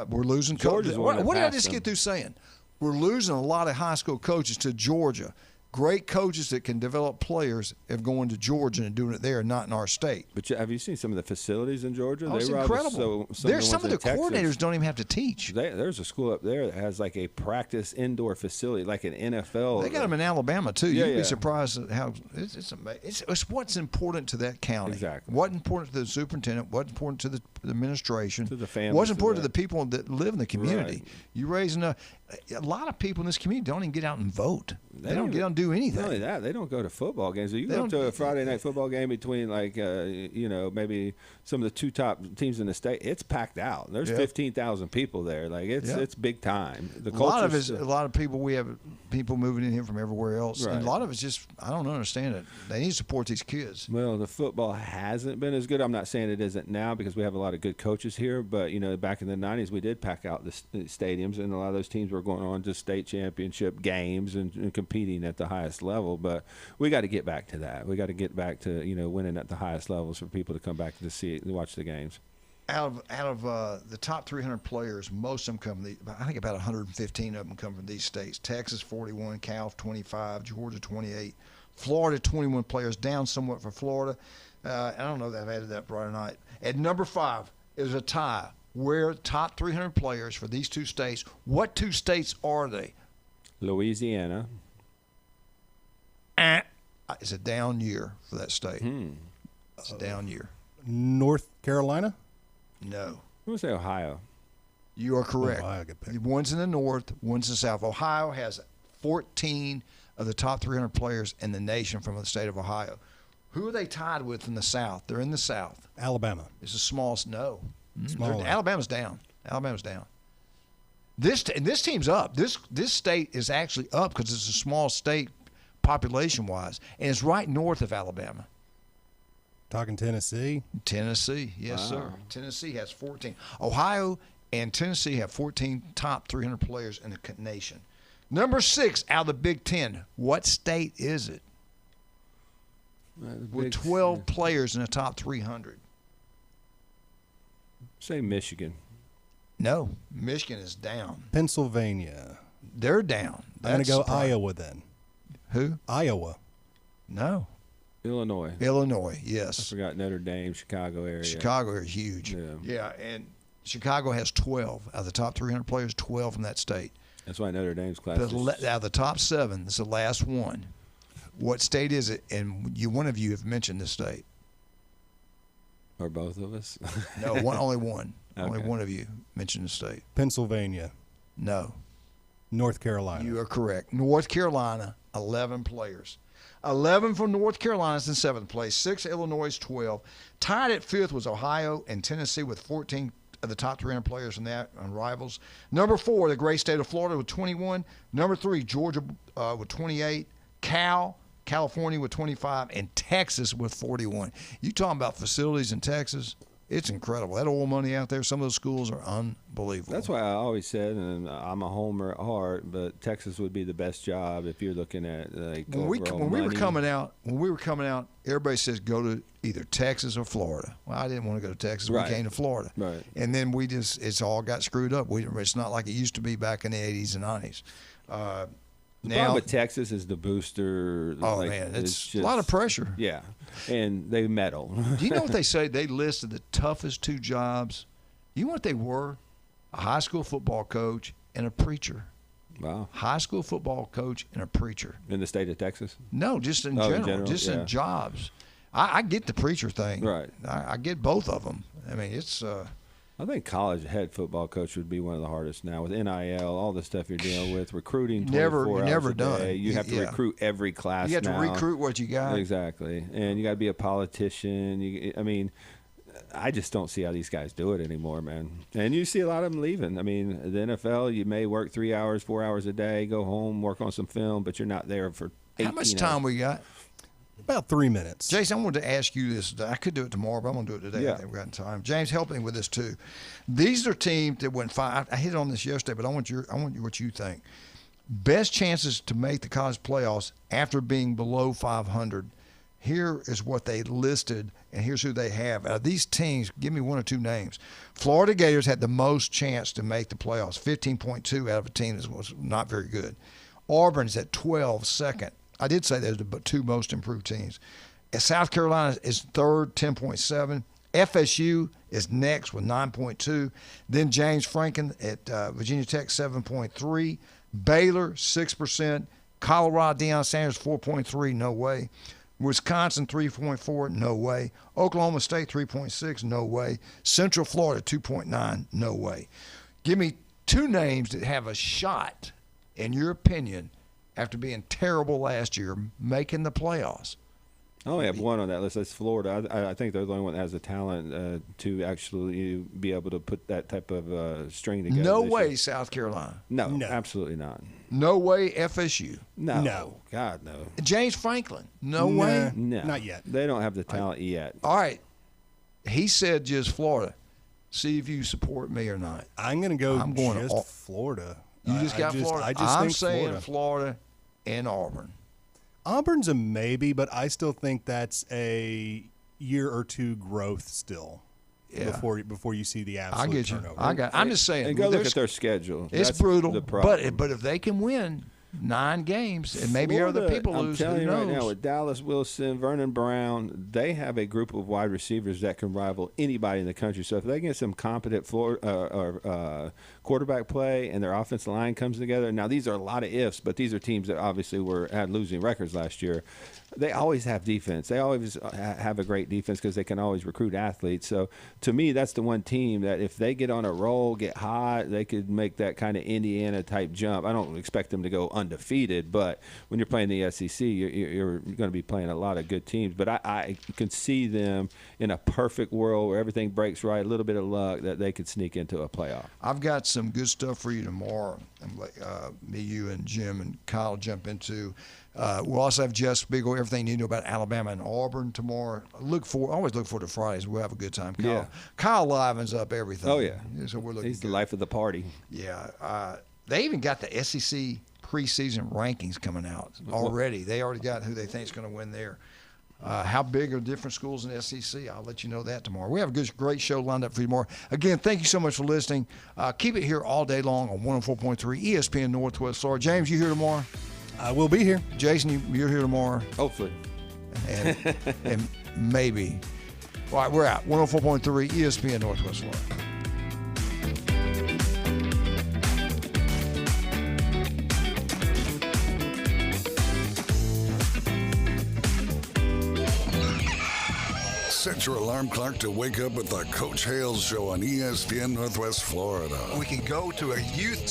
we're losing coaches. What did I just get through saying? We're losing a lot of high school coaches to Georgia. Great coaches that can develop players have gone to Georgia and doing it there, not in our state. But have you seen some of the facilities in Georgia? It's incredible. Some of the coordinators don't even have to teach. There's a school up there that has like a practice indoor facility, like an NFL. They got them in Alabama too. You'd be surprised at how it's amazing. It's what's important to that county. Exactly. What's important to the superintendent. What's important to the administration. To the families. What's important to the people that live in the community. Right. You raising a lot of people in this community don't even get out and vote. They don't get out and do anything. Not only that, they don't go to football games. You go to a Friday night football game between maybe some of the 2 top teams in the state. It's packed out. There's 15,000 people there. Like it's big time. A lot of people. We have people moving in here from everywhere else. Right. And a lot of it's just I don't understand it. They need to support these kids. Well, the football hasn't been as good. I'm not saying it isn't now because we have a lot of good coaches here. But back in the 90s, we did pack out the stadiums, and a lot of those teams were going on to state championship games and competing at the highest level. But we got to get back to that. We got to get back to winning at the highest levels for people to come back to watch the games. Out of the top 300 players, most of them come I think about 115 of them come from these states. Texas 41, Cal 25, Georgia 28, Florida 21 players, down somewhat for Florida. I don't know if I've added that right or not. At number 5 is a tie. where top 300 players for these two states. What two states are they? Louisiana. It's a down year for that state. It's a down year. North Carolina? No. I'm going to say Ohio. You are correct. Ohio, good pick. One's in the north, one's in the south. Ohio has 14 of the top 300 players in the nation from the state of Ohio. Who are they tied with in the south? They're in the south. Alabama. It's a small no. Small. Alabama's down. Alabama's down. This team's up. This state is actually up because it's a small state population-wise, and it's right north of Alabama. Talking Tennessee? Tennessee, yes, sir. Tennessee has 14. Ohio and Tennessee have 14 top 300 players in the nation. Number 6 out of the Big Ten. What state is it? With 12 players in the top 300. Say Michigan. No, Michigan is down. Pennsylvania. They're down. I'm going to go Iowa then. Who? Iowa. No. Illinois. Illinois, yes. I forgot Notre Dame, Chicago area. Chicago is huge. Yeah, and Chicago has 12 out of the top 300 players, 12 from that state. That's why Notre Dame's class But out of the top 7, this is the last one. What state is it? And one of you have mentioned this state. Or both of us? No, only one. Okay. Only one of you mentioned the state. Pennsylvania. No. North Carolina. You are correct. North Carolina, 11 players. 11 from North Carolina is in 7th place. 6 Illinois, 12. Tied at 5th was Ohio and Tennessee with 14 of the top 300 players in that on rivals. Number 4, the great state of Florida with 21. Number 3, Georgia with 28. California with 25, and Texas with 41. You talking about facilities in Texas? It's incredible. That oil money out there, some of those schools are unbelievable. That's why I always said, and I'm a homer at heart, but Texas would be the best job if you're looking at like when we were coming out, everybody says go to either Texas or Florida. Well, I didn't want to go to Texas. Right. We came to Florida. Right. And then it's all got screwed up. It's not like it used to be back in the 80s and 90s. The Now, problem with Texas is the booster. Oh, man, it's just a lot of pressure. Yeah, and they meddle. Do you know what they say? They listed the toughest 2 jobs. You know what they were? A high school football coach and a preacher. Wow. High school football coach and a preacher. In the state of Texas? No, just in general. Just in jobs. I get the preacher thing. Right. I get both of them. I mean, it's I think college head football coach would be one of the hardest now with NIL, all the stuff you're dealing with, recruiting. Never hours done. A day. You have to recruit every class. You have now. to recruit what you got. Exactly, and you got to be a politician. I just don't see how these guys do it anymore, man. And you see a lot of them leaving. I mean, the NFL, you may work 3 hours, 4 hours a day, go home, work on some film, but you're not there for 18 How much time hours. we got? About 3 minutes. Jason, I wanted to ask you this. I could do it tomorrow, but I'm going to do it today. Yeah. I think we've got time. James, help me with this too. These are teams that went 5. I hit on this yesterday, but I want what you think. Best chances to make the college playoffs after being below 500. Here is what they listed, and here's who they have. Out of these teams, give me 1 or 2 names. Florida Gators had the most chance to make the playoffs, 15.2 out of a team that was not very good. Auburn's at 12, second. I did say they're the 2 most improved teams. And South Carolina is third, 10.7. FSU is next with 9.2. Then James Franklin at Virginia Tech, 7.3. Baylor, 6%. Colorado, Deion Sanders, 4.3. No way. Wisconsin, 3.4. No way. Oklahoma State, 3.6. No way. Central Florida, 2.9. No way. Give me 2 names that have a shot, in your opinion, after being terrible last year, making the playoffs. I only have one on that list. That's Florida. I think they're the only one that has the talent to actually be able to put that type of string together. No way, South Carolina. No, absolutely not. No way, FSU. No. God, no. James Franklin. No way. No. Not yet. They don't have the talent yet. All right. He said just Florida. See if you support me or not. I'm going to go just Florida. You just got Florida? I'm saying Florida and Auburn. Auburn's a maybe, but I still think that's a year or 2 growth still. Yeah. Before you see the absolute I get you. turnover. I'm just saying. And go look at their schedule. It's That's brutal, the problem. but if they can win, 9 games, and maybe Florida, other people I'm lose. telling Who you knows? right now, with Dallas Wilson, Vernon Brown, they have a group of wide receivers that can rival anybody in the country. So if they get some competent quarterback play and their offensive line comes together, now these are a lot of ifs, but these are teams that obviously had losing records last year. They always have defense. They always have a great defense because they can always recruit athletes. So to me, that's the one team that if they get on a roll, get hot, they could make that kind of Indiana type jump. I don't expect them to go undefeated, but when you're playing the SEC, you're going to be playing a lot of good teams. But I can see them in a perfect world where everything breaks right, a little bit of luck, that they could sneak into a playoff. I've got some good stuff for you tomorrow. Me, you, and Jim and Kyle jump into. We'll also have Jess Spiegel, everything you need to know about Alabama and Auburn tomorrow. Always look forward to Fridays. We'll have a good time. Kyle livens up everything. Oh, yeah. So we're looking He's good. the life of the party. Yeah. They even got the SEC preseason rankings coming out already. They already got who they think is going to win there. How big are different schools in the SEC? I'll let you know that tomorrow. We have a great show lined up for you tomorrow. Again, thank you so much for listening. Keep it here all day long on 104.3 ESPN Northwest Florida. James, you here tomorrow? I will be here. Jason, you're here tomorrow? Hopefully. And maybe. All right, we're out. 104.3 ESPN Northwest Florida. Set your alarm clock to wake up with the Coach Hale Show on ESPN Northwest Florida. We can go to a youth